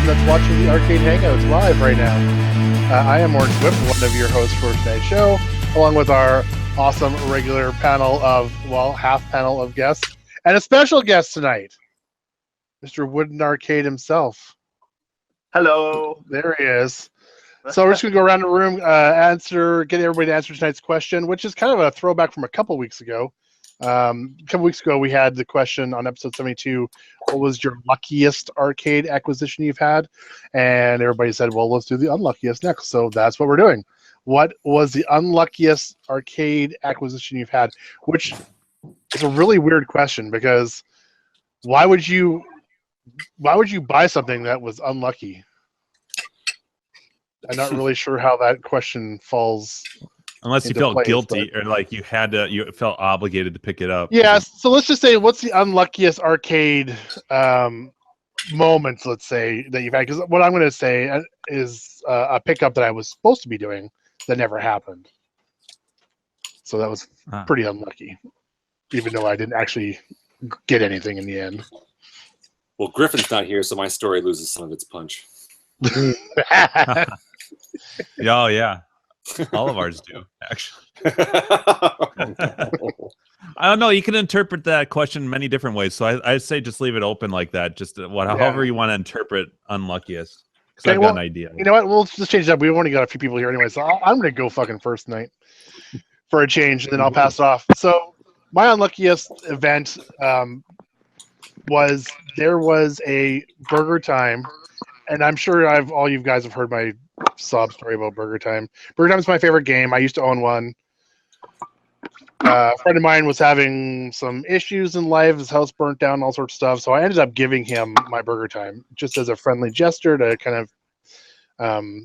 that's watching the Arcade Hangouts live right now. I am Orange Whip, one of your hosts for tonight's show, along with our awesome regular panel of, half panel of guests, and a special guest tonight, Mr. Wooden Arcade himself. Hello. There he is. So we're just going to go around the room, get everybody to answer tonight's question, which is kind of a throwback from a couple weeks ago. A couple weeks ago, we had the question on episode 72, what was your luckiest arcade acquisition you've had? And everybody said, well, let's do the unluckiest next. So that's what we're doing. What was the unluckiest arcade acquisition you've had? Which is a really weird question, because why would you buy something that was unlucky? I'm not really sure how that question falls. Unless you felt guilty or like you felt obligated to pick it up. Yeah, so let's just say, what's the unluckiest arcade moments, let's say, that you've had? Because what I'm going to say is a pickup that I was supposed to be doing that never happened. So that was pretty unlucky, even though I didn't actually get anything in the end. Well, Griffin's not here, so my story loses some of its punch. Oh, yeah. All of ours do, actually. I don't know. You can interpret that question many different ways. So I say just leave it open like that. Just however you want to interpret unluckiest. Because I've got an idea. You know what? We'll just change it up. We've only got a few people here anyway, so I'm going to go fucking first tonight for a change, and then I'll pass it off. So my unluckiest event was there was a Burger Time, and I'm sure all you guys have heard my sob story about Burger Time. Burger Time is my favorite game. I used to own one. A friend of mine was having some issues in life. His house burnt down, all sorts of stuff. So I ended up giving him my Burger Time just as a friendly gesture to kind of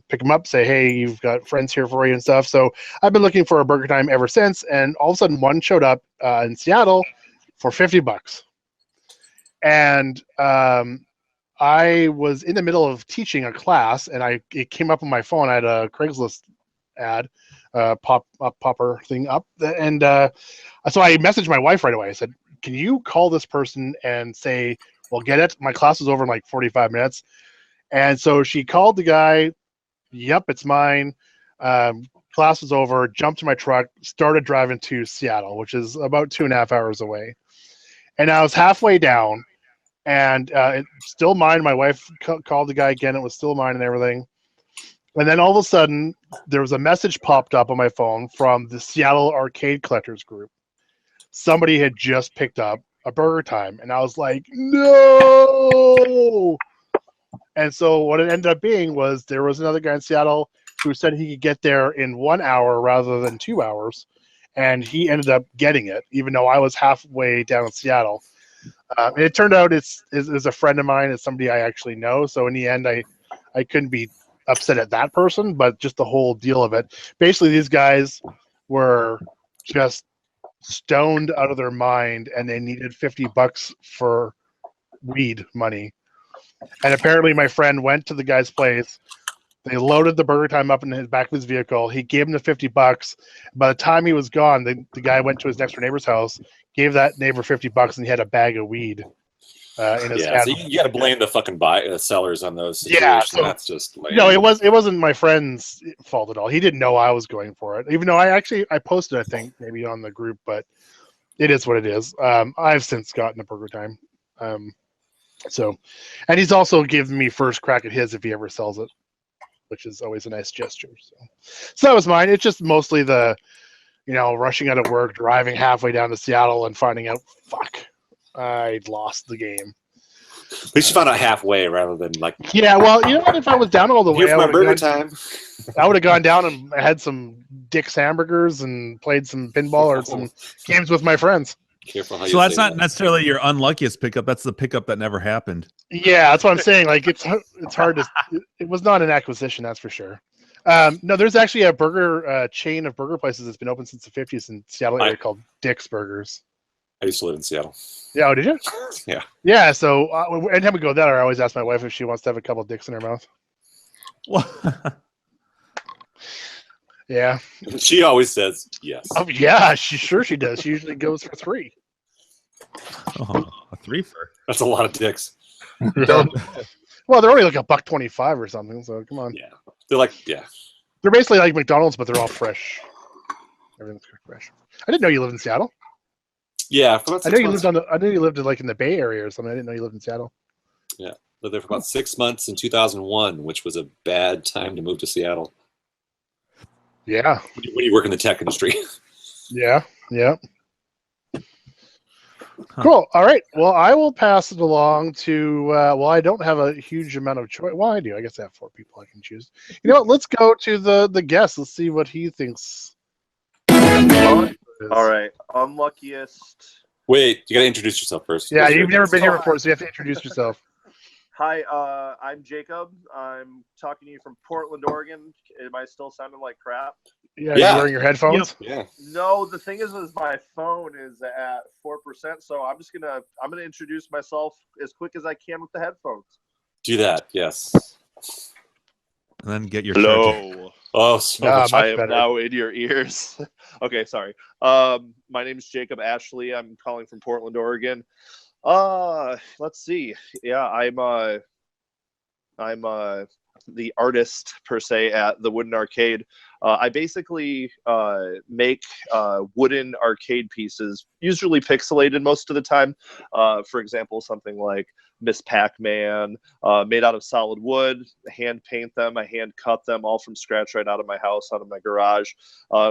pick him up, say, hey, you've got friends here for you and stuff. So I've been looking for a Burger Time ever since. And all of a sudden one showed up in Seattle for $50. And I was in the middle of teaching a class, and it came up on my phone. I had a Craigslist ad popper thing up, and so I messaged my wife right away. I said, can you call this person and say, well, get it? My class was over in like 45 minutes. And so she called the guy. Yep, it's mine. Class was over, jumped in my truck, started driving to Seattle, which is about 2.5 hours away. And I was halfway down, and it's still mine. My wife called the guy again. It was still mine and everything. And then all of a sudden, there was a message popped up on my phone from the Seattle Arcade Collectors Group. Somebody had just picked up a Burger Time, and I was like, no! And so what it ended up being was there was another guy in Seattle who said he could get there in 1 hour rather than 2 hours, and he ended up getting it, even though I was halfway down in Seattle. And it turned out it's a friend of mine. It's somebody I actually know. So in the end, I couldn't be upset at that person, but just the whole deal of it. Basically, these guys were just stoned out of their mind, and they needed $50 for weed money. And apparently my friend went to the guy's place. They loaded the Burger Time up in the back of his vehicle. He gave him the $50. By the time he was gone, the guy went to his next door neighbor's house, gave that neighbor $50, and he had a bag of weed in his hand. So you got to blame the fucking sellers on those situations. Yeah, so, that's just lame. No, it wasn't my friend's fault at all. He didn't know I was going for it, even though I posted, I think, maybe on the group, but it is what it is. I've since gotten a Burger Time. So, and he's also given me first crack at his if he ever sells it, which is always a nice gesture. So that was mine. It's just mostly the, rushing out of work, driving halfway down to Seattle and finding out, fuck, I'd lost the game. At least you found out halfway rather than like. Yeah, well, you know what? If I was down all the way, I would have gone down and had some Dick's hamburgers and played some pinball or some games with my friends. Careful how so that's not necessarily your unluckiest pickup. That's the pickup that never happened. Yeah, that's what I'm saying. Like it's hard to. It was not an acquisition, that's for sure. No, there's actually a burger chain of burger places that's been open since the 50s in Seattle area called Dick's Burgers. I used to live in Seattle. Yeah, oh, did you? Yeah. Yeah, so anytime we go there, I always ask my wife if she wants to have a couple of dicks in her mouth. Yeah. She always says yes. Oh, yeah, she does. She usually goes for 3. Oh, a 3 for. That's a lot of dicks. Well, they're only like $1.25 or something. So come on. Yeah, they're like They're basically like McDonald's, but they're all fresh. Everything's fresh. I didn't know you lived in Seattle. Yeah, for about 6 months. I knew you lived like in the Bay Area or something. I didn't know you lived in Seattle. Yeah, lived there for about 6 months in 2001, which was a bad time to move to Seattle. Yeah. When you work in the tech industry. Yeah. Cool. All right. Well, I will pass it along to. Well, I don't have a huge amount of choice. Well, I do. I guess I have 4 people I can choose. You know what? Let's go to the guest. Let's see what he thinks. All right. Unluckiest. Wait, you got to introduce yourself first. Yeah, you've never been here before, so you have to introduce yourself. Hi, I'm Jacob. I'm talking to you from Portland, Oregon. Am I still sounding like crap? Yeah, you're wearing your headphones? Yeah. No, the thing is my phone is at 4%, so I'm gonna introduce myself as quick as I can with the headphones. Do that, yes. And then get your Hello. charger. Oh, so Ah, much. much I am better. now in your ears. Okay, sorry. My name is Jacob Ashley. I'm calling from Portland, Oregon. Let's see. Yeah, I'm the artist per se at the Wooden Arcade. I basically make wooden arcade pieces, usually pixelated most of the time. For example, something like Miss Pac-Man, made out of solid wood. Hand paint them, I hand cut them all from scratch right out of my house, out of my garage.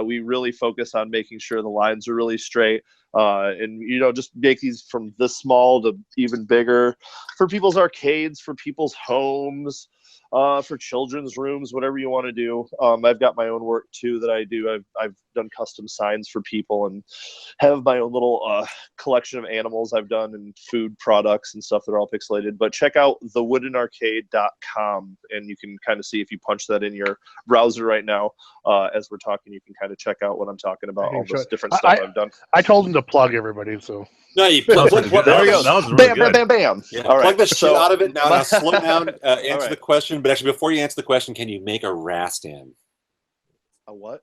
We really focus on making sure the lines are really straight. And just make these from this small to even bigger for people's arcades, for people's homes, for children's rooms, whatever you want to do. I've got my own work too that I do. I've done custom signs for people and have my own little collection of animals I've done and food products and stuff that are all pixelated. But check out thewoodenarcade.com and you can kind of see, if you punch that in your browser right now, as we're talking, you can kind of check out what I'm talking about, all this different stuff I've done. I told him to plug everybody, so. No, you plug There we go. That was really Bam, good. bam, bam, bam. Yeah, All plug right. the shit out of it. Now slow down, answer right. the question. But actually, before you answer the question, can you make a Rastan? A what?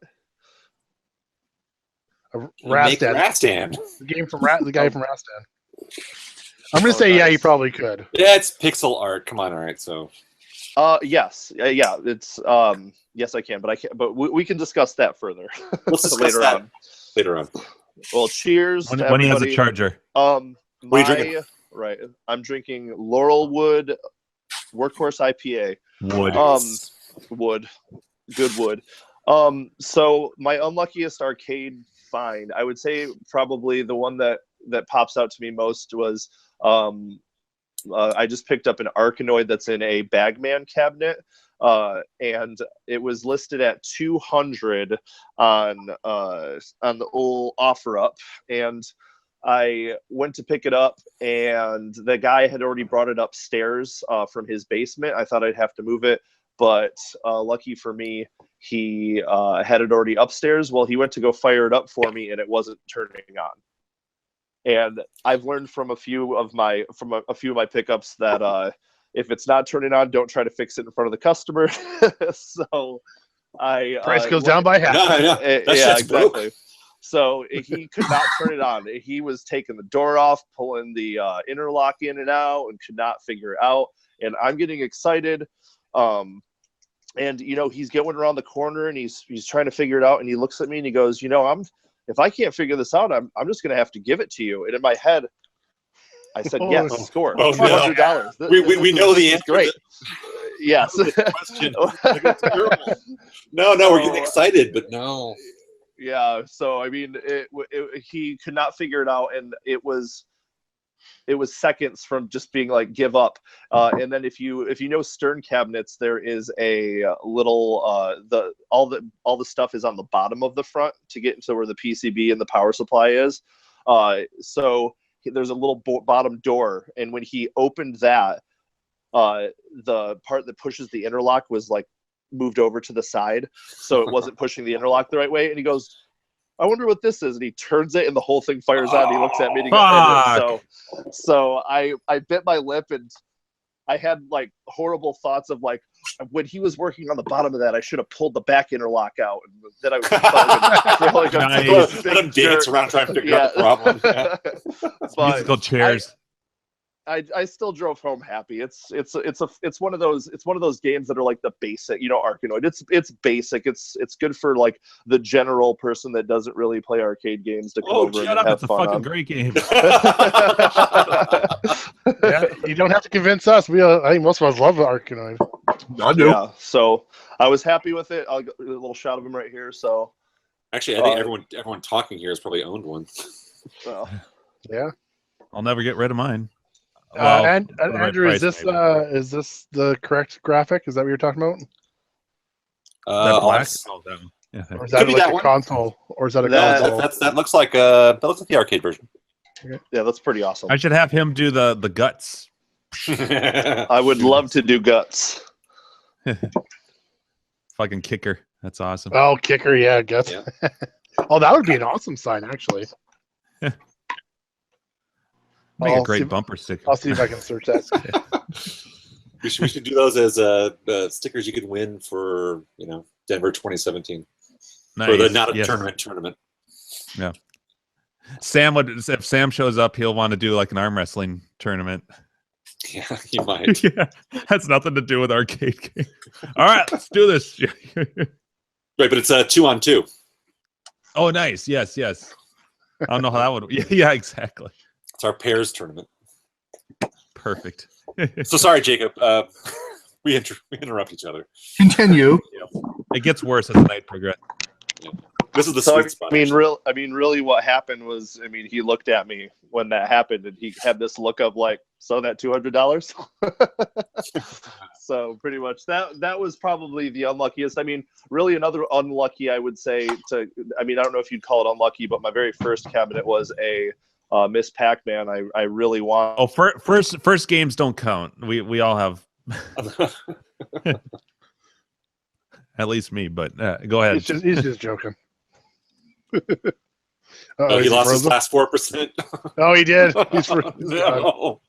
Rastan. Rastan. The guy from Rastan. I'm gonna say, yeah, you probably could. Yeah, it's pixel art. Come on, all right. So. Yes, yeah, it's yes, I can, but I can't. But we can discuss that further. Let's discuss that later on. Well, cheers to When he has a everybody. charger. What are you drinking? Right, I'm drinking Laurelwood Workhorse IPA. Wood. Wood, good wood. So my unluckiest arcade find, I would say probably the one that pops out to me most was I just picked up an Arkanoid that's in a Bagman cabinet, and it was listed at 200 on the old OfferUp, and I went to pick it up, and the guy had already brought it upstairs from his basement. I thought I'd have to move it, but lucky for me, he had it already upstairs. Well, he went to go fire it up for me, and it wasn't turning on. And I've learned from a few of my pickups that if it's not turning on, don't try to fix it in front of the customer. So Price goes down by half. No. Yeah, exactly. Broke. So he could not turn it on. He was taking the door off, pulling the interlock in and out, and could not figure it out. And I'm getting excited. And he's going around the corner and he's trying to figure it out. And he looks at me and he goes, if I can't figure this out, I'm just gonna have to give it to you. And in my head, I said, yes, score. $200. We know the answer. Great. Yes. No, we're getting excited, but no. Yeah. So I mean, he could not figure it out, and it was seconds from just being like, give up. And then if you know Stern cabinets, there is a little all the stuff is on the bottom of the front to get into where the PCB and the power supply is. So there's a little bottom door, and when he opened that, the part that pushes the interlock was like moved over to the side, so it wasn't pushing the interlock the right way. And he goes, I wonder what this is. And he turns it and the whole thing fires out. And he looks at me and he goes, so I bit my lip, and I had like horrible thoughts of like, when he was working on the bottom of that, I should have pulled the back interlock out. And then I was like, let him dance around trying to figure out the problem. Yeah. Musical chairs. I still drove home happy. It's one of those games that are like the basic, Arkanoid. It's basic. It's good for like the general person that doesn't really play arcade games to come over and have That's a fun fucking on. great game. Yeah, you don't have to convince us. I think most of us love the Arkanoid. I do. Yeah, so I was happy with it. I'll get a little shot of him right here. So Actually, I think everyone talking here has probably owned one. well, Yeah. I'll never get rid of mine. And for the right Andrew, price, is this the correct graphic? Is that what you're talking about? that black? I'll- Oh, that one. Yeah. Or is that Could be like that a one. console? Or is that a That- console? that looks like the arcade version. yeah, that's pretty awesome. I should have him do the guts. I would love to do guts. Fucking kicker. That's awesome. Oh, kicker, yeah, guess. Yeah. Oh, that would be an awesome sign, actually. Make a I'll great see- bumper sticker. I'll see if I can search that. we should do those as stickers you could win for Denver 2017 for the not a Yes. tournament. Sam would, if Sam shows up, he'll want to do like an arm wrestling tournament. Yeah, you might. Yeah, has nothing to do with arcade game. All right, let's do this. Right, but it's 2-on-2. Oh, nice. Yes. I don't know how that would. Yeah, exactly. It's our pairs tournament. Perfect. So sorry, Jacob. We interrupt each other. Continue. It gets worse as the night progresses. This is the So sweet spot. really, what happened was, he looked at me when that happened, and he had this look of like, so that $200. So pretty much that was probably the unluckiest. Really another unlucky, I would say. I don't know if you'd call it unlucky, but my very first cabinet was a Miss Pac-Man. I really want. Oh, first games don't count. We all have. At least me, but go ahead. He's just joking. He lost his frozen? last 4%. Oh, he did. He's No.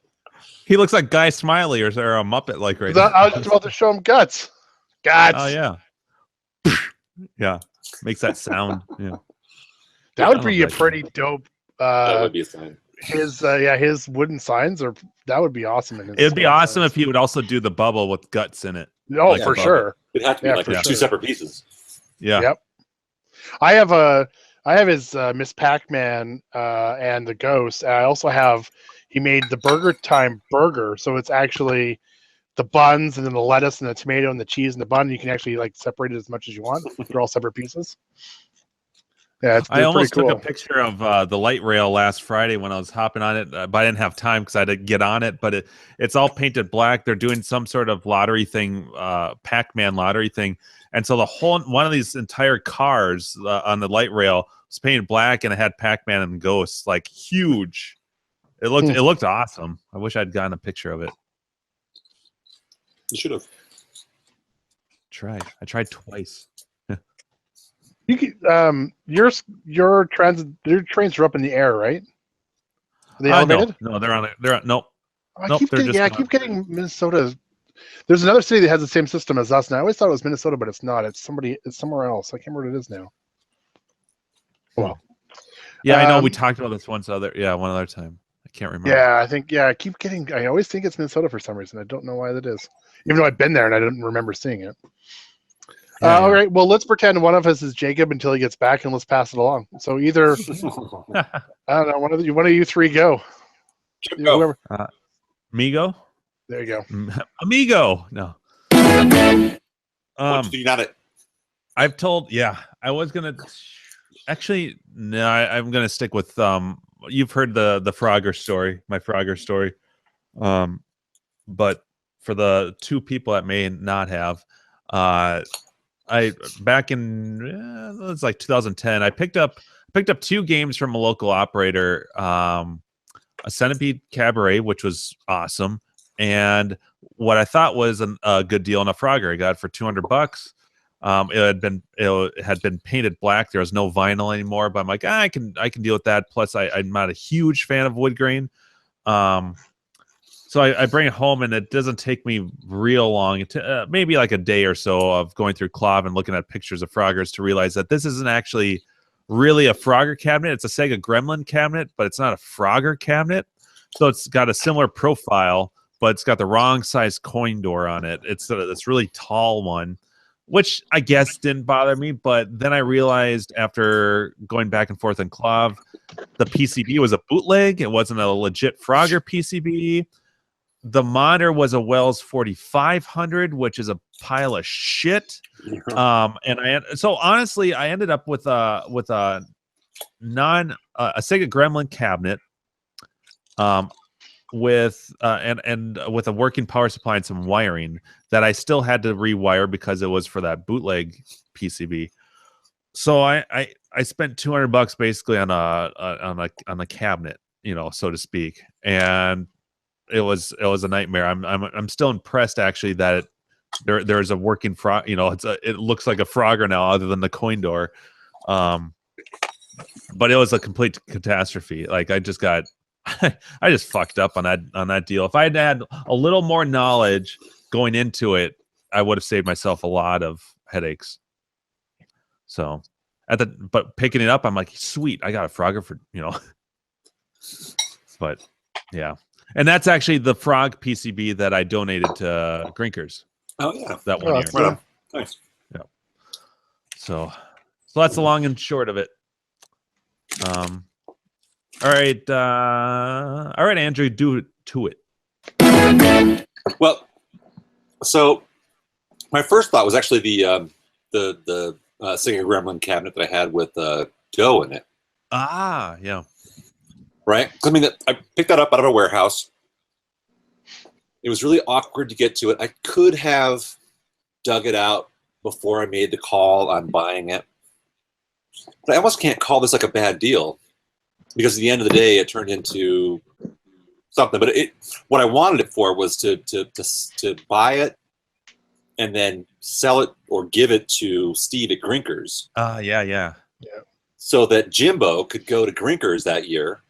He looks like Guy Smiley or a Muppet like right I now. was just about to show him guts. Guts. Oh yeah. Yeah. Makes that sound. Yeah. That would I be a love that pretty dope. That would be a sign. His wooden signs that would be awesome. It'd be awesome if he would also do the bubble with guts in it. Oh, like for above sure. It'd have to be Yeah, like for two sure. separate pieces. Yeah. Yep. I have his Miss Pac-Man and the Ghost. And I also have. He made the Burger Time burger, so it's actually the buns and then the lettuce and the tomato and the cheese and the bun. You can actually like separate it as much as you want. They're all separate pieces. Yeah, I almost pretty cool. took a picture of the light rail last Friday when I was hopping on it, but I didn't have time because I didn't get on it. But it's all painted black. They're doing some sort of lottery thing, Pac-Man lottery thing, and so one of these entire cars on the light rail was painted black, and it had Pac-Man and Ghosts, like huge. It looked awesome. I wish I'd gotten a picture of it. You should have. I tried twice. You can, your trains are up in the air, right? Are they elevated? No, they're on. Nope. I Nope, keep they're getting, just I not. keep getting Minnesota. There's another city that has the same system as us, and I always thought it was Minnesota, but it's not. It's somewhere else. I can't remember what it is now. Well, Yeah, I know. We Um, talked about this one other time. I can't remember. yeah, I keep getting. I always think it's Minnesota for some reason. I don't know why that is, even though I've been there and I didn't remember seeing it. Yeah, All right, well, let's pretend one of us is Jacob until he gets back, and let's pass it along. So either yeah. I don't know, one of you three go. Go. Whoever. Amigo? There you go. Amigo. No. What do you not it? I've told. Yeah, I was gonna. Actually, no. I'm gonna stick with. You've heard the Frogger story, my Frogger story. But for the two people that may not have, I back in it's like 2010. I picked up two games from a local operator. A Centipede Cabaret, which was awesome, and what I thought was a good deal in a Frogger. I got it for $200. It had been painted black. There was no vinyl anymore, but I'm like, I can deal with that. Plus, I'm not a huge fan of wood grain. So I bring it home, and it doesn't take me real long, maybe like a day or so of going through Clov and looking at pictures of Froggers to realize that this isn't actually really a Frogger cabinet. It's a Sega Gremlin cabinet, but it's not a Frogger cabinet. So it's got a similar profile, but it's got the wrong size coin door on it. It's this really tall one, which I guess didn't bother me. But then I realized after going back and forth in Clav, the PCB was a bootleg. It wasn't a legit Frogger PCB. The monitor was a Wells 4500, which is a pile of shit. So honestly, I ended up with a Sega Gremlin cabinet, with with a working power supply and some wiring that I still had to rewire because it was for that bootleg PCB. So I spent $200 basically on a cabinet, so to speak, and it was a nightmare. I'm still impressed actually that there's a working frog. It looks like a Frogger now, other than the coin door. But it was a complete catastrophe. Like I just fucked up on that deal. If I had a little more knowledge going into it, I would have saved myself a lot of headaches. So but picking it up, I'm like, sweet, I got a Frogger for But yeah. And that's actually the Frog PCB that I donated to Grinkers. Oh yeah, that 1 year. Right. Nice. Yeah. So that's the long and short of it. All right, Andrew, do it to it. Well, so my first thought was actually the Sega Gremlin cabinet that I had with dough in it. Ah, yeah. Right? I mean, I picked that up out of a warehouse. It was really awkward to get to it. I could have dug it out before I made the call on buying it. But I almost can't call this like a bad deal, because at the end of the day, it turned into something. But what I wanted it for was to buy it and then sell it or give it to Steve at Grinkers. Yeah. So that Jimbo could go to Grinkers that year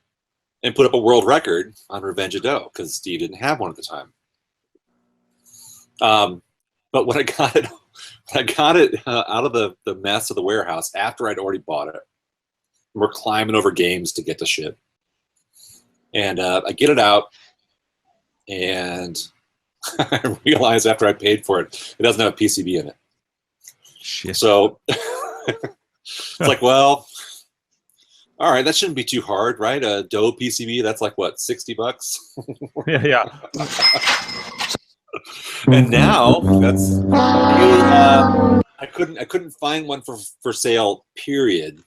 and put up a world record on Revenge of Dough, because Steve didn't have one at the time. But when I got it out of the mess of the warehouse after I'd already bought it. We're climbing over games to get the shit. And I get it out, and I realize after I paid for it, it doesn't have a PCB in it. Shit. So it's like, well, all right, that shouldn't be too hard, right? A Dough PCB, that's like what, $60? Yeah. And now that's I couldn't find one for sale, period,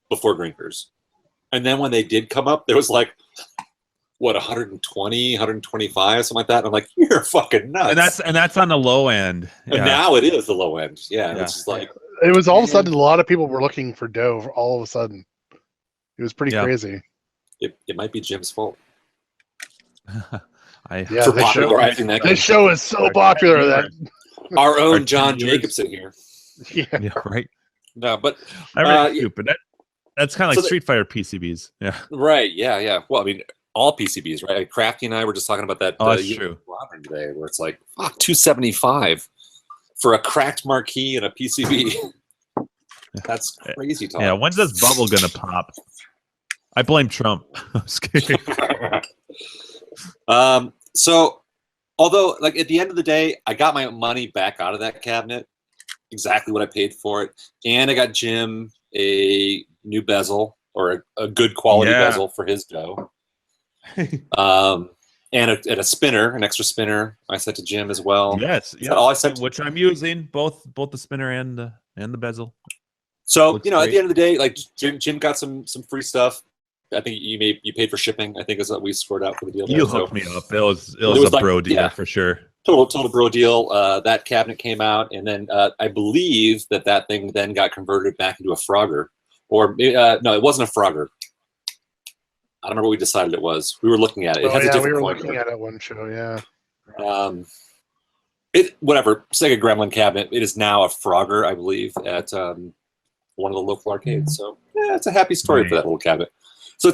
before Grinkers. And then when they did come up, there was like, what, 120, 125, something like that. And I'm like, you're fucking nuts. And that's on the low end. Yeah. And now it is the low end. Yeah. It's just like, it was all of a sudden, a lot of people were looking for dough all of a sudden. It was pretty crazy. It might be Jim's fault. This show is so popular that our own John Jacobson here. Yeah, right. No, but I read you, but that's kind of like Street Fighter PCBs. Yeah. Right. Yeah. Well, I mean, all PCBs, right? Crafty and I were just talking about that. That's true. Today, where it's like $275 for a cracked marquee and a PCB. That's crazy talk. Yeah. When's this bubble gonna pop? I blame Trump. So, although, like, at the end of the day, I got my money back out of that cabinet, exactly what I paid for it, and I got Jim a new bezel, or a good quality bezel for his dough, and a spinner, an extra spinner. I sent to Jim as well. Yes, all I sent, which I'm using, both the spinner and the bezel. So looks at great. the end of the day, like Jim got some free stuff. I think you paid for shipping. I think is what we scored out for the deal. You hooked me up. It was a bro deal for sure. Total bro deal. That cabinet came out, and then I believe that thing then got converted back into a Frogger, or no, it wasn't a Frogger. I don't remember what we decided it was. We were looking at it. It has a different we were coin looking at it one show. Yeah. Whatever, Sega Gremlin cabinet. It is now a Frogger, I believe, at one of the local arcades. So yeah, it's a happy story for that little cabinet. So I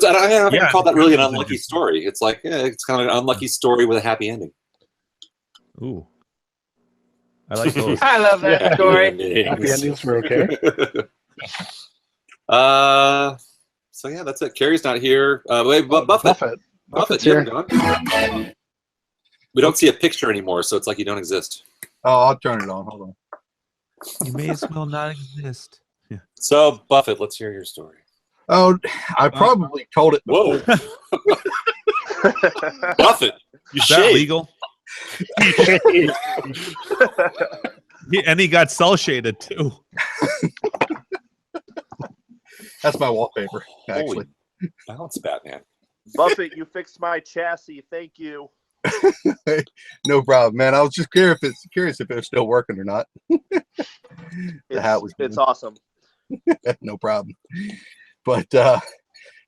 don't call that really an unlucky story. It's like, it's kind of an unlucky story with a happy ending. Ooh. I like those. I love that story. Happy endings were okay. So yeah, that's it. Carrie's not here. Buffett. Buffett, you haven't gone? We don't see a picture anymore, so it's like you don't exist. Oh, I'll turn it on. Hold on. You may as well not exist. Yeah. So, Buffett, let's hear your story. Oh, I probably told it before. Whoa. Buffett, you Is that shaved. legal? And he got cell shaded too. That's my wallpaper, actually. Holy bounce, Batman. Buffett, you fixed my chassis. Thank you. No problem, man. I was just curious if it was still working or not. It's awesome. No problem. But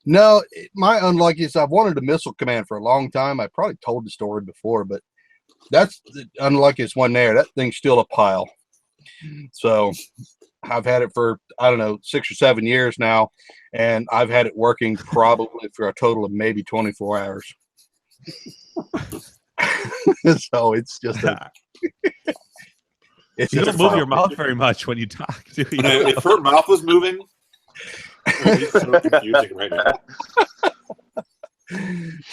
no, my unluckiest, I've wanted a missile command for a long time. I probably told the story before, but that's the unluckiest one there. That thing's still a pile. So I've had it for, I don't know, 6 or 7 years now, and I've had it working probably for a total of maybe 24 hours. So it's just it's You just don't move your mouth very much when you talk, do you? If her mouth was moving, it's so confusing right now.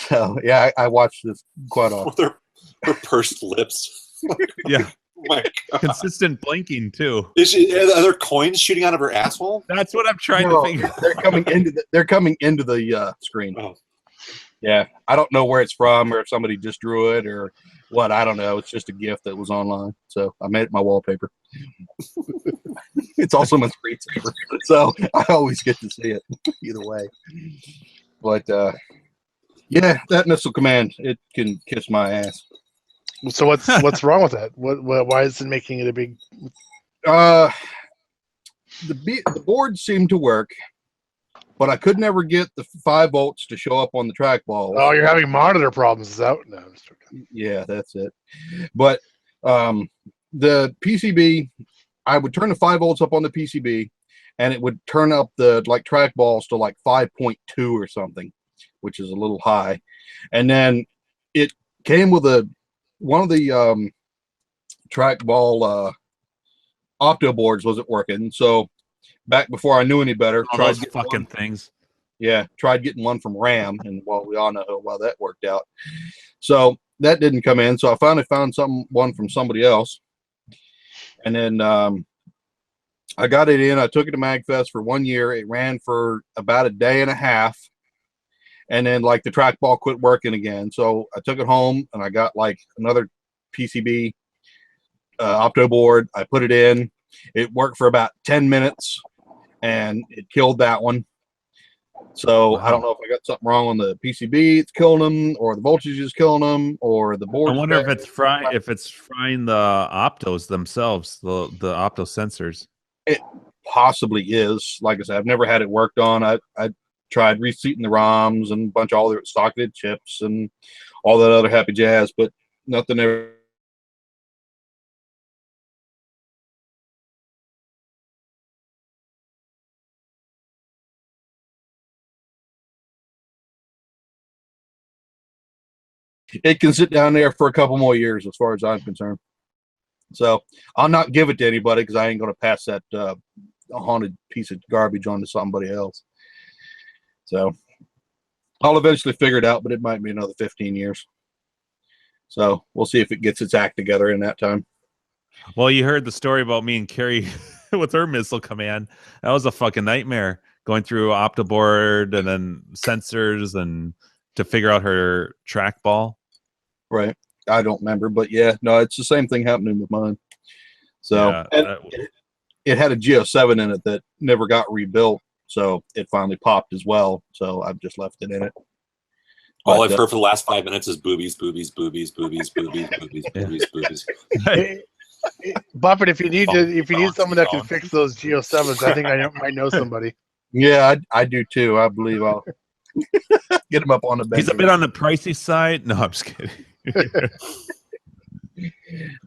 So yeah, I watched this quite often. With her pursed lips. Yeah. Oh my God. Consistent blinking too. Are there coins shooting out of her asshole? That's what I'm trying No, to figure. they're coming into the screen. Oh. Yeah, I don't know where it's from or if somebody just drew it or what. I don't know. It's just a gift that was online, so I made it my wallpaper. It's also my screensaver, so I always get to see it either way. But yeah, that missile command, it can kiss my ass. So what's wrong with that? Why is it making it a big? The board seemed to work, but I could never get the 5 volts to show up on the trackball. Oh, you're having monitor problems. Is that no? Yeah, that's it. But the PCB, I would turn the 5 volts up on the PCB, and it would turn up the trackballs to like 5.2 or something, which is a little high. And then it came with one of the trackball opto boards wasn't working. So back before I knew any better, All those fucking things. Yeah, tried getting one from RAM, and well, we all know how well that worked out. So that didn't come in. So I finally found one from somebody else, and then I got it in. I took it to MagFest for 1 year. It ran for about a day and a half, and then the trackball quit working again. So I took it home, and I got another PCB opto board. I put it in. It worked for about 10 minutes, and it killed that one. So wow. I don't know if I got something wrong on the PCB, it's killing them, or the voltage is killing them, or the board. I wonder if it's frying the optos themselves, the opto sensors. It possibly is. Like I said, I've never had it worked on. I tried reseating the ROMs and a bunch of all the socketed chips and all that other happy jazz, but nothing ever. It can sit down there for a couple more years as far as I'm concerned. So I'll not give it to anybody because I ain't going to pass that haunted piece of garbage on to somebody else. So I'll eventually figure it out, but it might be another 15 years. So we'll see if it gets its act together in that time. Well, you heard the story about me and Carrie with her missile command. That was a fucking nightmare, going through Optoboard and then sensors and to figure out her trackball. Right. I don't remember, but yeah, no, it's the same thing happening with mine. So yeah, and it had a Geo7 in it that never got rebuilt, so it finally popped as well. So I've just left it in it. All I've heard for the last 5 minutes is boobies, boobies, boobies, boobies, boobies, boobies, boobies, boobies. Buffett, if you need someone that can fix those Geo7s, I think I might know somebody. Yeah, I do too. I believe I'll get him up on the bench. He's a bit on the pricey side. No, I'm just kidding.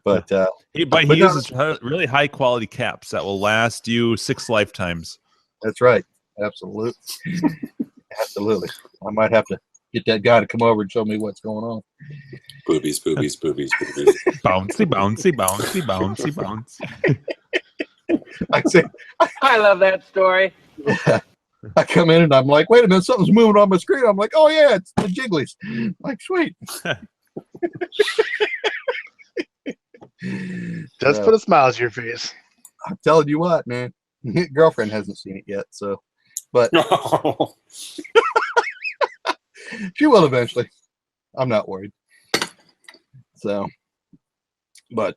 But he uses really high quality caps that will last you 6 lifetimes. That's right. Absolutely. Absolutely. I might have to get that guy to come over and show me what's going on. Boobies, boobies, boobies, boobies. Bouncy, bouncy, bouncy, bouncy, bouncy. I say, I love that story. I come in and I'm like, wait a minute, something's moving on my screen. I'm like, oh yeah, it's the jigglies. I'm like, sweet. Just So, put a smile on your face. I'm telling you what, man. Girlfriend hasn't seen it yet, so but she will eventually. I'm not worried. So, but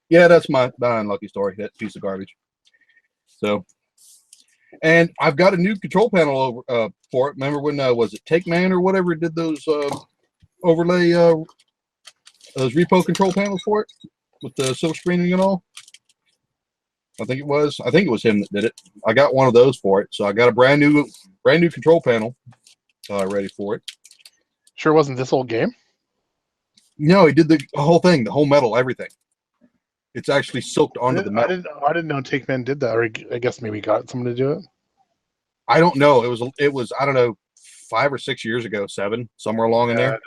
yeah, that's my unlucky story. That piece of garbage. So, and I've got a new control panel over for it. Remember when was it Take Man or whatever did those overlay those repo control panels for it with the silk screening and all? I think it was him that did it. I got one of those for it, so I got a brand new control panel ready for it. Sure wasn't this old game? No, he did the whole thing, the whole metal, everything. It's actually soaked onto the metal. I didn't know Take Man did that, or I guess maybe got someone to do it. I don't know. It was I don't know 5 or 6 years ago, 7, somewhere along in there.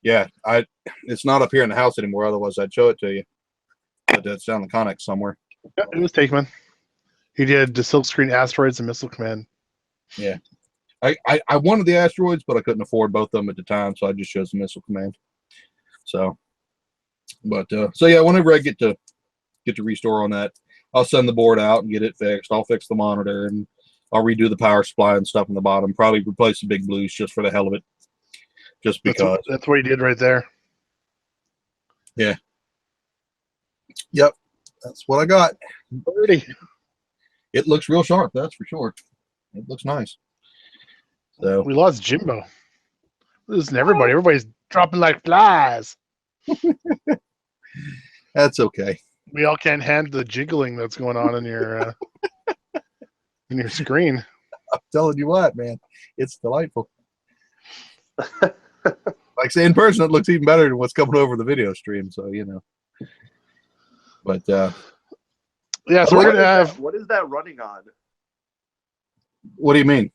Yeah, it's not up here in the house anymore. Otherwise, I'd show it to you. But it's down the Connex somewhere. Yeah, it was Take Man. He did the Silkscreen Asteroids and Missile Command. Yeah, I wanted the asteroids, but I couldn't afford both of them at the time, so I just chose the Missile Command. So, but so yeah, whenever I get to restore on that, I'll send the board out and get it fixed. I'll fix the monitor and I'll redo the power supply and stuff in the bottom. Probably replace the big blues just for the hell of it. Just because. That's what he did right there. Yeah. Yep. That's what I got. Pretty. It looks real sharp, that's for sure. It looks nice. So we lost Jimbo. Losing everybody. Everybody's dropping like flies. That's okay. We all can't handle the jiggling that's going on in your in your screen. I'm telling you what, man, it's delightful. Like I say, in person, it looks even better than what's coming over the video stream. So you know. But yeah, so we're gonna have. What is that running on? What do you mean?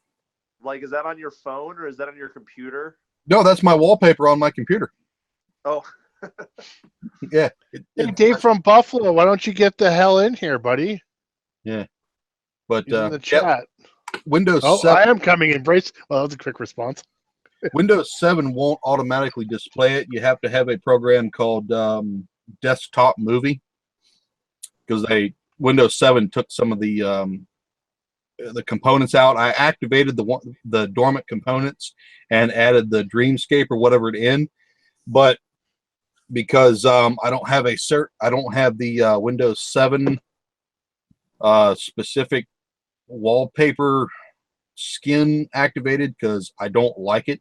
Like, is that on your phone or is that on your computer? No, that's my wallpaper on my computer. Oh. Yeah. Hey, Dave from Buffalo, why don't you get the hell in here, buddy? Yeah. But He's in the chat. Windows Oh, 7. I am coming in. Brace. Well, that's a quick response. Windows 7 won't automatically display it. You have to have a program called Desktop Movie, because Windows 7 took some of the components out. I activated the dormant components and added the Dreamscape or whatever it in, but because I don't have the Windows 7 specific wallpaper skin activated, because I don't like it.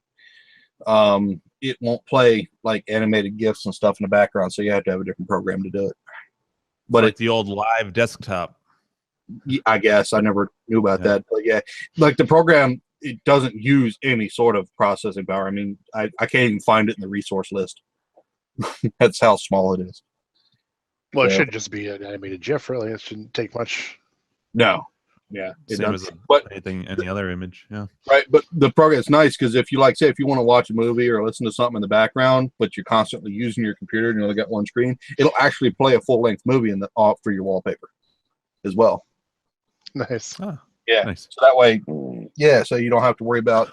It won't play like animated GIFs and stuff in the background, so you have to have a different program to do it. But like the old live desktop. I guess I never knew about that, but yeah, like the program, it doesn't use any sort of processing power. I mean, I can't even find it in the resource list. That's how small it is. Well, it should just be an animated GIF, really. It shouldn't take much. No. Yeah. Same as any other image. Yeah. Right. But the program is nice because if you say if you want to watch a movie or listen to something in the background, but you're constantly using your computer and you only got one screen, it'll actually play a full length movie for your wallpaper as well. Nice. Oh, yeah. Nice. So that way, yeah. So you don't have to worry about.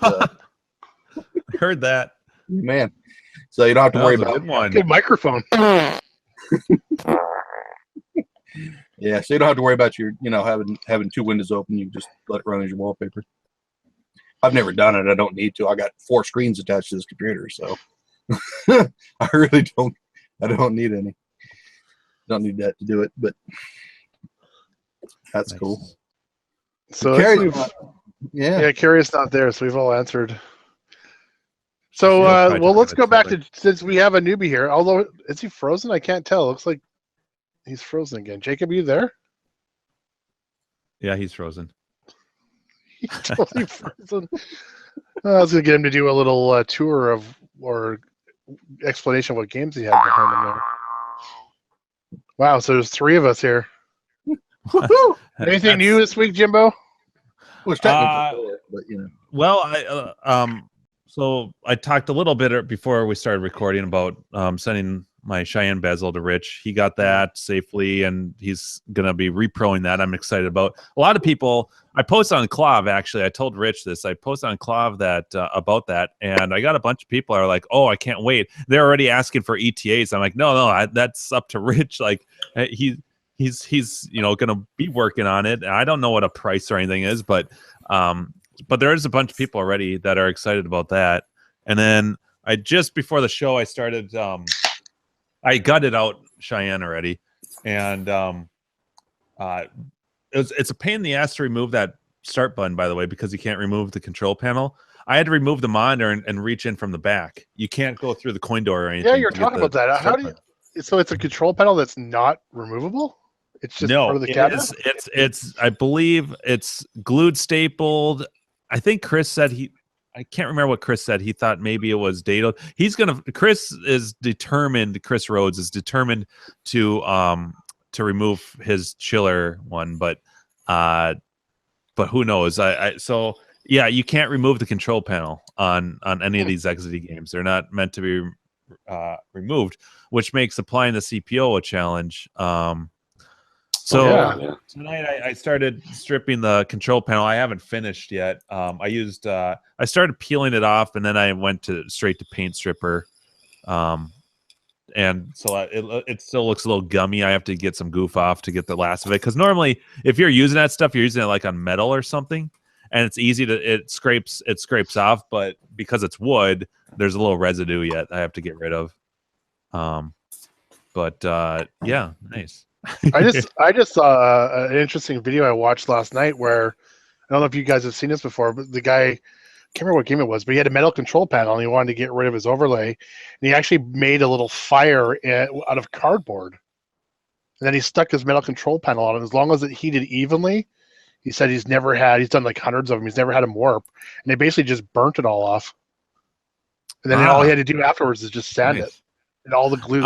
Heard that, man. So you don't have to worry about. Good one. Good microphone. Yeah, so you don't have to worry about your, having two windows open. You just let it run as your wallpaper. I've never done it. I don't need to. I got 4 screens attached to this computer, so I really don't. I don't need any. Don't need that to do it, but that's nice. Cool. So yeah, Carrie's not there, so we've all answered. So let's go back to, since we have a newbie here. Although, is he frozen? I can't tell. It looks like he's frozen again. Jacob, are you there? Yeah, he's frozen. He's totally frozen. I was gonna get him to do a little tour of or explanation of what games he had behind him there. Wow, so there's 3 of us here. Anything new this week, Jimbo? Well, technically, but Well, so I talked a little bit before we started recording about sending my Cheyenne bezel to Rich. He got that safely, and he's gonna be reproing that. I'm excited about. A lot of people. I posted on Clav, actually. I told Rich this. I posted on Clav that about that, and I got a bunch of people are like, "Oh, I can't wait." They're already asking for ETAs. I'm like, "No, that's up to Rich. Like he's gonna be working on it. I don't know what a price or anything is, but there is a bunch of people already that are excited about that. And then I just before the show, I started. I gutted out Cheyenne already, and it's a pain in the ass to remove that start button, by the way, because you can't remove the control panel. I had to remove the monitor and reach in from the back. You can't go through the coin door or anything. Yeah, you're talking about that. How do you? So it's a control panel that's not removable. It's just part of the cabinet. It's I believe it's glued, stapled. I think Chris said I can't remember what Chris said. He thought maybe it was dado. Chris Rhodes is determined to remove his chiller one, but who knows? So yeah, you can't remove the control panel on any of these XD games. They're not meant to be removed, which makes applying the CPO a challenge. Tonight I started stripping the control panel. I haven't finished yet. I started peeling it off, and then I went straight to paint stripper. And so it still looks a little gummy. I have to get some goof off to get the last of it. Because normally, if you're using that stuff, you're using it like on metal or something, and it's easy it scrapes off. But because it's wood, there's a little residue yet I have to get rid of. Yeah, nice. I just saw an interesting video I watched last night where I don't know if you guys have seen this before, but the guy, I can't remember what game it was, but he had a metal control panel and he wanted to get rid of his overlay, and he actually made a little fire out of cardboard, and then he stuck his metal control panel on it. As long as it heated evenly, he said he's done like hundreds of them, he's never had them warp, and they basically just burnt it all off, and then all he had to do afterwards is just sand it, and all the glue.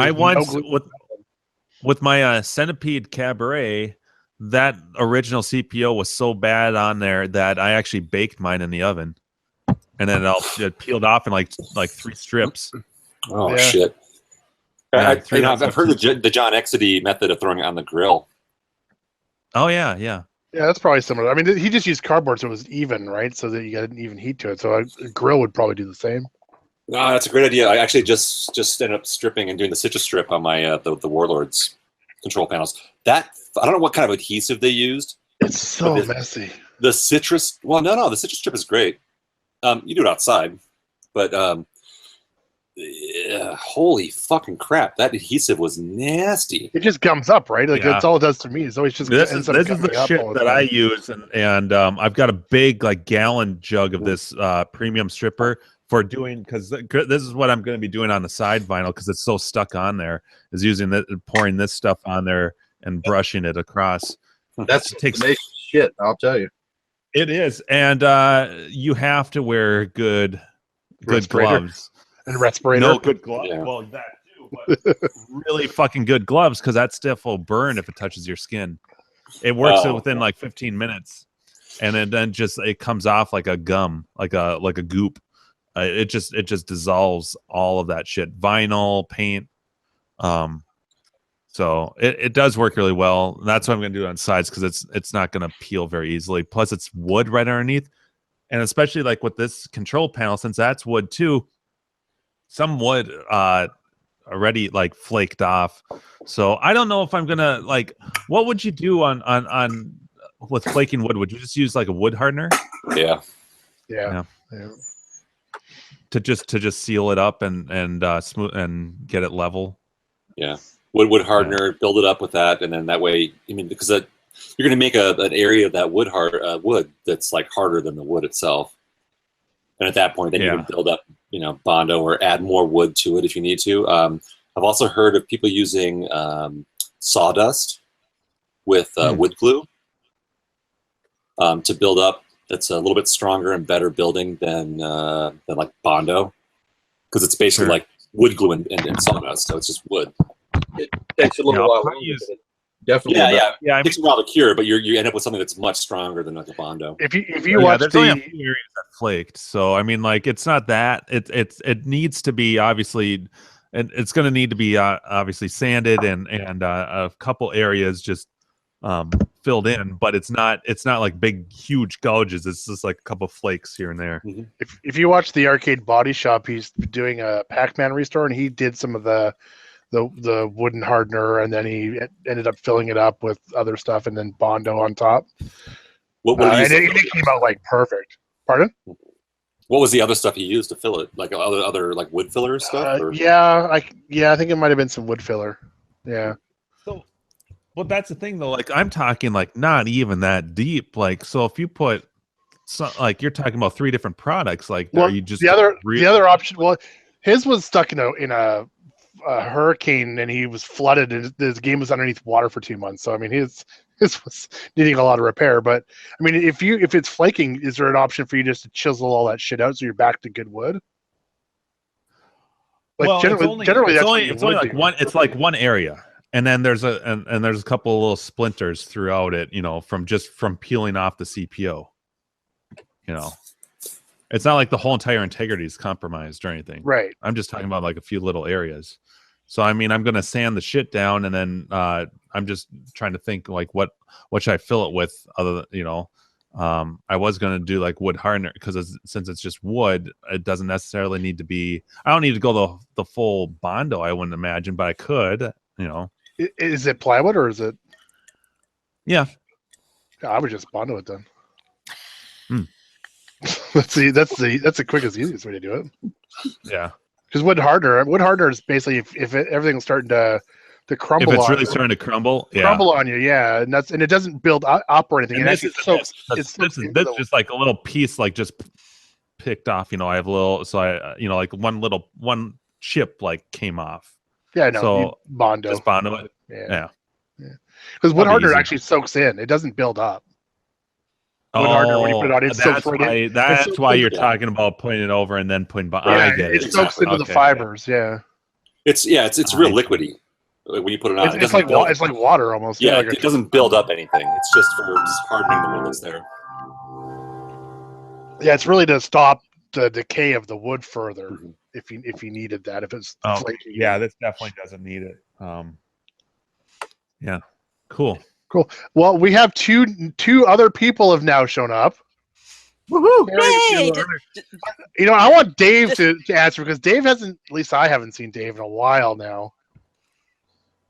With my Centipede Cabaret, that original CPO was so bad on there that I actually baked mine in the oven, and then it peeled off in like 3 strips. Oh shit! I've heard the John Exedy method of throwing it on the grill. Oh yeah. Yeah, that's probably similar. I mean, he just used cardboard so it was even, right? So that you got an even heat to it. So a grill would probably do the same. No, that's a great idea. I actually just ended up stripping and doing the citrus strip on my the Warlords control panels. That I don't know what kind of adhesive they used. It's so messy. The citrus. Well, no, the citrus strip is great. You do it outside, but holy fucking crap! That adhesive was nasty. It just gums up, right? Like that's all it does to me. It's always just this is the shit that I use, and I've got a big gallon jug of this premium stripper for doing, because this is what I'm going to be doing on the side vinyl because it's so stuck on there. Is using pouring this stuff on there and brushing it across. That's takes shit. I'll tell you. It is, and you have to wear good gloves and respirator. No good gloves. Yeah. Well, that too, but really fucking good gloves, because that stuff will burn if it touches your skin. It works within like 15 minutes, and then just it comes off like a gum, like a goop. It just dissolves all of that shit. Vinyl, paint. So it does work really well. That's what I'm going to do on sides, because it's not going to peel very easily. Plus, it's wood right underneath, and especially like with this control panel, since that's wood too. Some wood already like flaked off. So I don't know if I'm gonna what would you do on with flaking wood? Would you just use like a wood hardener? Yeah. To just seal it up and smooth and get it level. Yeah. Wood hardener, build it up with that, and then that way, because you're going to make an area of that wood that's like harder than the wood itself. And at that point, then you can build up, Bondo, or add more wood to it if you need to. I've also heard of people using sawdust with wood glue to build up. That's a little bit stronger and better building than like Bondo, because it's basically like wood glue and sawdust, so it's just wood. It takes a little while. Definitely. Yeah. It takes a while to cure, but you end up with something that's much stronger than like a Bondo. If you watch there's only a few areas that flaked, so it's not that it needs to be obviously and it's going to need to be obviously sanded and a couple areas just filled in, but it's not like big huge gouges. It's just like a couple flakes here and there. Mhm. If you watch the Arcade Body Shop, he's doing a Pac-Man restore, and he did some of the wooden hardener, and then he ended up filling it up with other stuff, and then Bondo on top. What do you and it came out like perfect. Pardon? What was the other stuff you used to fill it? Like other like wood filler stuff? Or? I think it might have been some wood filler. Yeah. So, well, that's the thing though. Like I'm talking like not even that deep. Like so, if you put like you're talking about 3 different products, like Well, you just the other option. Well, his was stuck in a hurricane, and he was flooded, and his game was underneath water for 2 months. So I mean, his was needing a lot of repair. But I mean, if it's flaking, is there an option for you just to chisel all that shit out so you're back to good wood? Like well, generally it's only like one. It's like one area, and then there's a couple of little splinters throughout it. You know, from peeling off the CPO. You know, it's not like the whole entire integrity is compromised or anything. Right. I'm just talking about like a few little areas. So I mean, I'm gonna sand the shit down, and then I'm just trying to think like what should I fill it with? Other I was gonna do like wood hardener because since it's just wood, it doesn't necessarily need to be. I don't need to go the full Bondo. I wouldn't imagine, but I could. You know, is it plywood or is it? Yeah. I would just Bondo it then. Hmm. That's the quickest, easiest way to do it. Yeah. Because wood hardener is basically if everything's starting to crumble. If it's really starting to crumble, crumble on you, yeah, and it doesn't build up or anything. And this is just like a little piece, like just picked off. You know, I have a little, so I like one chip like came off. Yeah, no, so Bondo, just Bondo it. Yeah. Because wood hardener actually soaks in; it doesn't build up. Wood hardener, when you put it on, it soaks right in. That's why you're talking about putting it over and then putting. Yeah, I get it. It soaks into the fibers. Yeah. It's real liquidy when you put it on. It's like water almost. Yeah, like it doesn't build up anything. It's just for hardening the wood that's there. Yeah, it's really to stop the decay of the wood further. Mm-hmm. If you needed that, if it's flaky. Yeah, this definitely doesn't need it. Yeah, cool. Well, we have two other people have now shown up. Woohoo! I want Dave to answer because Dave hasn't. At least I haven't seen Dave in a while now.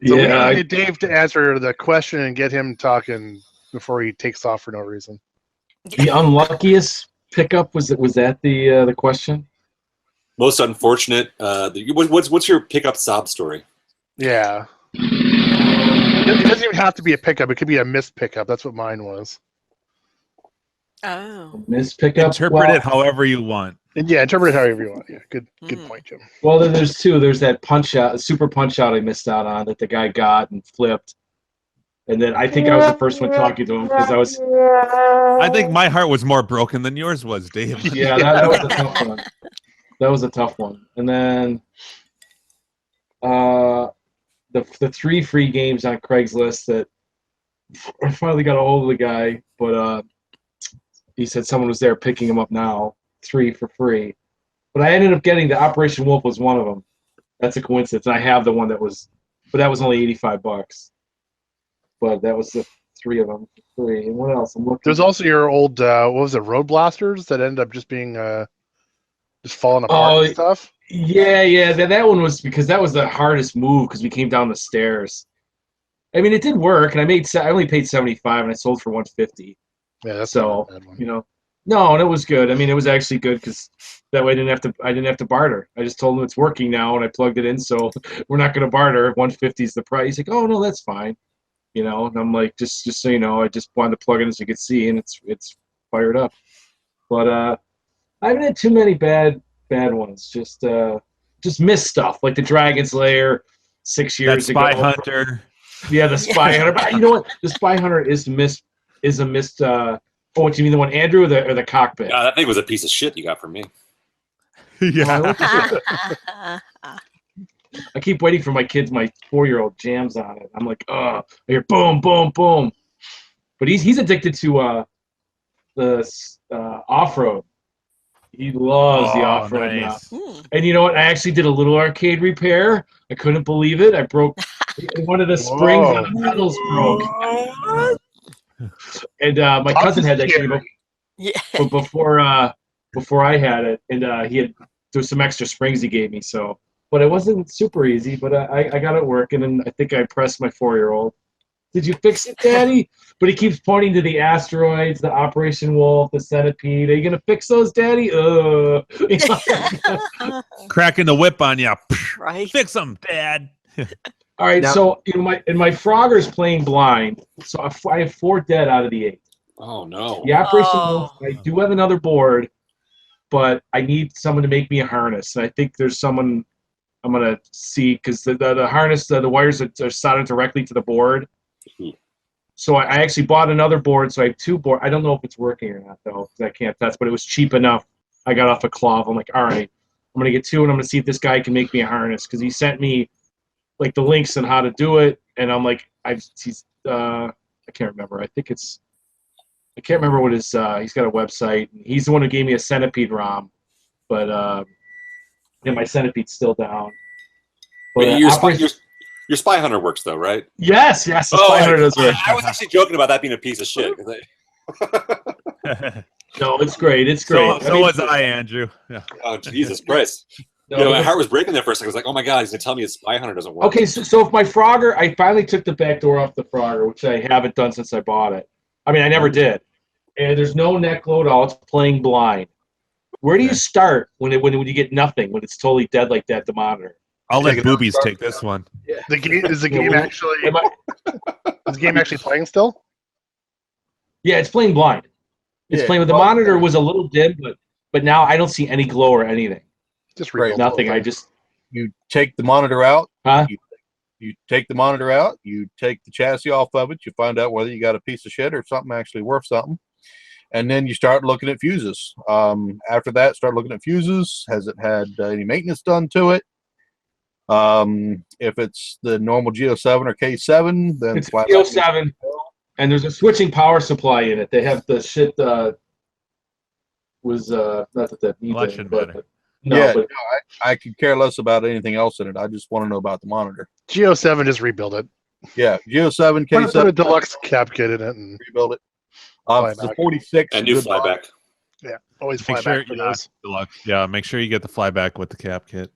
So we need to get Dave to answer the question and get him talking before he takes off for no reason. The unluckiest pickup was that the question? Most unfortunate. What's your pickup sob story? Yeah. It doesn't even have to be a pickup. It could be a missed pickup. That's what mine was. Oh. Missed pickup. Interpret it however you want. Yeah, interpret it however you want. Yeah, good point, Jim. Well, then there's two. There's that super punch out I missed out on that the guy got and flipped. And then I think I was the first one talking to him because I think my heart was more broken than yours was, Dave. Yeah, that was a tough one. That was a tough one. And then the 3 free games on Craigslist that I finally got a hold of the guy, but he said someone was there picking them up now, 3 for free. But I ended up getting the Operation Wolf was one of them. That's a coincidence. And I have the one that was only $85. But that was the 3 of them for free. And what else? I'm looking. There's also your old what was it, Road Blasters that ended up just being just falling apart and stuff. Yeah. That one was because that was the hardest move because we came down the stairs. I mean, it did work, and I only paid $75, and I sold for $150. Yeah, that's so not a bad one. No, and it was good. I mean, it was actually good because that way I didn't have to barter. I just told him it's working now, and I plugged it in, so we're not going to barter. $150 is the price. He's like, oh no, that's fine. And I'm like, just so you know, I just wanted to plug it in so you could see, and it's fired up. But I haven't had too many bad ones. Just missed stuff like the Dragon's Lair 6 years ago. Spy Hunter. Yeah, the Spy Hunter. But you know what? The Spy Hunter is a missed. What you mean, the one Andrew or the cockpit? That thing was a piece of shit you got from me. Yeah. I keep waiting for my 4-year-old jams on it. I'm like, I hear boom, boom, boom. But he's addicted to the off-road. He loves the Oh, off-road now. nice. And you know what? I actually did a little arcade repair. I couldn't believe it. I broke one of the springs on the pedals broke. And my cousin had that game but before I had it, and there was some extra springs he gave me. So, but it wasn't super easy. But I got it working, and I think I pressed my 4-year-old. Did you fix it, Daddy? But he keeps pointing to the asteroids, the Operation Wolf, the Centipede. Are you gonna fix those, Daddy? Cracking the whip on you. Right. Fix them, Dad. All right, Now- so my Frogger's playing blind, so I have 4 dead out of the 8. Oh no. The Operation Oh. Wolf, I do have another board, but I need someone to make me a harness. And I think there's someone I'm gonna see because the harness, the wires are soldered directly to the board. So I actually bought another board, so I have 2 boards. I don't know if it's working or not though, because I can't test. But it was cheap enough. I got off a Clove. I'm like, all right, I'm gonna get 2, and I'm gonna see if this guy can make me a harness because he sent me like the links on how to do it, and I'm like, I can't remember. I can't remember what his. He's got a website. He's the one who gave me a Centipede ROM, but yeah, my Centipede's still down. But, Wait, your Spy Hunter works though, right? yes, the Spy Hunter does work. I was actually joking about that being a piece of shit. No, it's great. It's great. So was I, Andrew. Yeah. Oh Jesus Christ! No, My heart was breaking there for a second. I was like, oh my god, he's gonna tell me his Spy Hunter doesn't work. okay, so if my Frogger, I finally took the back door off the Frogger, which I haven't done since I bought it. I mean, I never did. And there's no neck load at all. It's playing blind. Where do you start when you get nothing, when it's totally dead like that, the monitor? I'll let Boobies take this one. The game is the game actually is the game actually playing still? Yeah, it's playing blind. It's playing with the monitor was a little dim, but now I don't see any glow or anything. Just Right. rebuild Nothing. the whole I just You take the monitor out. huh? You take the monitor out. You take the chassis off of it. You find out whether you got a piece of shit or something actually worth something. And then you start looking at fuses. After that, start looking at fuses. Has it had any maintenance done to it? If it's the normal G07 or K7, then It's G07, and there's a switching power supply in it. They have the shit was not that needs Election it, but matter. no, but I could care less about anything else in it. I just want to know about the monitor. G07 just rebuild it. Yeah, G07, Put a K7, deluxe cap kit in it and rebuild it. Fly The back. 46 and new good flyback. always fly Make sure, back for those. yeah, make sure you get the flyback with the cap kit.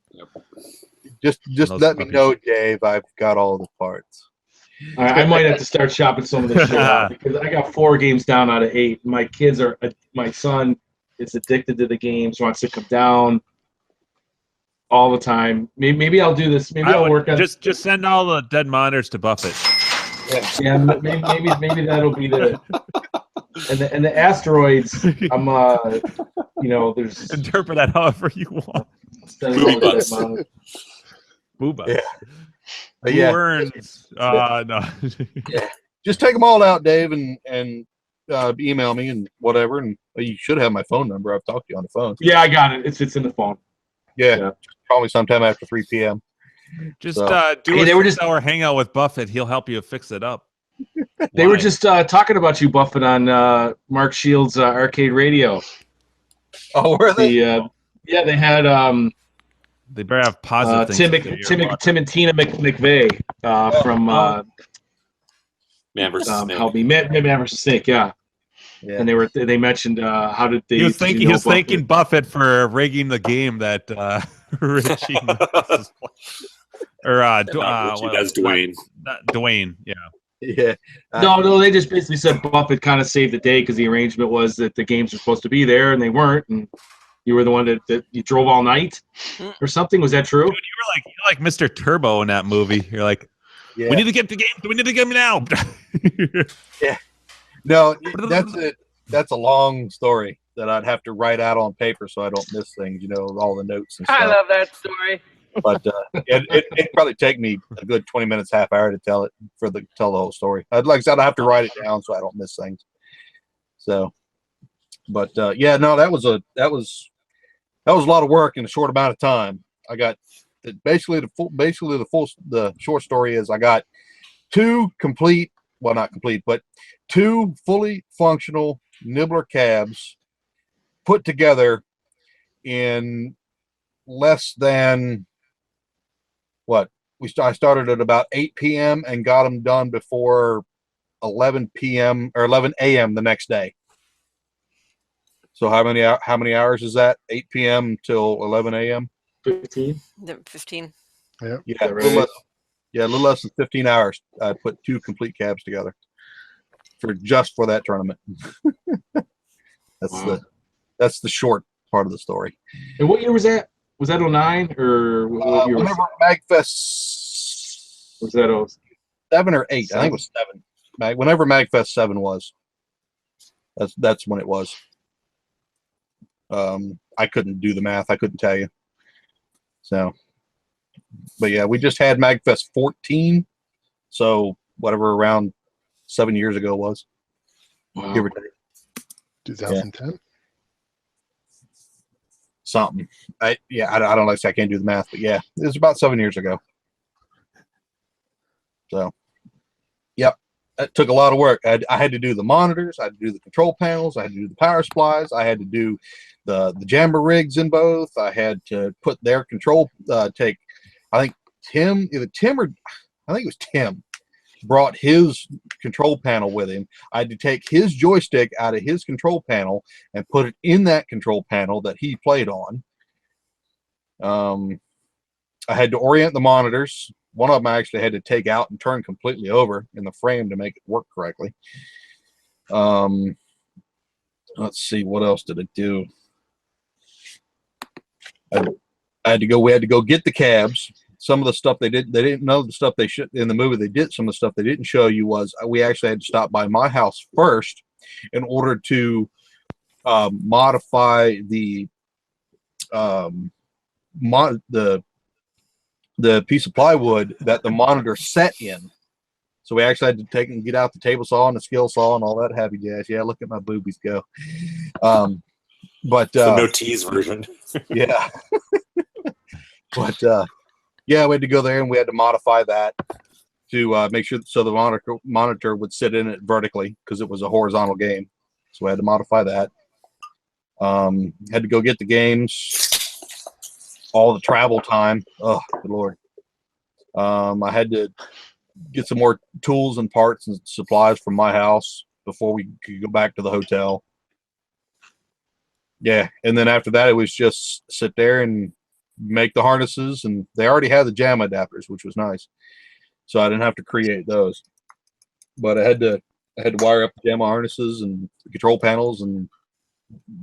Just Those let me puppies. know, Dave. I've got all the parts. I might have to start shopping some of this shit out because I got 4 games down out of 8. My kids are, my son is addicted to the games, wants to come down all the time. Maybe I'll do this. Maybe I'll work on just send all the dead monitors to Buffett. Yeah, maybe that'll be the and the asteroids. I'm there's Interpret that however you want. Booba. Yeah. But Who yeah, earns? No. just take them all out, Dave, and email me and whatever. And you should have my phone number. I've talked to you on the phone. Yeah, I got it. It's in the phone. Yeah. Call me sometime after 3 p.m. Just So- do Hey, a they were just- 6-hour hangout with Buffett. He'll help you fix it up. They were Live. just talking about you, Buffett, on Mark Shields' arcade radio. Oh, were they? Yeah, they had They better have positive things. Tim to say about and Tina McVeigh from Man versus Snake. help me, Man versus Snake, yeah. Yeah. And they mentioned how did they? He was did you know thanking Buffett for rigging the game that Richie or Not Richie, that's Dwayne. Dwayne, yeah. Yeah. No, they just basically said Buffett kind of saved the day because the arrangement was that the games were supposed to be there and they weren't, and you were the one that you drove all night or something. Was that true? Dude, you're like Mr. Turbo in that movie. You're like, Yeah. we need to get the game. We need to get him now. No, that's a long story that I'd have to write out on paper so I don't miss things. All the notes and stuff. I love that story. But it'd probably take me a good 20 minutes, half hour to tell the whole story. Like I said, I have to write it down so I don't miss things. So, but yeah, no, that was a lot of work in a short amount of time. I got the short story is I got 2 complete, well, not complete, but 2 fully functional Nibbler cabs put together in less than what I started at about 8 p.m. and got them done before 11 p.m. or 11 a.m. the next day. So how many hours is that? 8 p.m. till 11 a.m. 15. 15. Yeah. Yeah, that a right? little less than 15 hours. I put 2 complete cabs together for that tournament. Wow. That's the short part of the story. And what year was that? Was that 09 or what year was Whenever MagFest was that? 7 or 8, I think it was 7. Whenever MagFest 7 was, that's when it was. I couldn't do the math. I couldn't tell you. So, but yeah, we just had MagFest 14. So whatever around 7 years ago was. Wow. Give or take. 2010. Something. I don't like to say I can't do the math, but yeah, it was about 7 years ago. So, yep, it took a lot of work. I had to do the monitors, I had to do the control panels, I had to do the power supplies, I had to do the jammer rigs in both. I had to put their control. I think Tim, I think it was Tim, brought his control panel with him. I had to take his joystick out of his control panel and put it in that control panel that he played on. I had to orient the monitors. One of them I actually had to take out and turn completely over in the frame to make it work correctly. Let's see, what else did it do? We had to go get the cabs. Some of the stuff they didn't know the stuff they should in the movie. They did some of the stuff they didn't show you was we actually had to stop by my house first in order to modify the piece of plywood that the monitor set in. So we actually had to take and get out the table saw and the skill saw and all that happy jazz. Yeah, look at my boobies go. But the no tease version. Yeah. But yeah, we had to go there and we had to modify that to make sure so the monitor would sit in it vertically because it was a horizontal game. So we had to modify that. Had to go get the games, all the travel time. Oh, good Lord. I had to get some more tools and parts and supplies from my house before we could go back to the hotel. Yeah, and then after that, it was just sit there and make the harnesses, and they already had the jam adapters, which was nice. So I didn't have to create those, but I had to wire up the JAMA harnesses and the control panels and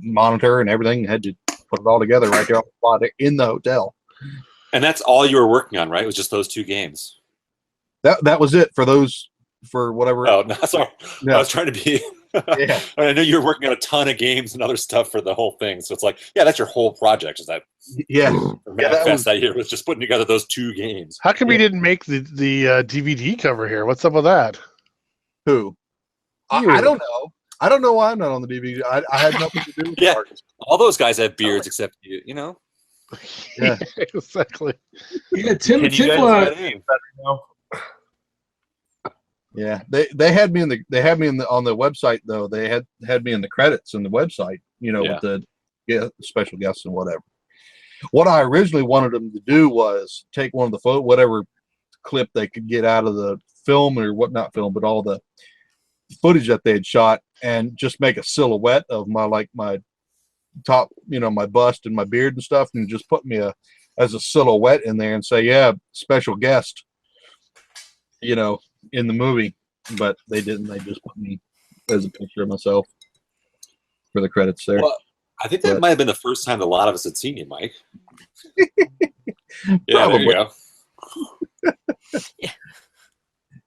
monitor and everything. I had to put it all together right there on the spot in the hotel. And that's all you were working on, right? It was just those 2 games. That was it for whatever. Oh no, sorry. Yeah. I was trying to be. Yeah. I know you were working on a ton of games and other stuff for the whole thing. So it's like, yeah, that's your whole project. Is that? Yeah. That year was just putting together those 2 games. How come we didn't make the DVD cover here? What's up with that? Who? I don't know. I don't know why I'm not on the DVD. I had nothing to do with Yeah. artists. All those guys have beards except you. You know. Yeah. Exactly. Yeah, Tim. Can you guys get names? Yeah, they had me on the website though. They had me in the credits on the website, with the special guests and whatever. What I originally wanted them to do was take one of the whatever clip they could get out of the film or not film, but all the footage that they had shot, and just make a silhouette of my top, my bust and my beard and stuff, and just put me as a silhouette in there and say, yeah, special guest, in the movie. But they didn't. They just put me as a picture of myself for the credits there. Well, I think that might have been the first time a lot of us had seen you, Mike. Yeah, there you go.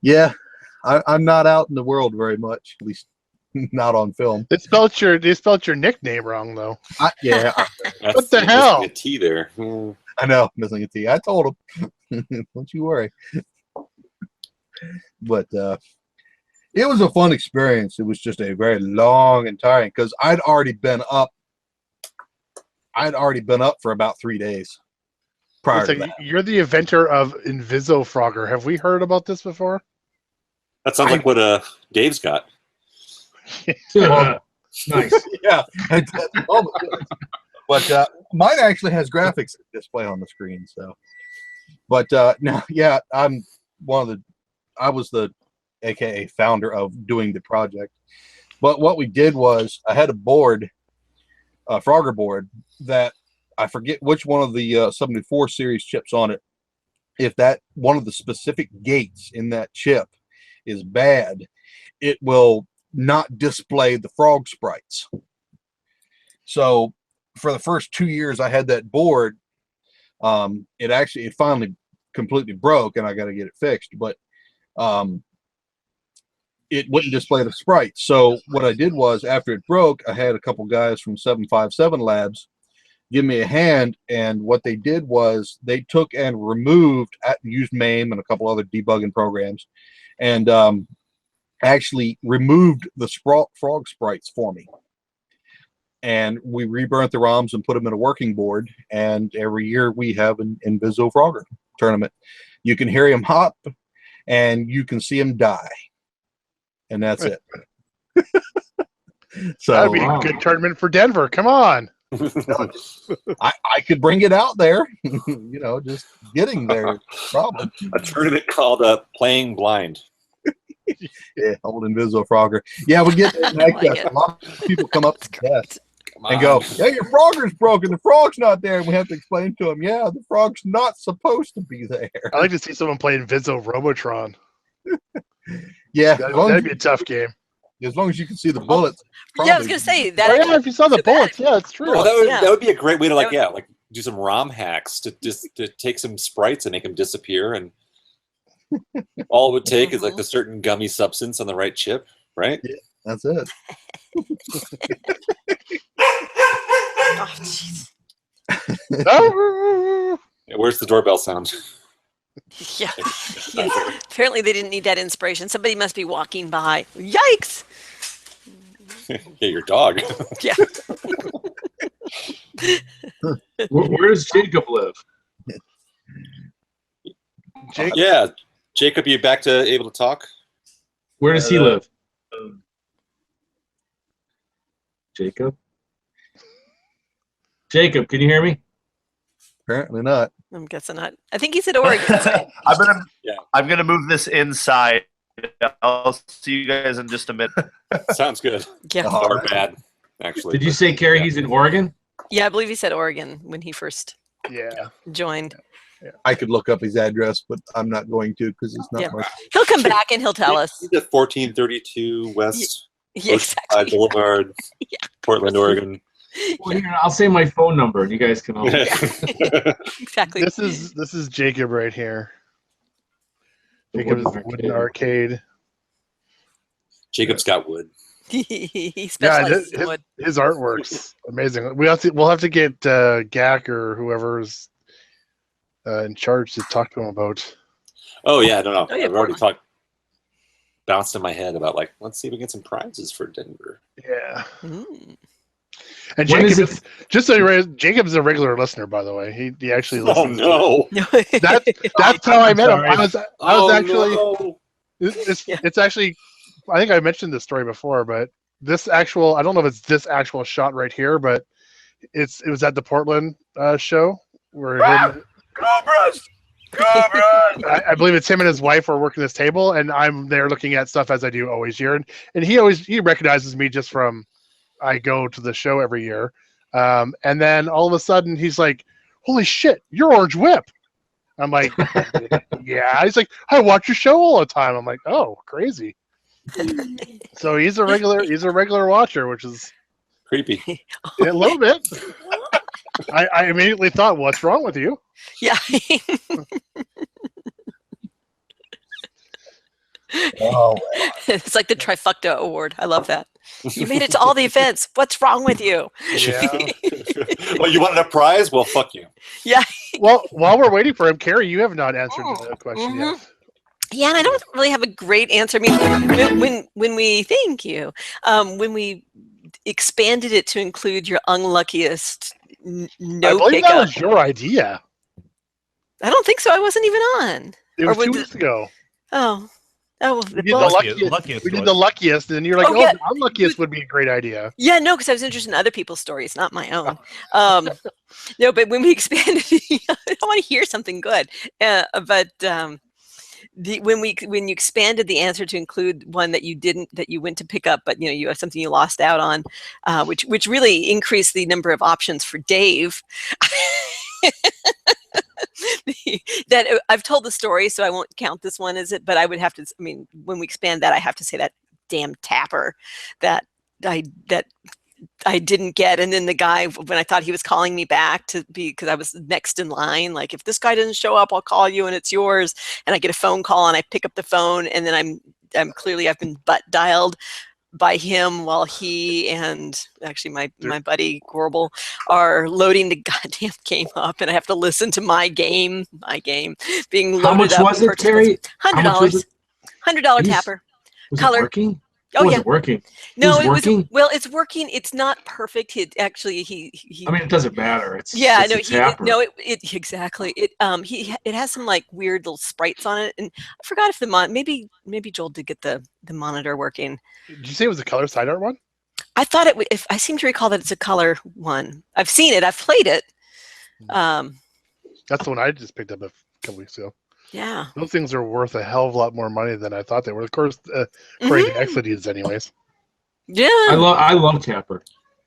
Yeah, I'm not out in the world very much, at least not on film. They spelled your nickname wrong though. What the hell? A T there. I know, missing a T. I told him. Don't you worry. But it was a fun experience. It was just a very long and tiring because I'd already been up for about 3 days prior to that. You're the inventor of Invisofrogger. Have we heard about this before? That sounds like what Dave's got. Nice. Yeah. But Mine actually has graphics display on the screen. So, but no, yeah, I was the AKA founder of doing the project. But what we did was I had a board, a Frogger board that I forget which one of the 74 series chips on it. If that one of the specific gates in that chip is bad, it will not display the frog sprites. So for the first 2 years I had that board, it finally completely broke and I got to get it fixed, but it wouldn't display the sprites. So what I did was, after it broke, I had a couple guys from 757 Labs give me a hand, and what they did was they took and used MAME and a couple other debugging programs, and actually removed the frog sprites for me. And we reburnt the ROMs and put them in a working board, and every year we have an Inviso Frogger tournament. You can hear him hop, and you can see him die. And that's it. So that'd be a good tournament for Denver. Come on. I could bring it out there. Just getting there. Problem. A tournament called Playing Blind. Yeah, old Inviso Frogger. Yeah, we get a lot of people come up to death and go, "Yeah, your Frogger's broken. The frog's not there." And we have to explain to them, "Yeah, the frog's not supposed to be there." I like to see someone play Inviso Robotron. Yeah, that'd be a tough game. As long as you can see the bullets. Yeah, I was gonna say that. Oh, yeah, if you saw the bullets, yeah, it's true. Well, that would be a great way to do some ROM hacks to take some sprites and make them disappear, and all it would take is like the certain gummy substance on the right chip, right? Yeah, that's it. Oh, jeez. Where's the doorbell sound? Yeah. Apparently they didn't need that inspiration. Somebody must be walking by. Yikes! Yeah, your dog. Yeah. Where does Jacob live? Yeah, Jacob, you back to able to talk? Where does he live? Jacob? Jacob, can you hear me? Apparently not. I'm guessing not. I think he said Oregon. I'm gonna move this inside. I'll see you guys in just a minute. Sounds good. Yeah. Or bad, actually. Did you say, Carrie, he's in Oregon? Yeah, I believe he said Oregon when he first Yeah. joined. Yeah. I could look up his address, but I'm not going to because it's not Yeah. my. He'll come back and he'll tell us. He's at 1432 West Yeah, exactly. Boulevard, Yeah. Portland, Oregon. Well, here, I'll say my phone number, and you guys can all. Exactly. This is Jacob right here. Jacob is the wooden arcade. Jacob's got wood. He specializes in wood. His artwork's amazing. We'll have to get Gak or whoever's in charge to talk to him about. Oh yeah, I don't know. Oh, yeah, I've already bounced in my head about let's see if we get some prizes for Denver. Yeah. Mm. And When Jacob, is it? just so you realize, Jacob's a regular listener, by the way. He actually listens. Oh no! That's how I met him. Sorry. I was actually. No. It's actually. I think I mentioned this story before, but this actual. I don't know if it's this actual shot right here, but it was at the Portland show where Cobras! I believe it's him and his wife are working this table, and I'm there looking at stuff as I do always here, and he recognizes me just from. I go to the show every year, and then all of a sudden he's like, "Holy shit, you're Orange Whip!" I'm like, "Yeah." He's like, "I watch your show all the time." I'm like, "Oh, crazy." So he's a regular watcher, which is Creepy. a little bit. I immediately thought, "What's wrong with you?" Yeah. Oh, It's like the trifecta award. I love that. You made it to all the events. What's wrong with you? Yeah. Well, you wanted a prize? Well, fuck you. Yeah. Well, while we're waiting for him, Carrie, you have not answered the question yet. Yeah, and I don't really have a great answer. I mean, when we thank you, when we expanded it to include your unluckiest I no believe that pickup. was your idea. I don't think so. I wasn't even on. It was Or 2 would weeks ago. Oh, Oh, We did well, the luckiest. luckiest We did one. the luckiest, and you're like, Oh, oh, yeah. the unluckiest would be a great idea. yeah, no, because I was interested in other people's stories, not my own. No, but when we expanded, I want to hear something good. But when you expanded the answer to include one that you went to pick up, but you have something you lost out on, which really increased the number of options for Dave. That I've told the story, so I won't count this one as it. But I would have to. I mean, when we expand that, I have to say that damn tapper that I didn't get. And then the guy, when I thought he was calling me back because I was next in line, like, if this guy doesn't show up, I'll call you and it's yours. And I get a phone call and I pick up the phone, and then I've been butt dialed by him while he and actually my buddy Gorbel are loading the goddamn game up, and I have to listen to my game being loaded up. How much was it, Terry? $100. $100 tapper. Was Color. it working? Oh, Was yeah. it working? No, it working? It's working. It's not perfect. He I mean, it doesn't matter. It's yeah, it's no, a tapper. it exactly. It has some like weird little sprites on it, and I forgot if maybe Joel did get the monitor working. Did you say it was a color side art one? I thought if I seem to recall that it's a color one. I've seen it. I've played it. That's the one I just picked up a couple weeks ago. Yeah. Those things are worth a hell of a lot more money than I thought they were. Of course, according to Exodies, anyways. Yeah. I love Tapper.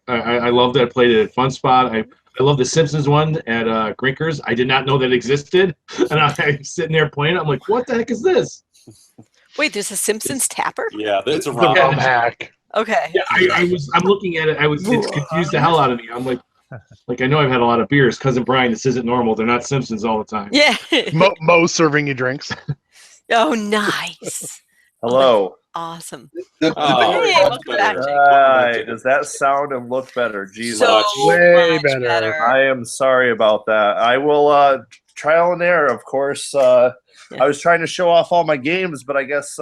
I love that I played it at Fun Spot. I love the Simpsons one at Grinkers. I did not know that existed, and I'm sitting there playing. I'm like, what the heck is this? Wait, there's a Simpsons tapper? Yeah, it's a The ROM. ROM hack. Okay. Yeah, I'm looking at it. It's confused the hell out of me. I'm like I know I've had a lot of beers. Cousin Brian, this isn't normal. They're not Simpsons all the time. Yeah. Mo serving you drinks. Oh, nice. Hello. Awesome. Oh, Hey, welcome back, Jake. Hi. Does that sound and look better? Jesus. So Way much better. I am sorry about that. I will trial and error, of course. I was trying to show off all my games, but I guess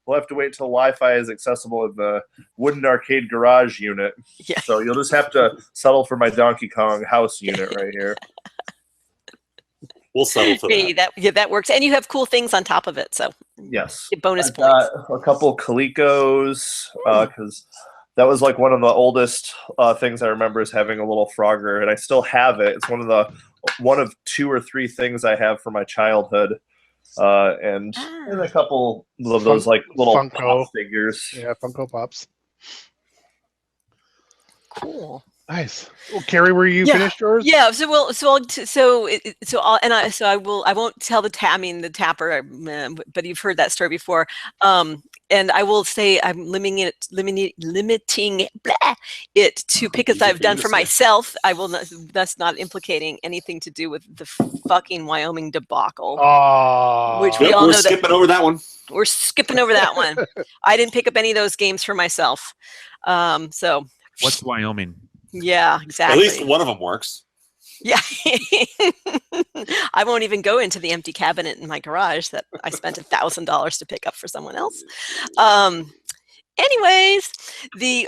we'll have to wait till Wi-Fi is accessible in the wooden arcade garage unit. Yeah. So you'll just have to settle for my Donkey Kong house unit right here. We'll settle for Hey, that. that works, and you have cool things on top of it, so Yes. get bonus I've points. got a couple Colecos because that was like one of the oldest things I remember is having a little Frogger, and I still have it. It's one of 2 or 3 things I have from my childhood, and a couple of those like little Funko pop figures. Yeah, Funko Pops. Cool. Nice. Well, Carrie, were you finished yours? Yeah. I won't tell the tapper, but you've heard that story before. And I will say I'm limiting it to pick I've done for myself. I will not, thus not implicating anything to do with the fucking Wyoming debacle. Which we all know that skipping over that one. We're skipping over that one. I didn't pick up any of those games for myself. So What's Wyoming? yeah, exactly. At least one of them works. Yeah. I won't even go into the empty cabinet in my garage that I spent $1,000 to pick up for someone else. Anyways,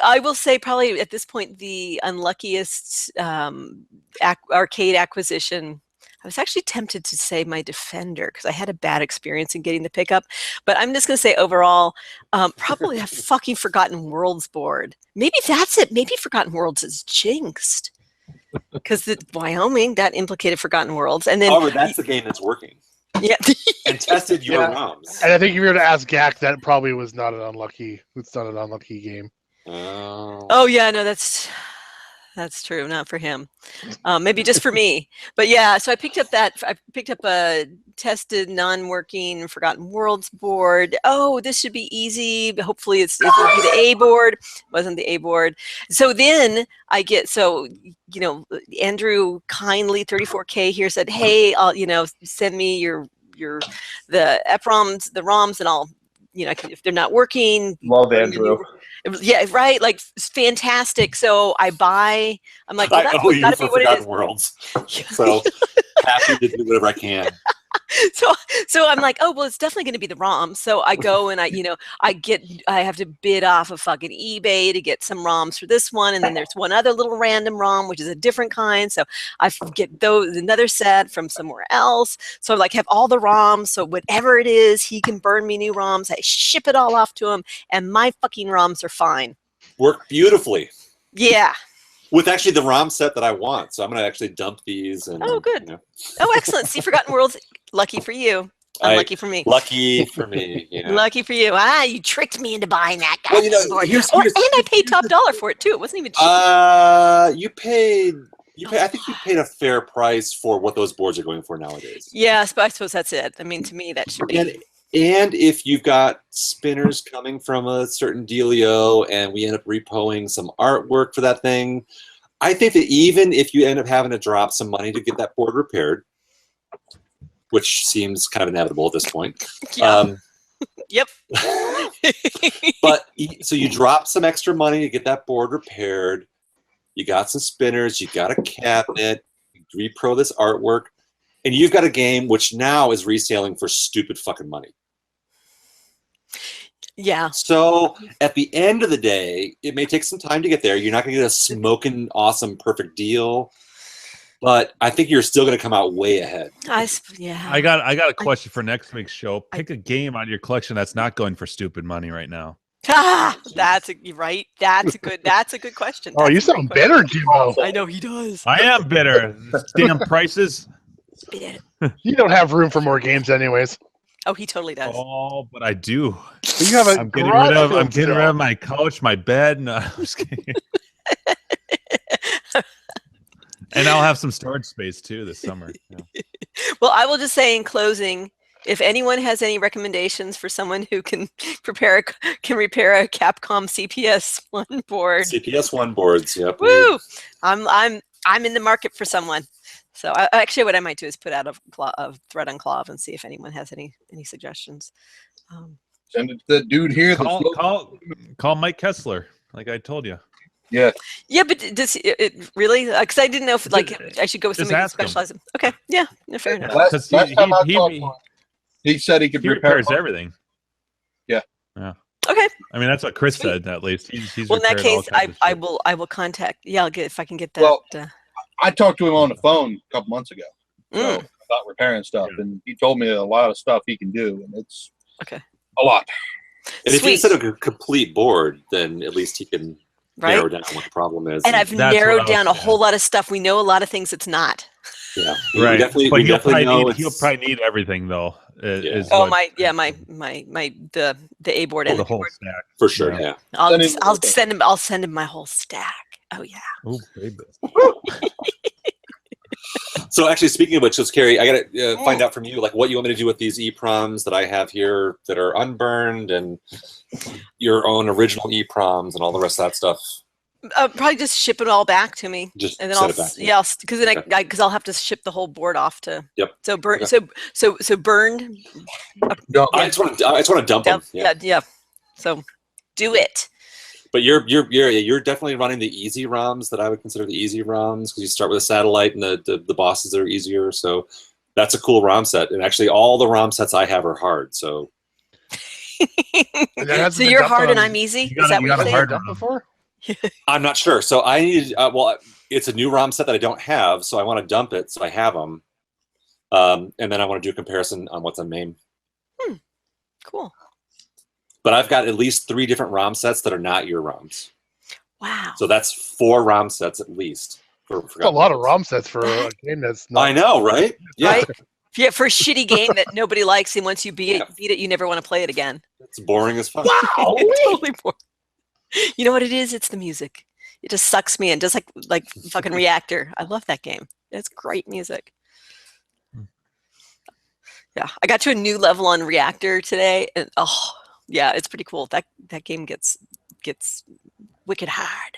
I will say probably at this point the unluckiest arcade acquisition. I was actually tempted to say my Defender because I had a bad experience in getting the pickup, but I'm just going to say overall, probably a fucking Forgotten Worlds board. Maybe that's it. Maybe Forgotten Worlds is jinxed because Wyoming that implicated Forgotten Worlds, and then However, that's the game that's working. Yeah, and tested your ROMs. And I think if you were to ask Gak, that probably was not an unlucky. It's not an unlucky game. Oh yeah, no, that's true. Not for him. Maybe just for me. But yeah, so I picked up a tested, non-working Forgotten Worlds board. Oh, this should be easy. Hopefully it will be the A board. Wasn't the A board. So then I get, Andrew kindly 34K here said, hey, I'll, send me the EPROMs, the ROMs, and I'll, if they're not working. Love Andrew. Yeah, right. Like fantastic. So I'm like, I owe you for Forgotten Worlds. So happy to do whatever I can. So I'm like, oh well, it's definitely going to be the ROM. So I go and I have to bid off of fucking eBay to get some ROMs for this one, and then there's one other little random ROM which is a different kind. So I get those another set from somewhere else. So I like have all the ROMs. So whatever it is, he can burn me new ROMs. I ship it all off to him, and my fucking ROMs are fine. Work beautifully. Yeah. With actually the ROM set that I want, so I'm gonna actually dump these. And Oh, good. You know. Oh, excellent. See, Forgotten Worlds. Lucky for you. Unlucky for me. Lucky for me. You know. Lucky for you. You tricked me into buying that guy. Well, you know, and here's I paid top dollar for it too. It wasn't even cheap. You paid. I think you paid a fair price for what those boards are going for nowadays. Yes, but I suppose that's it. I mean, to me, that should be. And if you've got spinners coming from a certain dealio and we end up repoing some artwork for that thing, I think that even if you end up having to drop some money to get that board repaired, which seems kind of inevitable at this point. Yeah. Yep. But so you drop some extra money to get that board repaired. You got some spinners, you got a cabinet, you repro this artwork, and you've got a game which now is reselling for stupid fucking money. Yeah. So at the end of the day, it may take some time to get there. You're not going to get a smoking awesome perfect deal, but I think you're still going to come out way ahead. Yeah. I got a question for next week's show. Pick a game out of your collection that's not going for stupid money right now. That's right. That's a good question. Oh, you sound bitter, Jimbo. I know he does. I am bitter. Damn prices. You don't have room for more games, anyways. Oh, he totally does. Oh, but I do. You have a I'm getting rid of my couch, my bed. No, I'm just kidding. And I'll have some storage space too this summer. Yeah. Well, I will just say in closing, if anyone has any recommendations for someone who can repair a Capcom CPS-1 board, CPS-1 boards, yep. woo! I'm in the market for someone. So actually, what I might do is put out a thread on Clav and see if anyone has any suggestions. Send it to the dude here. Call Mike Kessler, like I told you. Yeah. Yeah, but does it really? Because I didn't know if I should go with somebody who specializes. Okay. Yeah. No, fair enough. Last time I talked to him, he said he could He repairs everything. Yeah. Yeah. Okay. I mean, that's what Chris said. At least he's. Well, in that case, I will contact. Yeah, I'll get if I can get that. Well, I talked to him on the phone a couple months ago about repairing stuff, and he told me a lot of stuff he can do, and it's a lot. And if he said a complete board, then at least he can narrow down what the problem is. And I've narrowed down a whole lot of stuff. We know a lot of things it's not. Yeah, right. But he'll probably need everything though. The A board and the whole stack for sure. Yeah, I'll send him my whole stack. Oh yeah. Oh baby. So actually, speaking of which, let's Carrie, I gotta find out from you like what you want me to do with these EPROMs that I have here that are unburned, and your own original EPROMs and all the rest of that stuff. Probably just ship it all back to me. Just and then send it back. because I'll have to ship the whole board off to. Yep. So burn. So burned. I just want to dump them. Yeah. So do it. But you're definitely running the easy ROMs that I would consider the easy ROMs, because you start with a satellite and the bosses are easier. So that's a cool ROM set. And actually, all the ROM sets I have are hard. So. So you're hard and I'm easy. Is that what you're saying? Before? I'm not sure. So I need. It's a new ROM set that I don't have, so I want to dump it so I have them. And then I want to do a comparison on what's on MAME. Cool. But I've got at least 3 different ROM sets that are not your ROMs. Wow. So that's 4 ROM sets at least. That's a lot of ROM sets for a game that's not. I know, right? Yeah. Right? Yeah, for a shitty game that nobody likes, and once you beat it, you never want to play it again. It's boring as fuck. Wow. Totally boring. You know what it is? It's the music. It just sucks me in, just like fucking Reactor. I love that game. It's great music. Yeah, I got to a new level on Reactor today, and yeah, it's pretty cool. That game gets wicked hard.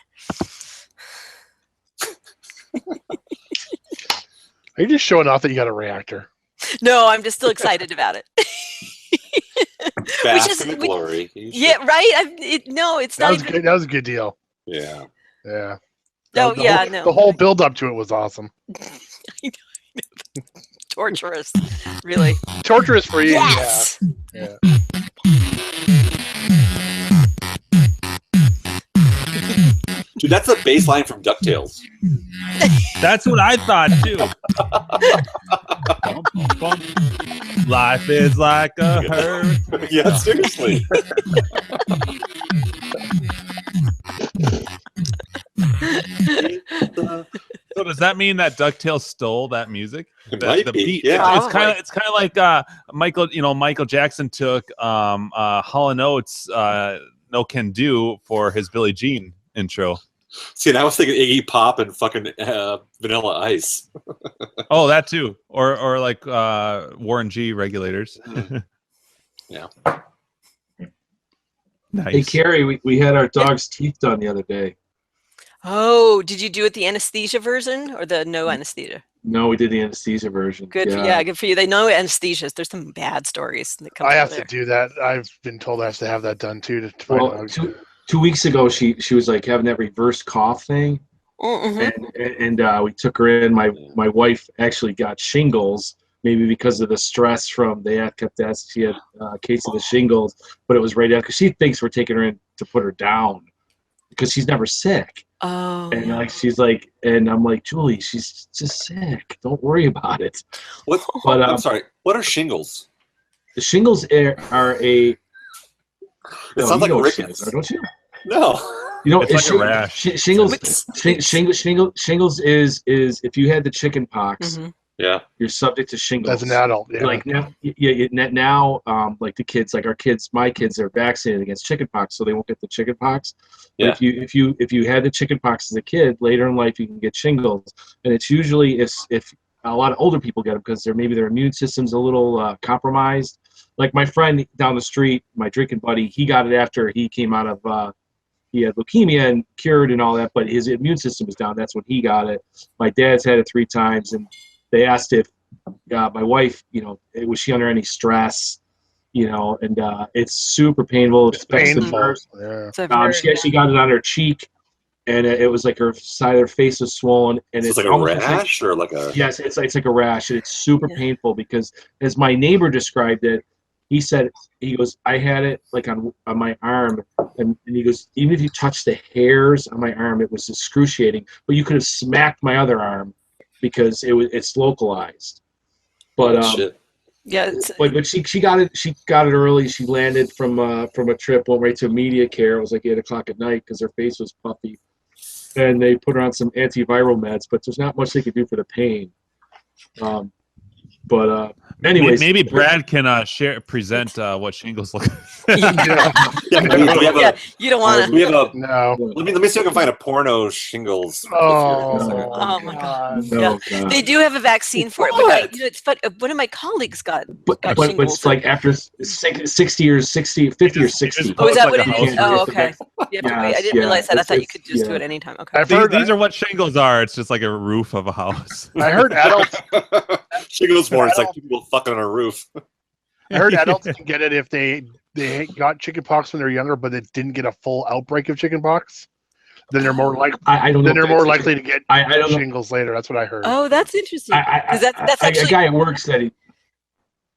Are you just showing off that you got a Reactor? No, I'm just still excited about it. Glory. Yeah, right. It's not even. That was a good deal. Yeah. Yeah. No, The whole build up to it was awesome. I know. torturous. Really. Torturous for you. Yes. Yeah. Dude, that's the bass line from DuckTales. That's what I thought too. Bum, bum, bum. Life is like a hurricane. Yeah, seriously. So does that mean that DuckTales stole that music? It might The be, beat. yeah. It's kind of like Michael Jackson took Hall & Oates No Can Do for his Billie Jean intro. See, and I was thinking Iggy Pop and fucking Vanilla Ice. Oh, that too. Or like Warren G Regulators. Yeah. Nice. Hey, Carrie, we had our dog's teeth done the other day. Oh, did you do it the anesthesia version or the no anesthesia? No, we did the anesthesia version. Good for good for you. They know anesthesias. There's some bad stories that come I out have there. to do that. I've been told I have to have that done too to find Well, out. 2 weeks ago, she was like having that reverse cough thing, Mm-hmm. and we took her in. My wife actually got shingles, maybe because of the stress from she had a case of the shingles, but it was right after because she thinks we're taking her in to put her down because she's never sick. Oh, And yeah. she's like, and I'm like, Julie, she's just sick. Don't worry about it. What? But I'm sorry. What are shingles? the shingles are a. It sounds like you know what rickets. shingles are, don't you? No. You know, It's like a rash. Shingles is if you had the chicken pox, Mhm. Yeah. you're subject to shingles. As an adult, yeah. Like now, like the kids, like my kids are vaccinated against chicken pox, so they won't get the chicken pox. Yeah. But if you had the chicken pox as a kid, later in life you can get shingles, and it's usually if a lot of older people get them because maybe their immune system's a little compromised. Like my friend down the street, my drinking buddy, he got it after he came out of he had leukemia and cured and all that, but his immune system was down. That's when he got it. My dad's had it 3 times, and they asked if my wife, was she under any stress, and it's super painful. It's painful. Her. Yeah. She actually got it on her cheek, and it was like her side of her face was swollen, and So it's like a rash or like a. Yes, it's like a rash, and it's super painful because, as my neighbor described it, he goes, I had it like on my arm, and he goes, even if you touch the hairs on my arm, it was excruciating. But you could have smacked my other arm because it's localized. But Shit. Yeah. but she got it. She got it early. She landed from a trip, went right to immediate care. It was like 8:00 at night because her face was puffy, and they put her on some antiviral meds. But there's not much they could do for the pain. Anyways, maybe Brad can present what shingles look. Yeah, you don't want We to. have a. No. Let me see if I can find a porno shingles. Oh my God. No, Yeah. God. They do have a vaccine for it, but it's fun. One of my colleagues got But shingles. it's like after 50 or 60. Oh, is that what like it a is? house Oh, arrest. okay. You have to wait. I didn't Yes, realize that. I thought you it's- could just do yeah. it anytime. Okay. I've heard These are what shingles are. It's just like a roof of a house. I heard adults. Shingles more. It's like people fucking on a roof. I heard adults can get it if they got chickenpox when they're younger, but they didn't get a full outbreak of chickenpox. Then they're more likely. I don't know. Then they're more likely to get I don't know. shingles later. That's what I heard. Oh, that's interesting. Because that's a actually. guy at work said he.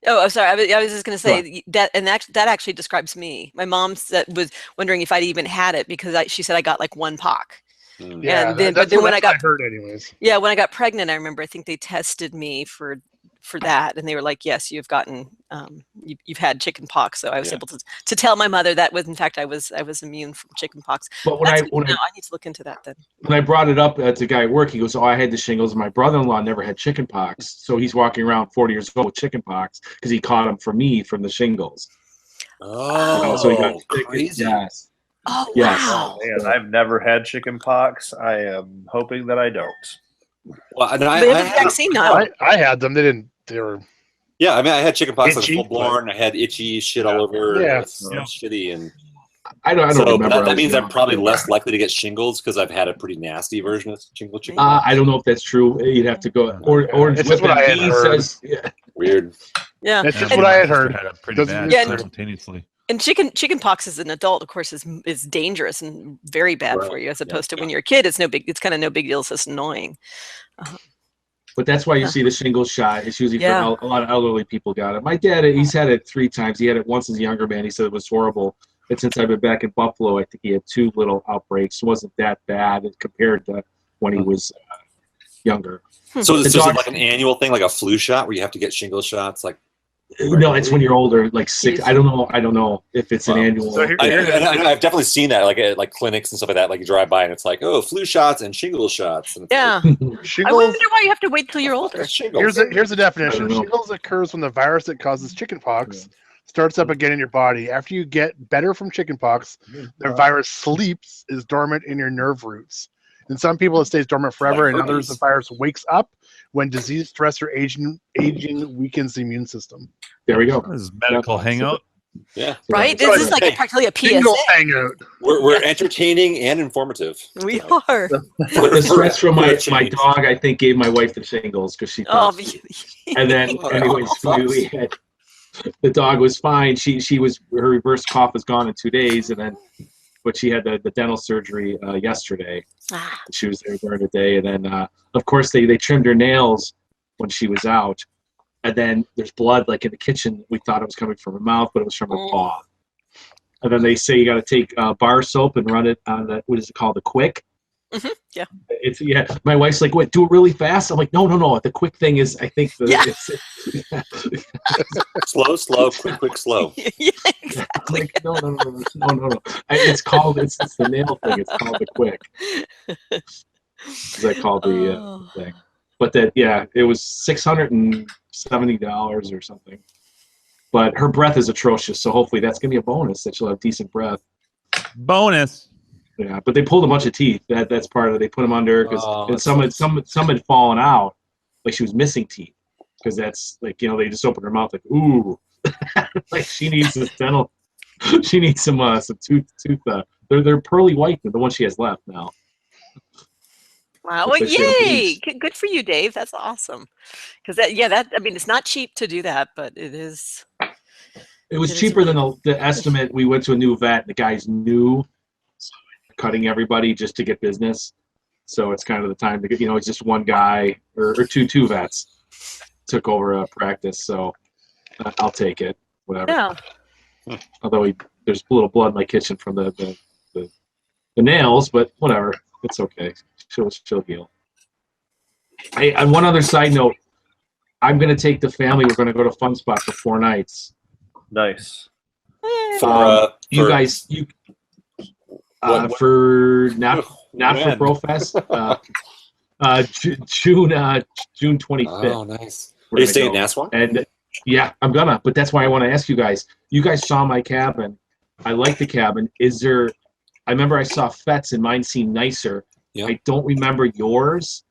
Oh, I'm sorry. I was just going to say that, and that actually describes me. My mom was wondering if I'd even had it because she said I got like one pock. Yeah, And then, that's but then when what I got heard, anyways. Yeah, when I got pregnant, I remember I think they tested me for that, and they were like, "Yes, you've gotten you've had chicken pox." So I was able to tell my mother that was in fact I was immune from chicken pox. But when I I need to look into that then. when I brought it up to the guy at work, he goes, "Oh, I had the shingles. My brother-in-law never had chicken pox, so he's walking around 40 years old with chicken pox because he caught him from me from the shingles." Oh, so he got crazy. Yes. Oh Yes. wow! Man, I've never had chicken pox. I am hoping that I don't. Well, and They have a vaccine now. I had them. They didn't. They were. yeah, I mean, I had chicken pox. I was Itchy, full blown. I had itchy shit all over. Yeah. It was shitty, and I don't so remember. that means I'm probably less likely to get shingles because I've had a pretty nasty version of chicken. I don't know if that's true. You'd have to go. Orange It's just Whip what I had and heard. says. Yeah. Weird. Yeah, That's just and, what I had heard. Had it pretty Doesn't- bad Yeah, and- simultaneously. and chicken pox as an adult, of course, is dangerous and very bad Right. for you. As opposed to when you're a kid, it's no big. It's kind of no big deal. It's just annoying. But that's why you see the shingles shot. It's usually Yeah. for a lot of elderly people got it. My dad, he's had it 3 times. He had it once as a younger man. He said it was horrible. And since I've been back in Buffalo, I think he had 2 little outbreaks. It wasn't that bad compared to when he was younger. So The this is dog- like an annual thing, like a flu shot, where you have to get shingles shots. Like, No, it's when you're older, like 6. I don't know if it's an Wow. annual. So here- I've definitely seen that, like at like clinics and stuff like that. Like you drive by and it's like, oh, flu shots and shingles shots. And it's Yeah. like, I Shingles. wonder why you have to wait till you're older. shingles. Here's the definition. I don't know. Shingles occurs when the virus that causes chickenpox starts up again in your body. After you get better from chickenpox, the virus sleeps, is dormant in your nerve roots. In some people, it stays dormant forever. In others, the virus wakes up when disease, stress, or aging weakens the immune system. There we go. This is medical hangout. Yeah, Right? So This is like hey, practically a Shingles PSA. hangout. we're entertaining and informative. We are. The stress from my Change. dog, I think, gave my wife the shingles because she Oh, thought. And then, anyways, we had the dog was fine. She was her reverse cough was gone in 2 days, and then, but she had the dental surgery yesterday. ah, She was there during the day, and then of course they trimmed her nails when she was out, and then there's blood like in the kitchen. We thought it was coming from her mouth, but it was from her paw. And then they say you got to take bar soap and run it on the, what is it called, the quick. yeah. It's My wife's like, "What? Do it really fast?" I'm like, "No. The quick thing is, I think Yeah. Slow, quick, slow. Yeah, exactly. Like, no. It's called it's the nail thing. It's called the quick. Is that called the Oh. thing? But that it was $670 or something. But her breath is atrocious, so hopefully that's gonna be a bonus that she'll have decent breath. Bonus. Yeah, but they pulled a bunch of teeth. That's part of it. They put them under because Oh, some had fallen out, like she was missing teeth. Because that's like they just opened her mouth like ooh, like she needs this dental. She needs some tooth. They're pearly white. The one she has left now. Wow. Looks Well, like she had a yay. piece. Good for you, Dave. That's awesome. Because I mean, it's not cheap to do that, but it is. It was It is cheaper than really- the estimate. We went to a new vet. The guy's new, so cutting everybody just to get business. So it's kind of the time to get. It's just one guy or two vets took over a practice. So I'll take it. Whatever. Yeah. Although there's a little blood in my kitchen from the nails, but whatever. It's okay. She'll heal. On one other side note, I'm gonna take the family. We're gonna go to Fun Spot for 4 nights. Nice. You guys, What- for not for when? Brofest, June 25th. Oh, nice. we're Are you gonna staying go. in Nassau? And yeah, I'm gonna. But that's why I want to ask you guys. You guys saw my cabin. I like the cabin. Is there? I remember I saw Fet's and mine seemed nicer. Yeah. I don't remember yours.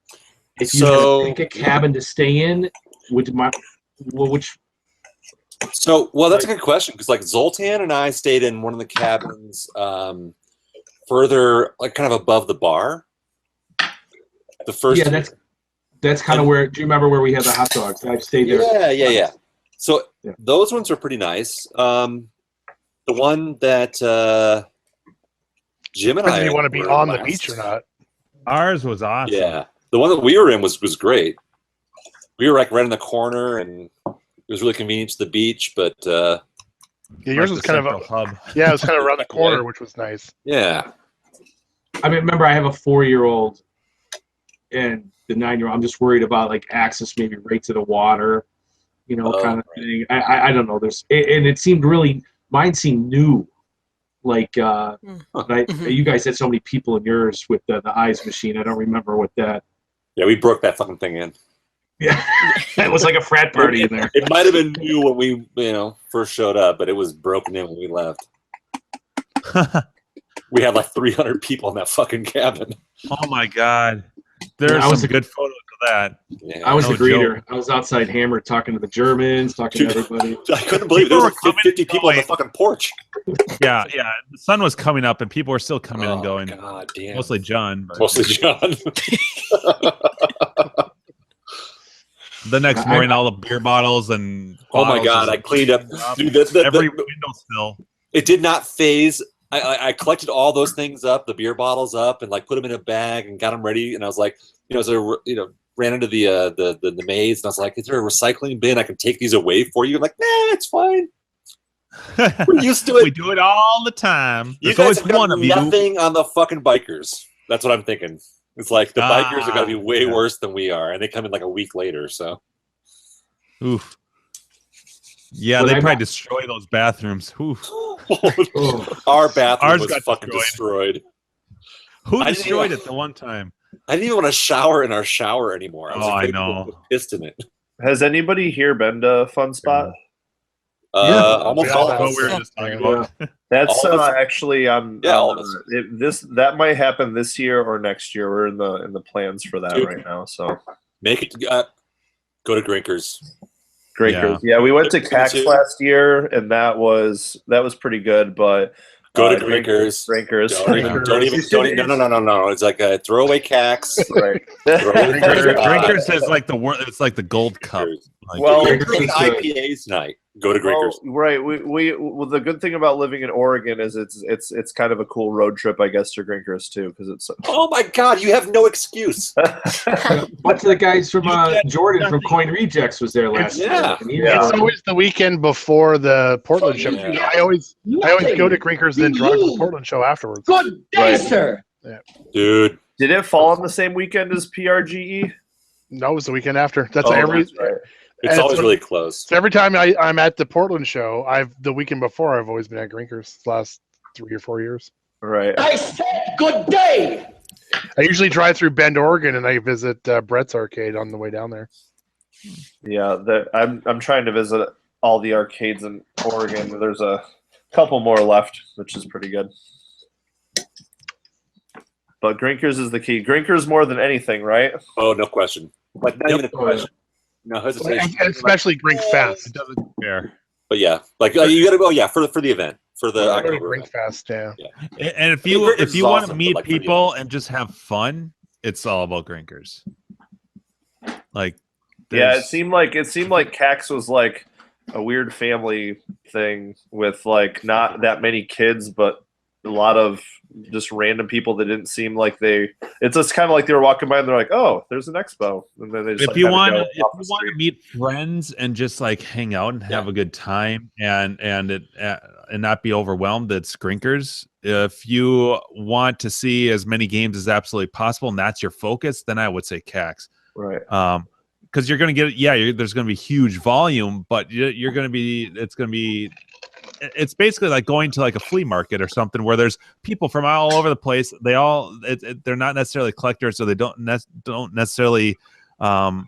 If you So- could pick a cabin to stay in, which? So, well, that's a good question because, like, Zoltan and I stayed in one of the cabins further, like, kind of above the bar. The first. Yeah, that's kind of where. Do you remember where we had the hot dogs? I stayed there. Yeah. So Yeah. those ones are pretty nice. The one that Jim and Depends I if you want to be were on the last- beach or not. Ours was awesome. Yeah, the one that we were in was great. We were like right in the corner, and it was really convenient to the beach. But Yeah, yours Like was the kind of central hub. it was kind of around the corner, which was nice. yeah, I mean, remember I have a 4-year-old and the 9-year-old. I'm just worried about like access, maybe right to the water, Oh, kind of right. thing. I don't know. And it seemed really. Mine seemed new. Like you guys had so many people in yours with the eyes machine. I don't remember what that. yeah, we broke that fucking thing in. Yeah, it was like a frat party in there. It might have been new when we, first showed up, but it was broken in when we left. We had like 300 people in that fucking cabin. Oh my god. There's I was some good photos of that. Yeah. I was No the greeter. joke. I was outside Hammer talking to the Germans, talking to everybody. I couldn't believe it. There People was were like 50 coming people on the and fucking porch. Yeah. The sun was coming up and people were still coming and Oh, going. God damn. Mostly John. But Mostly John. the next morning, all the beer bottles and Oh my bottles God, just I cleaned up. up. Dude, every window sill. it did not phase. I collected all those things up, the beer bottles up, and like put them in a bag and got them ready. And I was like, ran into the maze, and I was like, "Is there a recycling bin? I can take these away for you." I'm like, "Nah, it's fine. We're used to it. We do it all the time. You There's guys always have got one of you. nothing on the fucking bikers." That's what I'm thinking. It's like the bikers are going to be way yeah. worse than we are, and they come in like a week later. So, Oof. Yeah, Well, they I'm probably not- destroy those bathrooms. Oof. our bathroom Ours was got fucking destroyed. Who I didn't destroyed even- it the one time? I didn't even want to shower in our shower anymore. Oh, I afraid know. people put pissed in it. Has anybody here been to Fun Spot? Almost we all all of What us. we were just talking Yeah. about. That's All of us. actually on. Yeah, all of us. That might happen this year or next year. We're in the plans for that Dude. right now. So Make it. Go to Grinkers. Grinkers. Yeah, we went to Me CAX too. last year, and that was pretty good. But Go to Grinkers. Grinkers. Don't even. No. It's like a throwaway cax. Right. Drinkers is like the it's like the gold cup. Like, Well, You're Grinkers drinking is good. IPAs tonight. Go to Grinkers. Well, right. Well, the good thing about living in Oregon is it's kind of a cool road trip, I guess, to Grinkers too, because it's. Oh my God! You have no excuse. A bunch of the guys from Jordan from Coin Rejects was there last year. Yeah. And he Yeah. was- It's always the weekend before the Portland show. Yeah. I always go to Grinkers and then drive to the Portland show afterwards. Good day, Right. sir. Dude. Did it fall on the same weekend as PRGE? No, it was the weekend after. That's Oh, every. that's right. It's And always so- really close. So every time I'm at the Portland show, the weekend before I've always been at Grinkers the last 3 or 4 years. Right. I said good day. I usually drive through Bend, Oregon, and I visit Brett's Arcade on the way down there. Yeah. I'm trying to visit all the arcades in Oregon. There's a couple more left, which is pretty good. But Grinkers is the key. Grinkers more than anything, right? Oh, no question. Like not even a question. No hesitation. And especially Grink Fest. it doesn't compare. But yeah, like you got to go. Yeah, for the event, for the Go to October Grink event. Fest, yeah. And if I mean, you Grinkers if is you want awesome, to but, meet like, for the people and just have fun, it's all about Grinkers. Like, Yeah, it there's- seemed like CAX was like a weird family thing with like not that many kids, but a lot of just random people that didn't seem like they. It's just kind of like they were walking by and they're like, "Oh, there's an expo," and then they just if like, you had to want go if you off the want to street. meet friends and just like hang out and have a good time and not be overwhelmed, it's Grinkers. If you want to see as many games as absolutely possible and that's your focus, then I would say CAX. Right. Because you're going to get there's going to be huge volume, but you're going to be it's basically like going to like a flea market or something where there's people from all over the place. They all they're not necessarily collectors, so they don't necessarily are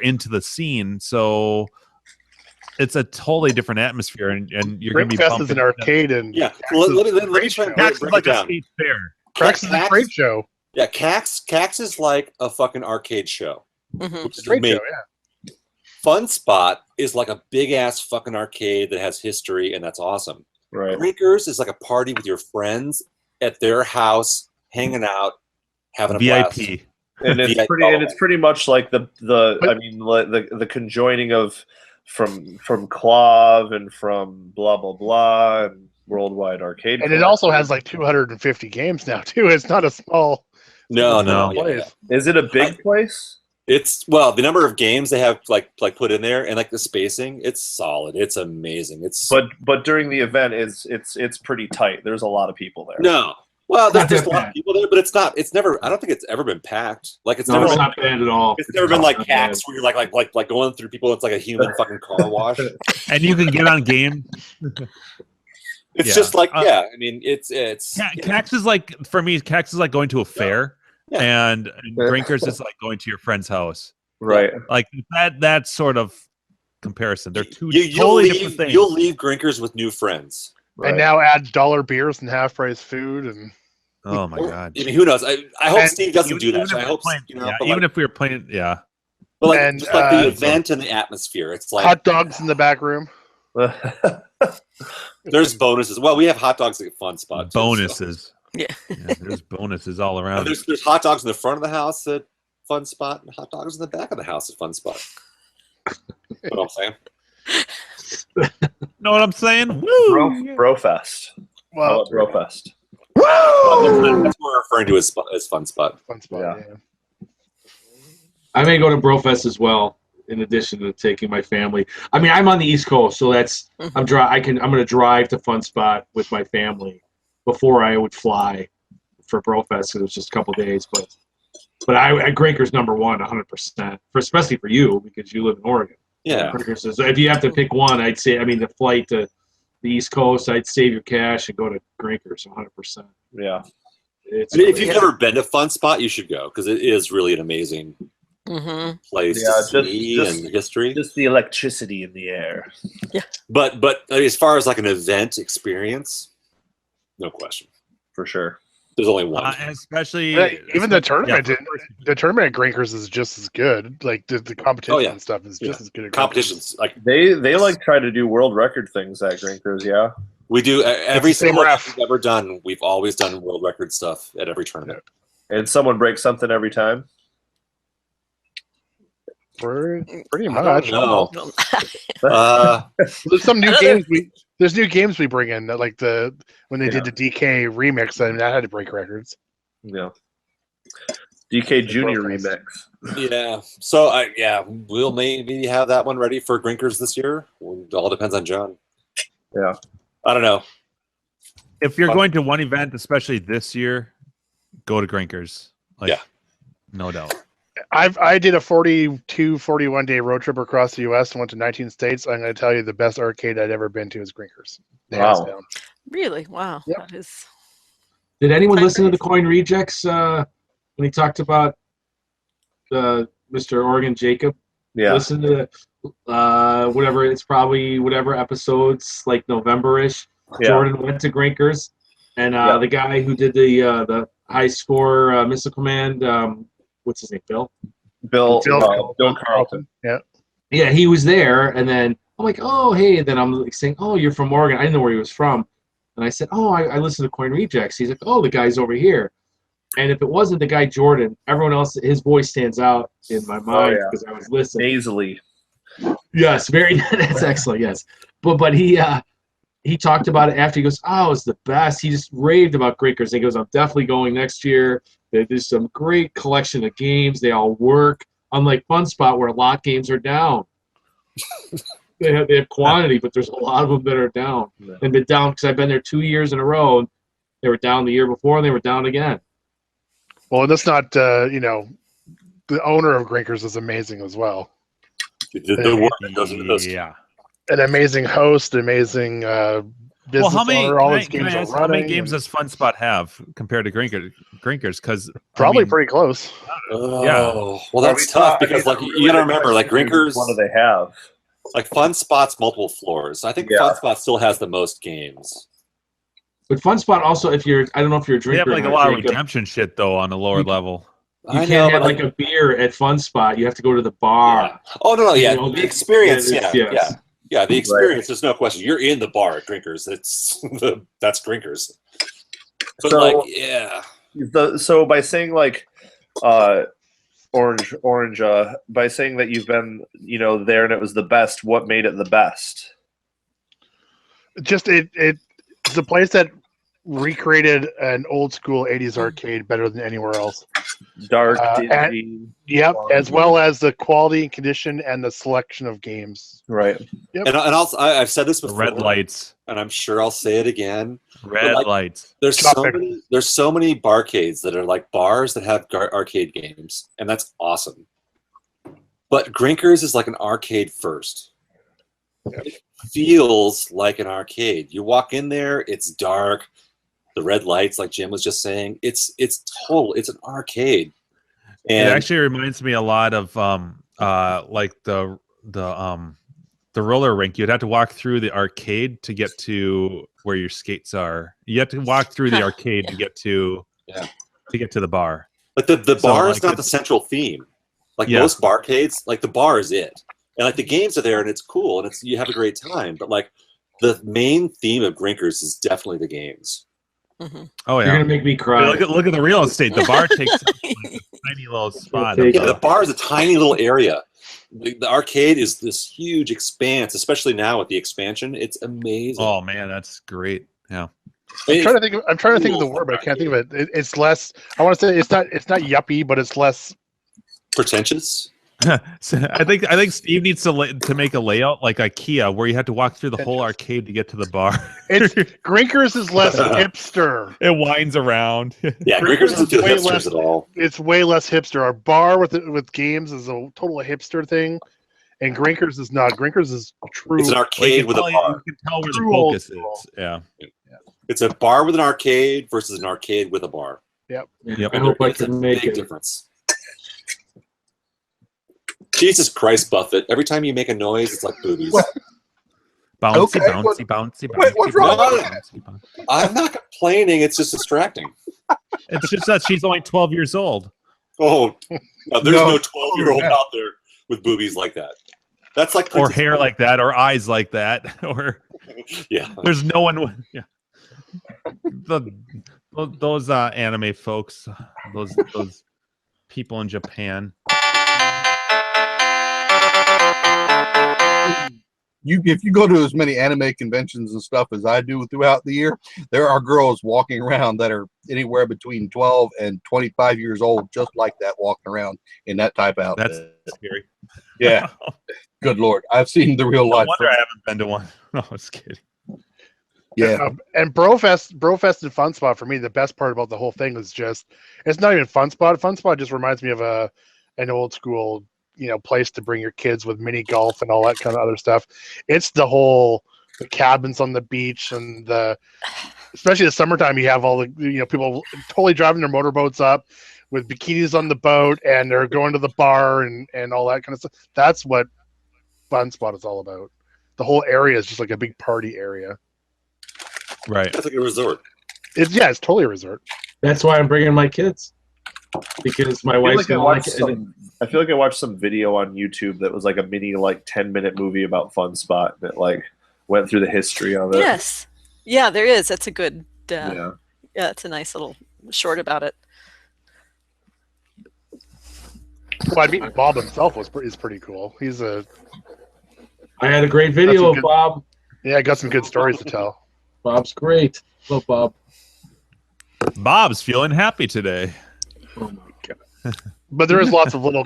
into the scene. So it's a totally different atmosphere, and you're going to Grink be Fest is an arcade, and Yeah. CAX Let is me a try trade show. and CAX break is like it a down. state fair. CAX is a trade show. Yeah, CAX is like a fucking arcade show. Mhm. Which is Trade amazing. show, yeah. Fun Spot is like a big ass fucking arcade that has history, and that's awesome. Right. Grinkers is like a party with your friends at their house, hanging out, having a blast. VIP. And it's VIP. pretty much like the conjoining of from Clav and from blah blah blah and Worldwide Arcade. And it also has like 250 games now too. It's not a small No. place. Yeah. Is it a big place? It's the number of games they have like put in there and like the spacing. It's solid. It's amazing. It's But during the event, it's pretty tight. There's a lot of people there. no. Well, there's Not just that a lot bad. of people there, but it's not. It's never. I don't think it's ever been packed. Like it's No, never. it's Been, not bad at all. it's never been like Not bad. CAX where you're like going through people. It's like a human fucking car wash. And you can get on game. It's Yeah. just like I mean, it's CAX is like, for me, CAX is like going to a fair, Yeah. and Grinkers is like going to your friend's house. Right. Like that sort of comparison. They're two you'll totally different things. You'll leave Grinkers with new friends. Right. And now add dollar beers and half price food, and Oh my god! I mean, who knows? I hope And Steve doesn't do that. Even if I we're hope playing, but even like, if we were playing, yeah. but like, and, just like the uh, event and the atmosphere. It's like hot dogs in the back room. there's bonuses. Well, we have hot dogs at Fun Spot. too, so. Bonuses. Yeah. There's bonuses all around. There's hot dogs in the front of the house at Fun Spot and hot dogs in the back of the house at Fun Spot. You know what I'm saying? Know what I'm saying? Woo! Brofest. Well, Brofest. That's what we're referring to as Fun Spot. fun spot. Yeah. Yeah. I may go to Brofest as well, in addition to taking my family. I mean, I'm on the East Coast, so that's I'm going to drive to Fun Spot with my family before I would fly for Brofest because it was just a couple days. But Grinker's number one, 100%, especially for you because you live in Oregon. Yeah. Grinker's is, if you have to pick one, I'd say, I mean, the flight to the East Coast, I'd save your cash and go to Grinker's 100%. Yeah. I mean, if you've never been to Fun Spot, you should go because it is really an amazing place to see and history. Just the electricity in the air. Yeah. But I mean, as far as like an event experience, no question. For sure. There's only one. Especially even the tournament. The tournament at Grinkers is just as good. Like the competition and stuff is just as good. At Competitions like they like try to do world record things at Grinkers. Yeah. We do every single ref we've ever done. We've always done world record stuff at every tournament. And someone breaks something every time. Pretty much. No. There's some new games. There's new games we bring in, like when they did the DK remix. I mean, that had to break records. Yeah. DK Junior remix. Yeah. So we'll maybe have that one ready for Grinkers this year. It all depends on John. Yeah. I don't know. If you're going to one event, especially this year, go to Grinkers. No doubt. I did a 41 day road trip across the U.S. and went to 19 states. I'm going to tell you the best arcade I'd ever been to is Grinkers. Wow. Really? Wow. Yep. That is. Did anyone listen to the Coin Rejects when he talked about Mr. Oregon Jacob? Yeah. Listen to whatever episodes, like November-ish. Yeah. Jordan went to Grinkers, and the guy who did the high score missile command, what's his name, Bill Carlton. Yeah, he was there, and then I'm like, oh, hey, and then I'm like saying, oh, you're from Oregon. I didn't know where he was from. And I said, oh, I listen to Coin Rejects. He's like, oh, the guy's over here. And if it wasn't the guy Jordan, everyone else, his voice stands out in my mind because I was listening. Nasally. Yes, that's excellent, yes. But he talked about it after. He goes, oh, it's the best. He just raved about Grinkers. He goes, I'm definitely going next year. There's some great collection of games. They all work. Unlike Fun Spot, where a lot of games are down. They have quantity, but there's a lot of them that are down. And been down because I've been there 2 years in a row. And they were down the year before, and they were down again. Well, that's not, the owner of Grinkers is amazing as well. The work that goes into those. Yeah. An amazing host, amazing business owner. All his games are running. How many games does Fun Spot have compared to Grinkers? Because probably pretty close. Well, that's tough because you gotta remember, like Grinkers. What do they have? Like Fun Spot's multiple floors. I think Fun Spot still has the most games. But Fun Spot also, I don't know if you're a drinker. They have like a lot of redemption shit though on the lower level. You can't have like a beer at Fun Spot. You have to go to the bar. Yeah. Oh no, yeah, You know, the experience. yes. Yeah, the experience. There's no question. You're in the bar at Grinkers. That's Grinkers. But so by saying like Orange, by saying that you've been there and it was the best, what made it the best? Just it's a place that recreated an old school 80s arcade better than anywhere else. Dark, dingy. As well as the quality and condition and the selection of games. Right. Yep. And I've said this before. Red lights. And I'm sure I'll say it again. Red lights. There's so many barcades that are like bars that have arcade games, and that's awesome. But Grinkers is like an arcade first. It feels like an arcade. You walk in there, it's dark. The red lights, like Jim was just saying, it's an arcade. And it actually reminds me a lot of like the roller rink. You'd have to walk through the arcade to get to where your skates are. You have to walk through the arcade to get to the bar. But the bar is not the central theme. Like most barcades, like the bar is it. And like the games are there and it's cool and you have a great time. But like the main theme of Grinkers is definitely the games. Mm-hmm. Oh yeah, you're gonna make me cry. Look at the real estate. The bar takes like a tiny little spot. Yeah, the bar is a tiny little area. The arcade is this huge expanse, especially now with the expansion. It's amazing. Oh man, that's great. Yeah. I'm trying to think of the word, but I can't think of it. It's less. I want to say it's not yuppie, but it's less Pretentious. So I think Steve needs to make a layout like IKEA where you have to walk through the whole arcade to get to the bar. It's Grinkers is less hipster. It winds around. Yeah, Grinkers doesn't feel hipsters at all. It's way less hipster. Our bar with games is a total hipster thing, and Grinkers is not. Grinkers is true. It's an arcade with a bar. You can tell where the focus is. Yeah. It's a bar with an arcade versus an arcade with a bar. Yep. I hope I It's a can make big it. difference. Jesus Christ, Buffett! Every time you make a noise, it's like boobies. What? Bouncy, Okay, bouncy. what's wrong? Bouncy. I'm not complaining. It's just distracting. It's just that she's only 12 years old. Oh, no, there's No. no 12-year-old out there with boobies like that. That's like Or hair like that, or eyes like that, or yeah. there's no one. Yeah, those anime folks, those people in Japan. If you go to as many anime conventions and stuff as I do throughout the year, there are girls walking around that are anywhere between 12 and 25 years old, just like that, walking around in that type of outfit. That's scary. Yeah. Good Lord. I've seen the real No life. wonder I haven't been to one. No, I was kidding. Yeah. And Brofest and Fun Spot, for me, the best part about the whole thing is just it's not even Fun Spot. Fun Spot just reminds me of an old school, place to bring your kids with mini golf and all that kind of other stuff. It's the cabins on the beach and especially the summertime, you have all the people totally driving their motorboats up with bikinis on the boat, and they're going to the bar and all that kind of stuff. That's what Fun Spot is all about. The whole area is just like a big party area. Right. It's like a resort. It's totally a resort. That's why I'm bringing my kids, because my wife's gonna like it. I feel like I watched some video on YouTube that was like a mini 10-minute movie about Fun Spot that went through the history of it. Yes. Yeah, there is. That's a good. Yeah. Yeah, it's a nice little short about it. Well, I mean, Bob himself is pretty cool. I had a great video of good- Bob. Yeah, got some good stories to tell. Bob's great. Love Bob. Bob's feeling happy today. Oh my god. But there is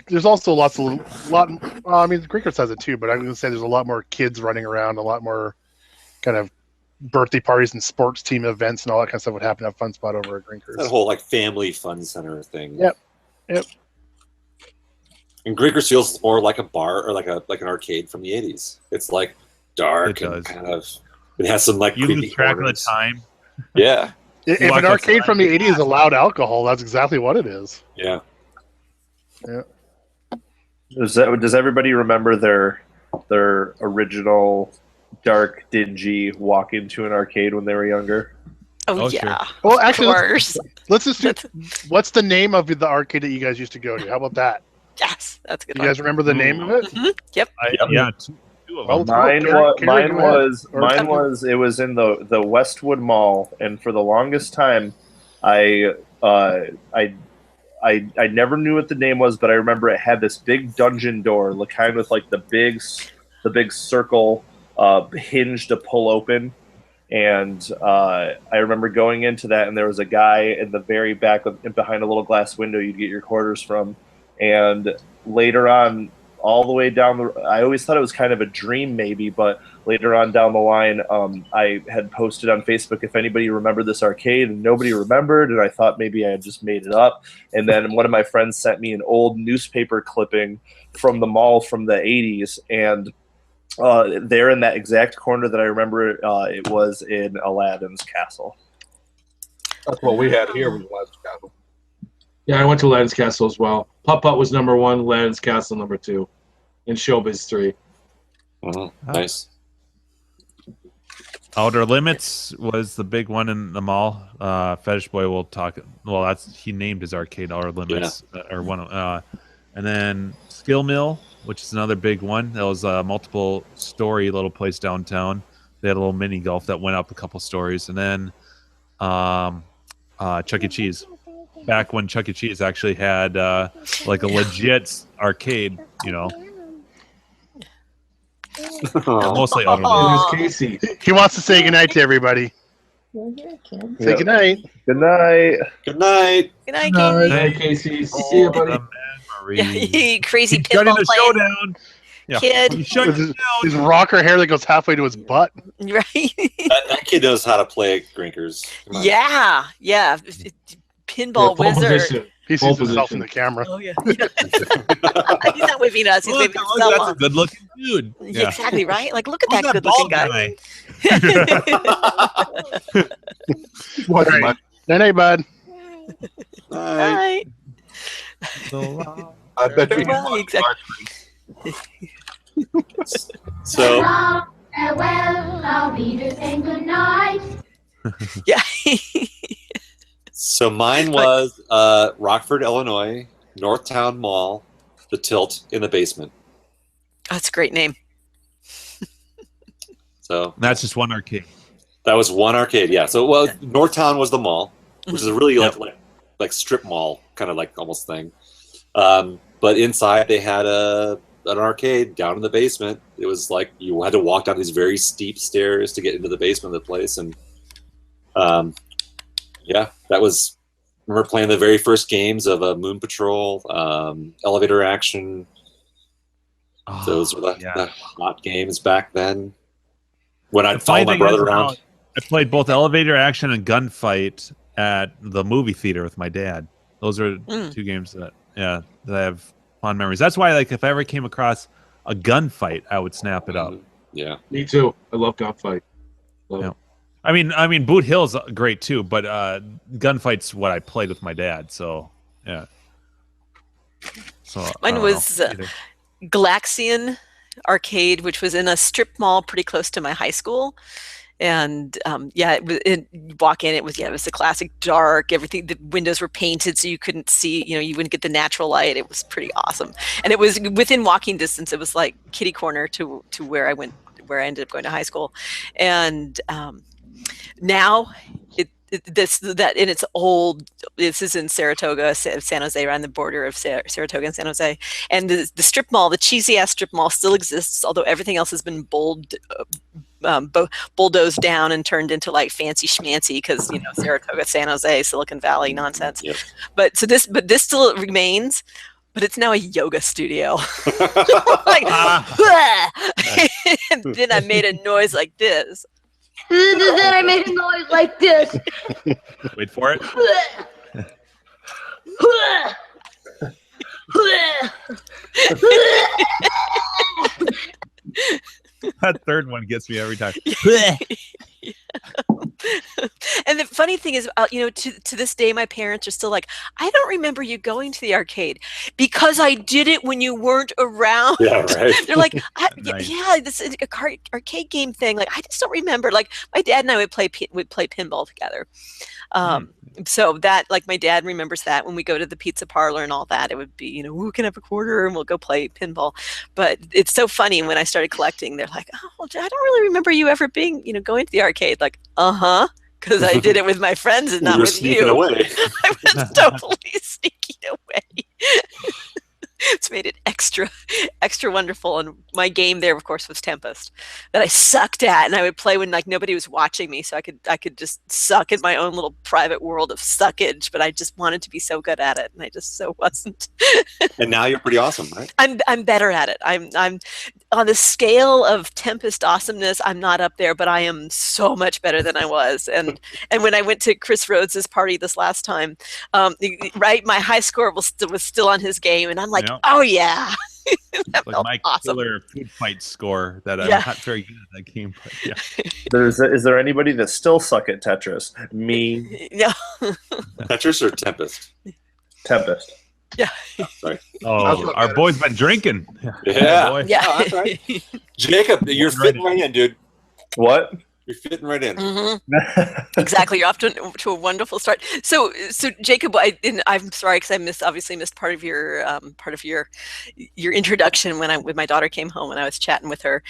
there's also lots of I mean, Grinkers has it too, but I'm going to say there's a lot more kids running around, a lot more kind of birthday parties and sports team events and all that kind of stuff would happen at Fun Spot over at Grinkers. That whole family fun center thing. Yep. And Grinkers feels more like a bar or like an arcade from the 80s. It's like dark It and does. kind of. It has some You creepy lose track of the corners. time. Yeah. If walk an arcade outside, from the 80s allowed alcohol, that's exactly what it is. Yeah. Does everybody remember their original dark, dingy walk into an arcade when they were younger? Oh, Oh, yeah. Well, Of actually, course. let's just do, what's the name of the arcade that you guys used to go to? How about that? Yes, that's a good. You guys remember the name of it? Yep. Yeah, two of Well, them. Mine Carry was it was in the Westwood Mall, and for the longest time, I never knew what the name was, but I remember it had this big dungeon door, kind of with like the big circle hinge to pull open. And I remember going into that, and there was a guy in the very back behind a little glass window you'd get your quarters from. And later on, all the way down I always thought it was kind of a dream maybe, but later on down the line, I had posted on Facebook if anybody remembered this arcade, and nobody remembered, and I thought maybe I had just made it up. And then one of my friends sent me an old newspaper clipping from the mall from the 80s, and there in that exact corner that I remember, it was in Aladdin's Castle. That's what we had here with Aladdin's Castle. Yeah, I went to Aladdin's Castle as well. Putt-Putt was number 1, Aladdin's Castle number 2, and Showbiz 3. Nice. Outer Limits was the big one in the mall. Fetish Boy will talk. Well, he named his arcade Outer Limits, or one. And then Skill Mill, which is another big one. That was a multiple story little place downtown. They had a little mini golf that went up a couple stories, and then Chuck E. Cheese. Back when Chuck E. Cheese actually had like a legit arcade, mostly Outer Limits. Here's Casey. He wants to say goodnight to everybody. Say goodnight. Good night. Good night. Good night, Good Katie. night, Casey. See you, buddy. The crazy Starting pinball the playing showdown. Yeah. kid. You shut With it his down. rocker hair that goes halfway to his butt. Right? That kid knows how to play Grinkers. Come on. Yeah. Pinball Pole wizard. position. He Pole sees himself in position. the camera. Oh yeah. He's not waving at us. He's Look, waving look, at that's a someone. good-looking dude. Yeah. Exactly right. Like, look at Who's that bald good-looking guy. Watching Right. my- Night, bud. Bye. Right. I bet you. Well, exactly. So Farewell, I'll read saying good night. Yeah. So mine was Rockford, Illinois, Northtown Mall, the Tilt in the basement. That's a great name. So That's just one arcade. that was one arcade, yeah. So Northtown was the mall, which is a really Yep. like strip mall kind of like almost thing. But inside they had an arcade down in the basement. It was like you had to walk down these very steep stairs to get into the basement of the place, and yeah, that was. I remember playing the very first games of Moon Patrol, Elevator Action. Oh, Those were the yeah. hot games back then. When I'd The follow funny my thing brother is now, around. I played both Elevator Action and Gunfight at the movie theater with my dad. Those are two games that I have fond memories. That's why, like, if I ever came across a Gunfight, I would snap it up. Yeah. Me too. I love Gunfight. Love Yeah. it. I mean, Boot Hill's great too, but Gunfight's what I played with my dad. So yeah. So I Mine don't was know either. Galaxian Arcade, which was in a strip mall pretty close to my high school. And you walk in, it was the classic dark. Everything, the windows were painted so you couldn't see. You wouldn't get the natural light. It was pretty awesome, and it was within walking distance. It was like kitty corner to where I ended up going to high school, and now this is in Saratoga, San Jose, around the border of Saratoga and San Jose, and the strip mall, the cheesy ass strip mall, still exists, although everything else has been bulldozed down and turned into like fancy schmancy because Saratoga, San Jose, Silicon Valley nonsense. Yep. But this still remains. But it's now a yoga studio. Like, and then I made a noise like this. Then I made a noise like this. Wait for it. That third one gets me every time. And the funny thing is, to this day, my parents are still like, I don't remember you going to the arcade because I did it when you weren't around. Yeah, right. They're like, Nice. this is a arcade game thing. Like, I just don't remember. Like, my dad and I would play pinball together. So that, like, my dad remembers that when we go to the pizza parlor and all that, it would be, who can have a quarter and we'll go play pinball. But it's so funny when I started collecting, they're like, oh, I don't really remember you ever being, going to the arcade. Like, because I did it with my friends and not You're with sneaking you. away. I was totally sneaking away. It's made it extra wonderful. And my game there, of course, was Tempest, that I sucked at, and I would play when like nobody was watching me, so I could just suck in my own little private world of suckage. But I just wanted to be so good at it, and I just so wasn't. And now you're pretty awesome, right? I'm better at it. I'm on the scale of Tempest awesomeness. I'm not up there, but I am so much better than I was. And when I went to Chris Rhodes's party this last time, right, my high score was still on his game, and I'm like, Yeah. oh yeah. That Like felt my awesome. killer food fight score that I'm Yeah. not very good at that game, but yeah. Is there anybody that still suck at Tetris? Me, Yeah. Tetris or Tempest? Tempest. Oh, our boy's been drinking. Yeah. Boy. Yeah. Oh, that's right. Jacob, you're fitting right in, dude. What? You're fitting right in. Mhm. Exactly. You're off to a wonderful start. So Jacob, I'm sorry because I obviously missed part of your introduction when my daughter came home and I was chatting with her.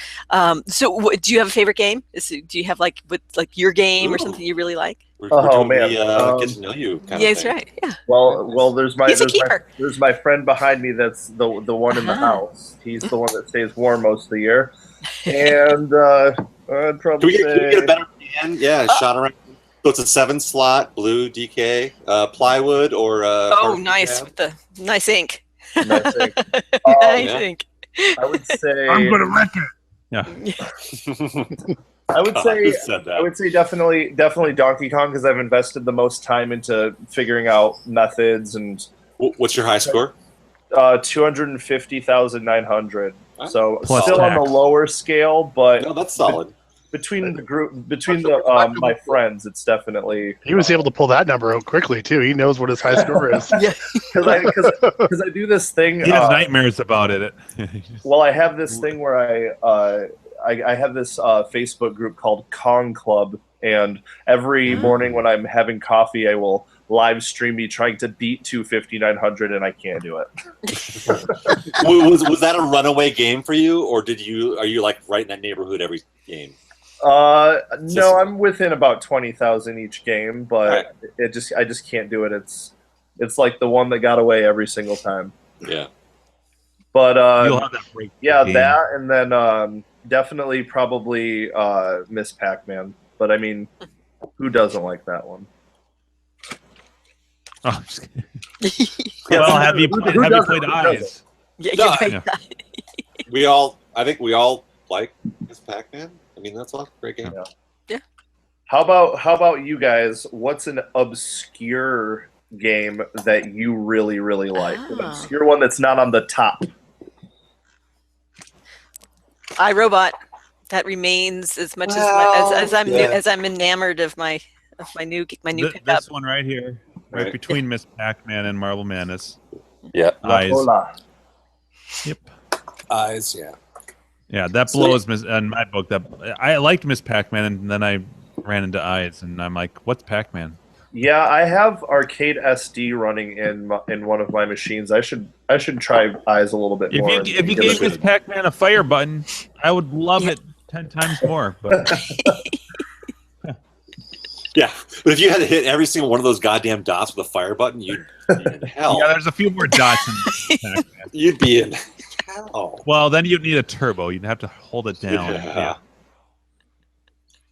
So do you have a favorite game? Do you have like your game or something you really like? We're Oh, doing man. the, get to know you kind Yeah, of that's thing. right. Yeah. Well, there's my He's a there's my, keeper. there's my friend behind me. That's the one in the Uh-huh. house. He's the one that stays warm most of the year. And I'd Can probably we get a say better can? Yeah, shot around. So it's a 7-slot blue DK, plywood or Oh, nice with the nice ink. I think. I yeah. think. I would say. I'm gonna wreck it. Yeah. I would God, say. who said that? I would say definitely Donkey Kong because I've invested the most time into figuring out methods and. What's your high score? 250,900. So Plus still on the tax. lower scale, but No, that's solid. between my friends, it's definitely He was able to pull that number out quickly too. He knows what his high score is. Yeah. because I do this thing. He has nightmares about it. Well, I have this thing where I have this Facebook group called Kong Club, and every morning when I'm having coffee, I will live stream me trying to beat 250,900, and I can't do it. was that a runaway game for you, or are you like right in that neighborhood every game? No, I'm within about 20,000 each game, but I just can't do it. It's like the one that got away every single time. Yeah. But You'll have that break. yeah, game. that and then definitely probably Miss Pac-Man. But I mean, who doesn't like that one? Oh, I'm just kidding. Yeah, Well, have you played doesn't? Eyes? Yeah, No, you're right. I think we all like Miss Pac-Man. I mean, that's a great game. Yeah. How about you guys? What's an obscure game that you really, really like? An obscure one that's not on the top. iRobot. That remains as much as I'm enamored of my new pickup. This one right here, right between Miss Pac-Man and Marble Madness. Yeah. Eyes. Hola. Yep. Eyes, yeah. Yeah, that blows in my book. That I liked Miss Pac-Man, and then I ran into Eyes, and I'm like, "What's Pac-Man?" Yeah, I have Arcade SD running in one of my machines. I should try Eyes a little bit more. If you gave Miss Pac-Man a fire button, I would love it 10 times more. But Yeah, but if you had to hit every single one of those goddamn dots with a fire button, you'd be in hell. yeah, there's a few more dots in Pac-Man. You'd be in hell. Well, then you'd need a turbo. You'd have to hold it down. Yeah.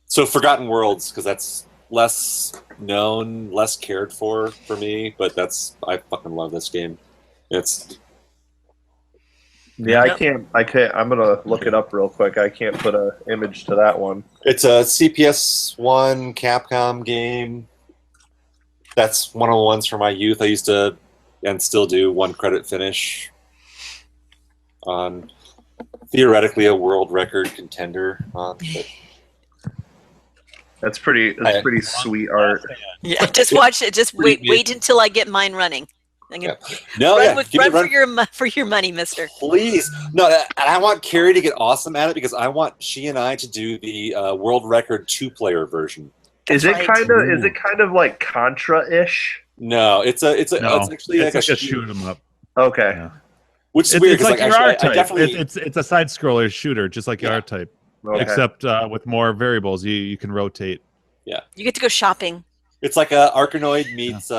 So Forgotten Worlds, because that's less known, less cared for me, but I fucking love this game. Yeah, I can't. I'm gonna look it up real quick. I can't put an image to that one. It's a CPS1 Capcom game. That's one of the ones from my youth. I used to, and still do, one credit finish on theoretically a world record contender. That's pretty sweet art. Yeah, just watch it. Just wait until I get mine running. I'm gonna run for your money, mister. Please, no, and I want Carrie to get awesome at it because I want she and I to do the world record 2-player version. Is it kind of like Contra-ish? No, it's actually like a shoot 'em up. Okay, Yeah. Which is It's weird. like your R I type. definitely, It's a side scroller shooter, just like your R type, okay. except with more variables. You can rotate. You get to go shopping. it's like a Arkanoid meets.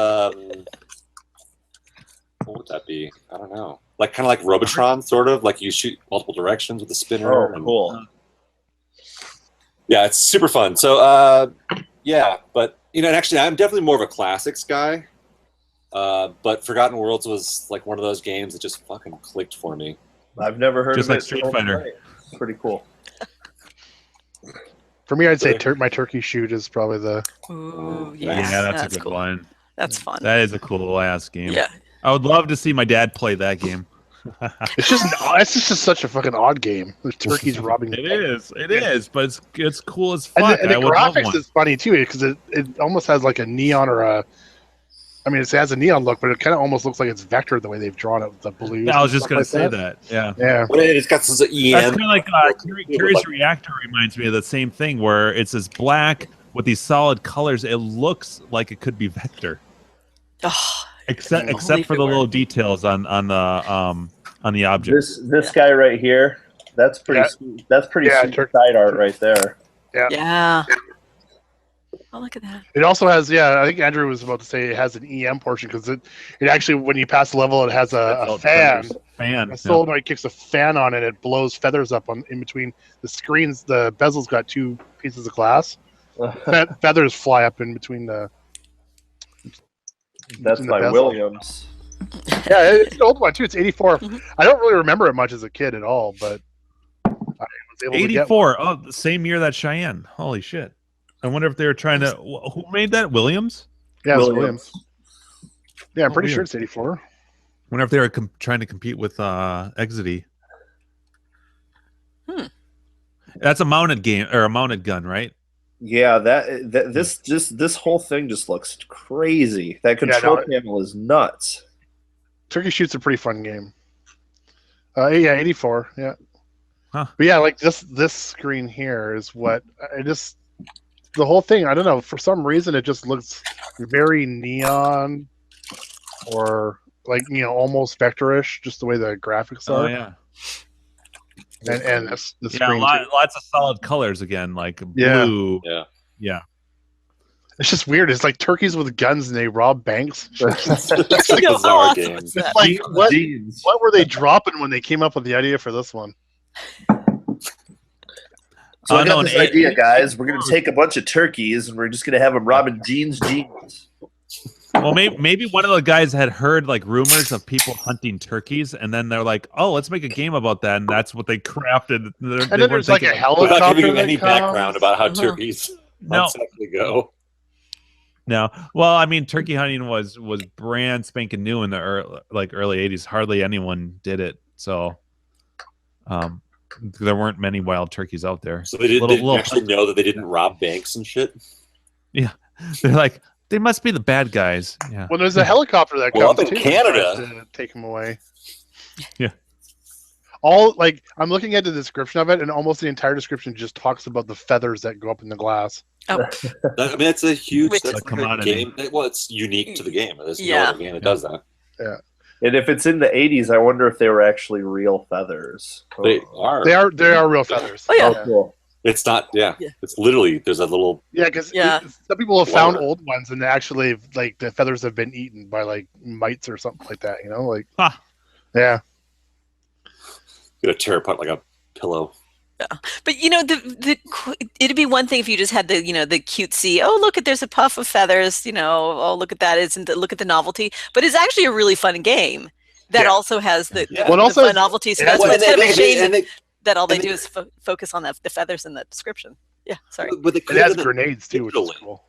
What would that be? I don't know. Like kind of like Robotron, sort of. Like you shoot multiple directions with a spinner. Oh, cool. Yeah, it's super fun. So, yeah, but and actually, I'm definitely more of a classics guy. But Forgotten Worlds was like one of those games that just fucking clicked for me. I've never heard Just of like it. Street Fighter. Pretty cool. For me, I'd say my turkey shoot is probably the. Ooh, Yeah, that's a good cool. line. That's fun. That is a cool ass game. Yeah. I would love to see my dad play that game. It's just such a fucking odd game. There's turkeys robbing. It is, but it's cool as fuck. And the I would love graphics one. is funny too because it almost has like a neon or a. I mean, it has a neon look, but it kind of almost looks like it's vectored the way they've drawn it with the blues. Yeah, I was and just stuff gonna like say that. that. Yeah. Yeah. But it's got some That's EM. kind of like Curious Reactor reminds me of the same thing where it's this black with these solid colors. It looks like it could be vector, Oh, except for the little details on the object. This guy right here. That's pretty. That's pretty sweet side art right there. yeah. Oh, look at that. It also has, I think Andrew was about to say it has an EM portion because it actually, when you pass the level, it has a fan. Fan. A solenoid kicks a fan on it, it blows feathers up in between the screens. The bezel's got 2 pieces of glass. Feathers fly up in between the. That's my bezel. Williams. Yeah, it's an old one too. It's 84. Mhm. I don't really remember it much as a kid at all, but I was able to get 84. Oh, the same year that Cheyenne. Holy shit. I wonder if they were trying to. Who made that? Williams? Yeah, it was Williams. Yeah, I'm pretty weird. sure it's 84. Wonder if they were trying to compete with Exidy. That's a mounted game or a mounted gun, right? Yeah, this whole thing just looks crazy. That control panel is nuts. Turkey Shoot's a pretty fun game. Yeah, 84. Yeah. Huh. But yeah, like this screen here is what I just the whole thing. I don't know, for some reason it just looks very neon, or like almost vectorish, just the way the graphics are. Oh yeah. And that's the Yeah, screen. lots of solid colors again, like Yeah. blue. Yeah. Yeah. It's just weird. It's like turkeys with guns and they rob banks. It's like a How bizarre awesome game. is that? Like what Jeans. were they dropping when they came up with the idea for this one? So I no, got this idea, guys. We're gonna take a bunch of turkeys and we're just gonna have them robbing jeans. Well, maybe one of the guys had heard like rumors of people hunting turkeys, and then they're like, "Oh, let's make a game about that," and that's what they crafted. And then there's like a helicopter. Without giving them that any comes. background about how Uh-huh. turkeys No. exactly go. No, well, I mean, turkey hunting was brand spanking new in the early '80s. Hardly anyone did it, so there weren't many wild turkeys out there. So they didn't actually know that they didn't rob banks and shit. Yeah, they're like, they must be the bad guys. Yeah. Well, there's a helicopter that Well, comes up in too, Canada. tries to take them away. Yeah. All like I'm looking at the description of it, and almost the entire description just talks about the feathers that go up in the glass. Oh, I mean, it's a huge Which- that's Like like a commodity. game. Well, it's unique to the game. There's Yeah. no other game that does that. And if it's in the 80s, I wonder if they were actually real feathers. They are. They are real feathers. Oh, yeah. Oh, cool. It's not. Yeah. Yeah. It's literally there's a little. Yeah, because Yeah. some people have found Lower. old ones, and actually, like the feathers have been eaten by like mites or something like that. Like Huh. yeah. Gonna tear apart like a pillow. but it'd be one thing if you just had the the cutesy. Oh, look at there's a puff of feathers. Oh, look at that. Look at the novelty. But it's actually a really fun game that Yeah. also has the Yeah. Well, the also fun novelty. So it that's has- why it's kind of a shame and they, that all they and do is focus on the feathers in the description. Yeah, sorry. but they It could have has done grenades too, which is digitally. cool.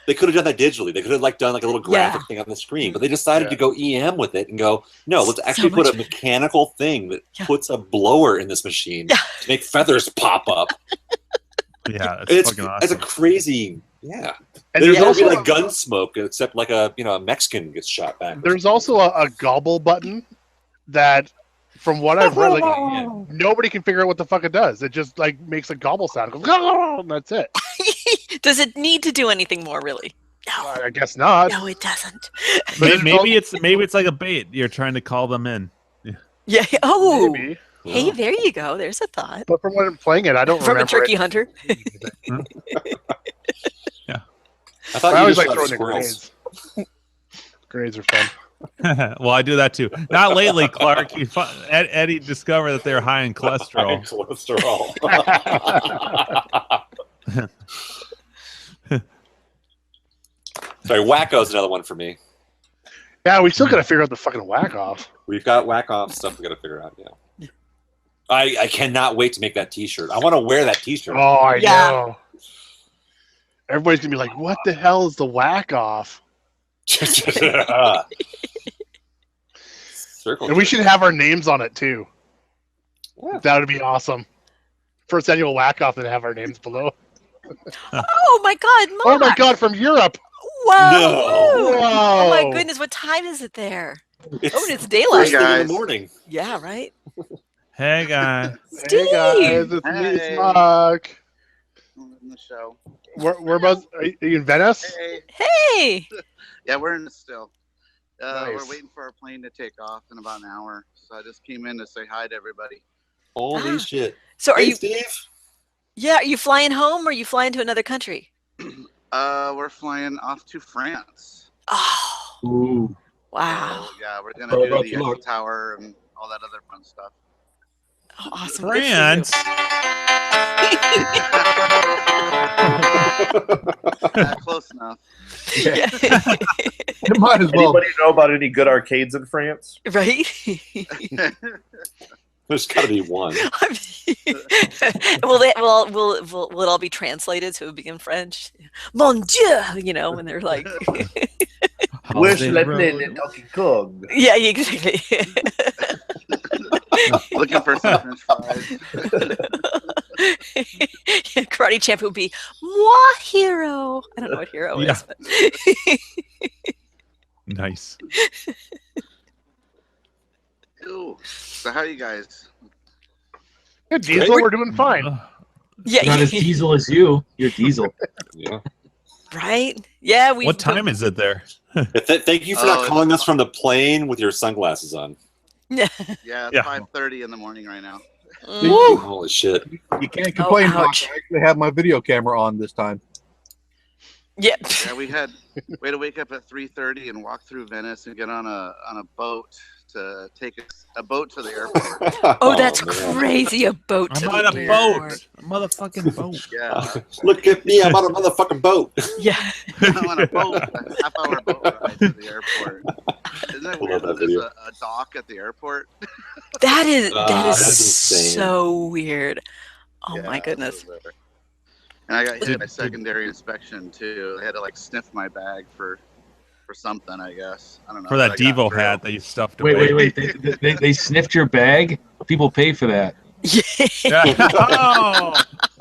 They could have done that digitally. They could have done like a little graphic Yeah. thing on the screen, but they decided Yeah. to go EM with it and go, no, let's So actually put much a mechanical thing that Yeah. puts a blower in this machine Yeah. to make feathers pop up. Yeah, It's fucking it's a awesome. crazy, yeah. And There's there's also also like gun smoke, except like a Mexican gets shot back. there's also a gobble button that, from what I've read, like nobody can figure out what the fuck it does. It just like makes a gobble sound. It goes, and that's it. Does it need to do anything more, really? No, I guess not. no, it doesn't. But Maybe it's like a bait. You're trying to call them in. Yeah. Oh, maybe. hey, there you go. There's a thought But from what I'm playing it, I don't from a remember turkey it. hunter. I thought I you always just like shot throwing the squirrels. grenades. Grenades are fun. Well, I do that too. Not lately, Clark. Eddie discovered that they're high in High cholesterol. cholesterol. Sorry, Wacko's another one for me. Yeah, we still gotta figure out the fucking whack off. We've got whack off stuff we got to figure out. Yeah, I cannot wait to make that T-shirt. I want to wear that T-shirt. Oh, I Yeah. know. Everybody's gonna be like, "What the hell is the whack off?" Circle. And we should have our names on it too. Yeah. That would be awesome. First annual whack off, and have our names below. Oh my God, Mark. Oh my god, from Europe! Whoa. No. Oh my Whoa. goodness, what time is it there? It's Oh, and it's first daylight. thing in guys. the morning. Yeah, right. Hey, guy. Hey guys, it's me, it's Hey. Mark. In the show. We're about. Are you in Venice? Hey. Hey. Yeah, we're in it still. Nice. We're waiting for our plane to take off in about an hour. So I just came in to say hi to everybody. Holy Ah. shit! So are Hey, you? Steve? Yeah, are you flying home or are you flying to another country? We're flying off to France. Oh, Ooh. wow. So, yeah, we're gonna Sorry do about the your luck. Eiffel Tower and all that other fun stuff. Oh, awesome. Good for you. France. Close enough. Yeah. It might as well. Anybody know about any good arcades in France? Right? There's got to be one. Will it all be translated so it will be in French? Mon Dieu, you know, when they're like, Wish let in Donkey Kong. yeah, exactly. Looking for some French fries. Karate champ would be moi hero. I don't know what hero is. But Nice. Ew. So how are you guys? Good, Diesel. We're doing fine. yeah, Not as diesel as you. You're diesel. Yeah. right? Yeah, we. What time is it there? Thank you for not calling us from the plane with your sunglasses on. Yeah. Yeah, it's Yeah. 5:30 in the morning right now. Holy shit. You can't complain. Doc. ouch. I actually have my video camera on this time. Yeah. Yeah, we had to wake up at 3:30 and walk through Venice and get on a boat to take a boat to the airport. Oh, that's man. crazy! A boat. I'm to on the a boat. airport. A motherfucking boat. Yeah, Look at me. I'm on a motherfucking boat. Yeah. I'm on a boat, a half-hour boat ride to the airport. Isn't it I weird love that that there's video. a dock at the airport? That is that's insane. so weird. Oh Yeah, my goodness. so there. And I got hit by secondary inspection too. They had to like sniff my bag for something, I guess. I don't know. For but that I got Devo through. hat that you stuffed away. Wait. They sniffed your bag? People pay for that. Oh,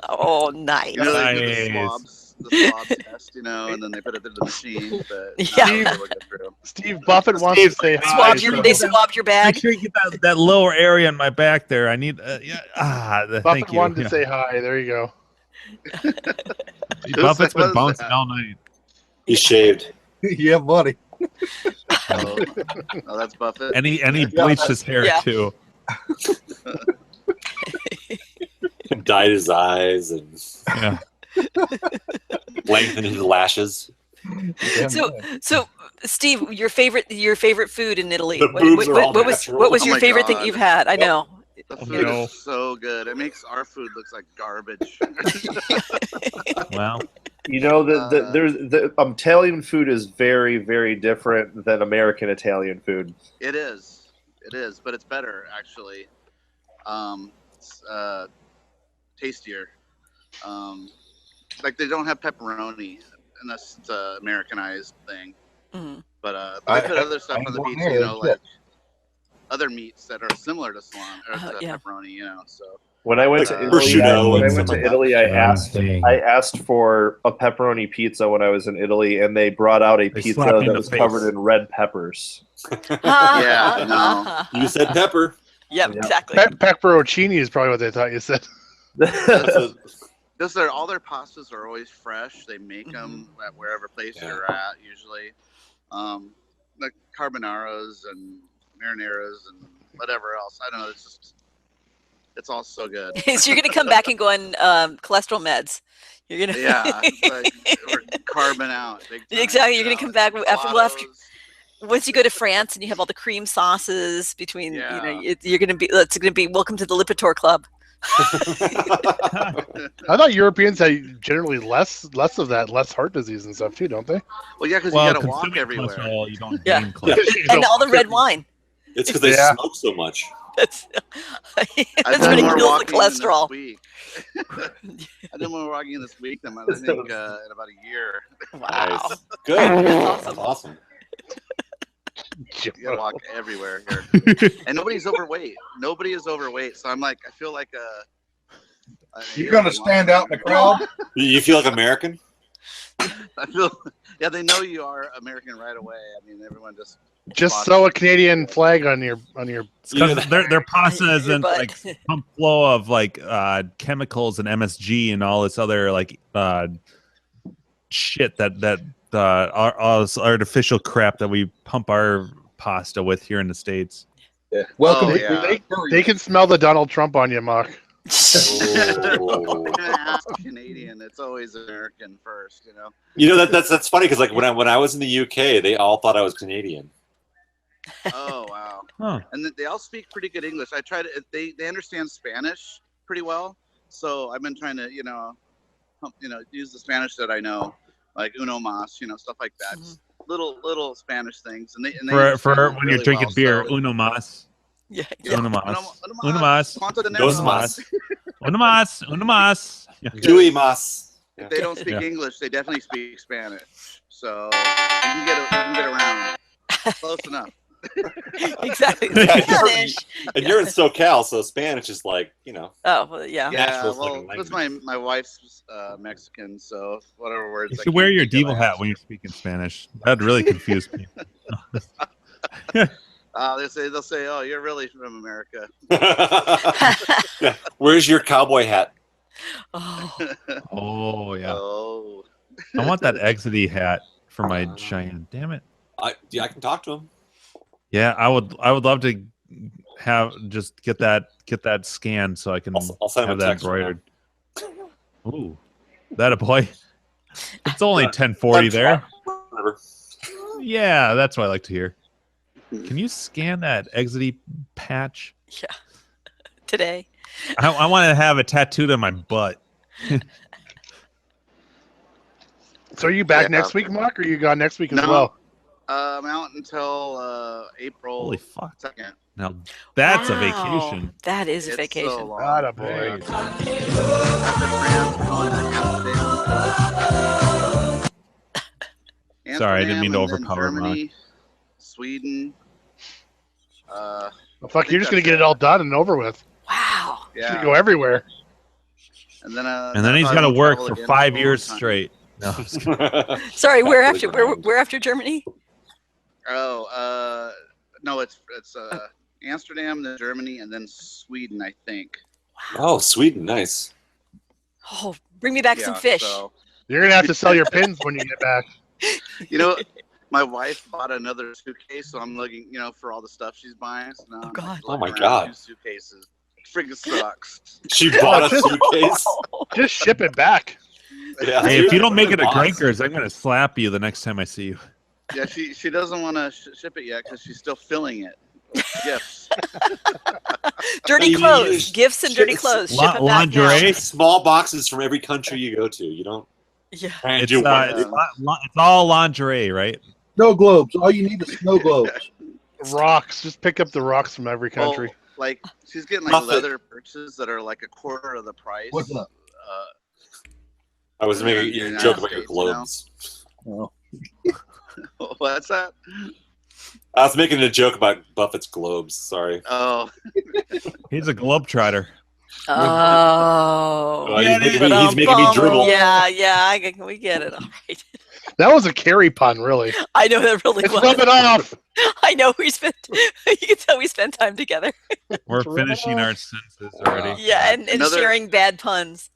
Oh, nice. You know, they do Nice. the swab test, you know, and then they put it through the machine. But Yeah. no, they will get through. Steve Buffett wants to say hi. Swabbed your, so- they swabbed your Make bag. sure you get that lower area in my back there. I need. Thank Buffett you. wanted Yeah. to say hi. There you go. Buffett's been Who's bouncing that? all night. He's shaved. Yeah, buddy. Oh, that's Buffett. And he bleached his hair Yeah. too. Dyed his eyes and Yeah. lengthened his lashes. So, Steve, your favorite food in Italy? The boobs are all What natural. was Oh your my favorite thing God. you've had? I know. The food No. is so good. It makes our food looks like garbage. Well, You know, the Italian food is very, very different than American Italian food. It is, but it's better actually. It's tastier. Like they don't have pepperoni, unless it's a Americanized thing. Mhm. But they put other stuff on the pizza, you know, like other meats that are similar to salami or to yeah. pepperoni, you know. So When I went to Italy, prosciutto when I and went stuff to like Italy, I asked for a pepperoni pizza when I was in Italy, and they brought out a They pizza slap you in that the was face. covered in red peppers. Yeah, no. You said pepper. Yep, Yeah. exactly. Pepperoncini is probably what they thought you said. Because all their pastas are always fresh. They make them at wherever place you're at, usually. Like carbonaras and marinaras and whatever else. I don't know. It's all so good. So you're gonna come back and go on cholesterol meds. You're gonna Yeah, like, we're carbon out. Big time, Exactly. You're you gonna know, come back after gelatos. once you go to France and you have all the cream sauces between. Yeah. You know, you're gonna be. It's gonna be welcome to the Lipitor Club. I thought Europeans had generally less of that, less heart disease and stuff too, don't they? Well, yeah, because well, you got to walk consuming everywhere. cholesterol, you don't Yeah. gain cholesterol. And all the red wine. It's because they Yeah. smoke so much. That's I've that's done what more kills the walking cholesterol. This week. I've done more walking this week than I think in about a year. Wow. Nice. Good. That's That's awesome. You gotta walk everywhere here, and nobody's overweight. Nobody is overweight, so I'm like, I feel like You're gonna stand out in the crowd. You feel like American? I feel, yeah, they know you are American right away. I mean, everyone just Just sew a Canadian flag on your. Because their pasta Your isn't butt. like pump flow of like chemicals and MSG and all this other like shit that all this artificial crap that we pump our pasta with here in the States. Yeah. Welcome. Oh, to yeah. They can smell the Donald Trump on you, Mark. Oh. You're gonna ask Canadian. It's always American first, you know. You know that's funny because like when I was in the UK, they all thought I was Canadian. Oh wow. Huh. And they all speak pretty good English. I try to. They understand Spanish pretty well, So I've been trying to, use the Spanish that I know, like uno mas, stuff like that. Just little Spanish things, and they For understand when really you're drinking well, beer, so- uno mas. Yeah. Uno mas. Uno Uno mas. Quanto dinero Dos Uno mas. mas. Uno mas. Uno mas. Yeah. Dewey mas. If they don't speak Yeah. English, they definitely speak Spanish. So you can get around. Close enough. Exactly. Yeah, Spanish. And you're in SoCal, so Spanish is like, Oh, well, yeah. Yeah, Natural well, fucking that's language. my wife's Mexican, so whatever words. You I should wear can't your think of, devil I hat when you're speaking Spanish. That'd really confuse me. they'll say, "Oh, you're really from America." Yeah. Where's your cowboy hat? Oh, Oh yeah. Oh. I want that Exidy hat for my Cheyenne. Damn it. I can talk to him. Yeah, I would love to get that scanned so I can I'll send him have a that text right embroidered. Ooh, that a boy. It's only 1040 there. Whatever. Yeah, that's what I like to hear. Can you scan that Exidy patch? yeah. Today. I want to have it tattooed on my butt. So are you back Yeah. next week, Mark, or you gone next week as No. well? I'm out until April Holy fuck! 2nd. Now that's a Wow. vacation. That is a It's vacation. so long. Atta boy. Sorry, I didn't mean to Amsterdam, and then overpower Germany, Sweden. Well, fuck, I you're think just gonna that's get it all done and over with. Wow. You Yeah. should go everywhere. And then And then he's I got to won't work travel for again 5 for a years long time. straight. No, I'm just kidding. Sorry, Back where to after the ground. where after Germany? Oh, no, it's Amsterdam, then Germany, and then Sweden, I think. Oh, Sweden, nice. Oh, bring me back some fish. So, You're gonna have to sell your pins when you get back. my wife bought another suitcase, so I'm looking, for all the stuff she's buying. So now I'm God. Oh, my looking God. around 2 suitcases. Friggin' sucks. She bought a just- suitcase. Just ship it back. Yeah. Hey, if you don't make it a Box. Grinkers, I'm gonna slap you the next time I see you. Yeah, she doesn't want to ship it yet because she's still filling it. with gifts. Dirty You clothes, use- gifts and dirty it's clothes. la- Ship it back now. lingerie. Small boxes from every country you go to. You don't Yeah. hand It's, you one. it's all lingerie, right? Snow globes. All you need is snow globes. Rocks. Just pick up the rocks from every country. Well, like she's getting like Nothing. leather purses that are like a quarter of the price. What's up? I was making a United joke about your States, you know? globes. Oh. What's that? I was making a joke about Buffett's globes. Sorry. Oh, He's a globetrotter. Oh. He's making me dribble. Yeah, we get it. All right. That was a Carrie pun, really. I know that really It's was. rubbing off. I know you can tell we spent time together. We're finishing our senses already. Yeah, and Another- sharing bad puns.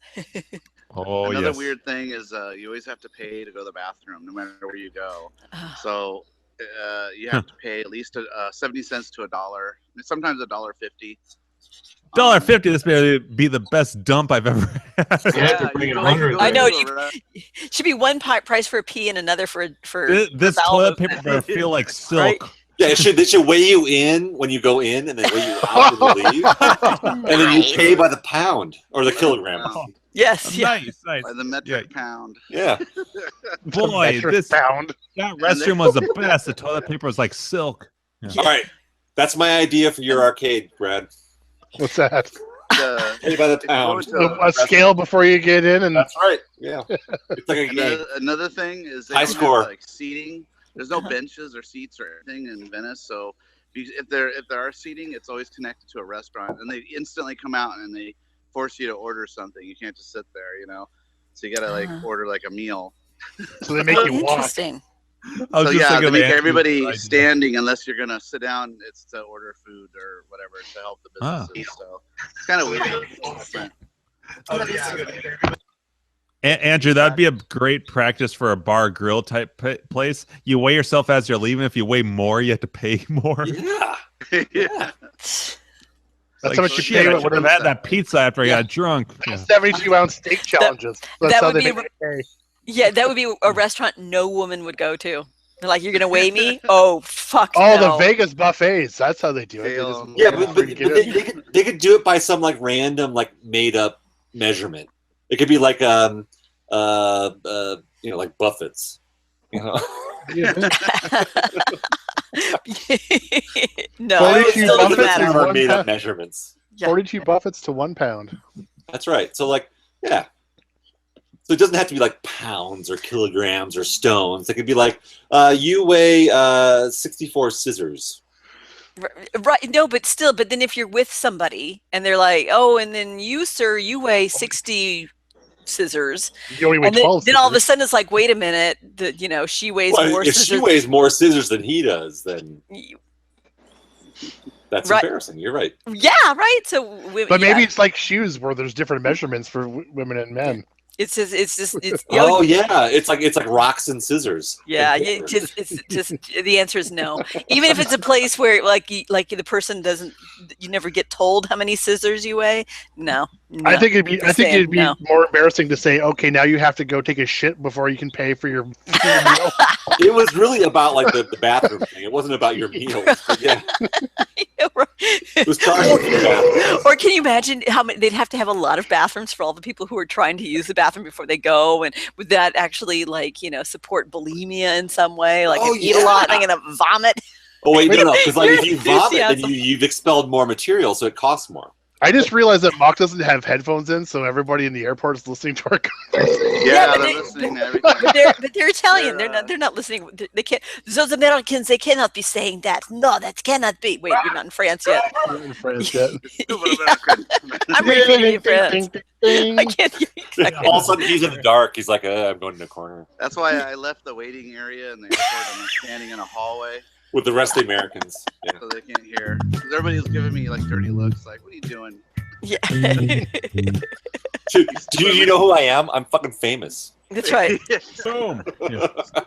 Oh, another yes. weird thing is you always have to pay to go to the bathroom, no matter where you go. So you have to pay at least 70 cents to $1. Sometimes $1.50. $1.50. This may be the best dump I've ever had. You have to bring you in go- 100 you go I know, to you- a Should be one price for a pee and another for This for toilet bowels. paper better feel like silk. Right? Yeah, they should weigh you in when you go in and then weigh you out when you leave. And then you pay by the pound or the kilogram. Pound. Yes, yeah. Nice, nice. By the metric pound. Yeah. Boy, Metric this pound. that restroom was the best. The toilet paper was like silk. All right. That's my idea for your arcade, Brad. What's that? Pay by the If you go pound. into a A scale before you get in, and That's right. Yeah. It's like a game. Another thing is they High don't score. have, like seating. There's no benches or seats or anything in Venice. So if there are seating, it's always connected to a restaurant, and they instantly come out and they force you to order something. You can't just sit there, So you gotta order like a meal. so they make Oh, you walk. interesting. I was So just yeah, thinking they of make Andrew's everybody idea. standing unless you're gonna sit down. It's to order food or whatever to help the Ah. businesses. So it's kind of weird. Andrew, that'd be a great practice for a bar grill type place. You weigh yourself as you're leaving. If you weigh more, you have to pay more. Yeah. Yeah. That's how much you shit, pay. I What should have had that pizza after I got drunk. Yeah. 72-ounce steak challenges. That's that how would they be make it pay. Yeah, that would be a restaurant no woman would go to. They're like, you're gonna weigh me? Oh fuck. Oh, no. the Vegas buffets. That's how they do it. They just- Yeah, but you get it. they could do it by some like random like made up measurement. It could be like like Buffett's. No, 42 it still doesn't Buffett's matter. is Are one made up pound. measurements. 42 Buffett's to 1 pound. That's right. So yeah. So it doesn't have to be like pounds or kilograms or stones. It could be like you weigh 64 scissors. Right. No, but then if you're with somebody and they're like, oh, and then you, sir, you weigh 60 scissors. You only weigh And then, 12 then all of a scissors. sudden it's like, wait a minute, she weighs Well, more if scissors. she weighs more scissors than he does, then that's Right. embarrassing. You're right. Yeah, right. So, But maybe it's like shoes where there's different measurements for women and men. it's Oh yeah, it's like rocks and scissors. yeah. It's just the answer is no. Even if it's a place where like the person doesn't, you never get told how many scissors you weigh. No. I think it'd be no. more embarrassing to say, okay, now you have to go take a shit before you can pay for your meal. It was really about like the bathroom thing. It wasn't about your meals. But yeah, it was charged with your bathroom. Or can you imagine how many they'd have to have a lot of bathrooms for all the people who are trying to use the bathroom before they go, and would that actually support bulimia in some way? Like Oh, if you eat a lot, yeah. I'm gonna vomit. Oh wait, no, because like if you You're vomit, then enthusiasm. you've expelled more material, so it costs more. I just realized that Mock doesn't have headphones in, so everybody in the airport is listening to our conversation. Yeah, but they're they- listening to everything. But they're Italian. They're not listening. They can't. Those Americans, they cannot be saying that. No, that cannot be. Wait, you're not in France yet. In France yet. I'm reading in France. I can't. Exactly. All of a sudden, he's in the dark. He's like, I'm going in the corner That's why I left the waiting area in the airport. I'm standing in a hallway with the rest of the Americans. Yeah. so they can't hear. 'Cause everybody's giving me like dirty looks, like, "What are you doing?" Yeah. Do you know who I am? I'm fucking famous. That's right. Boom.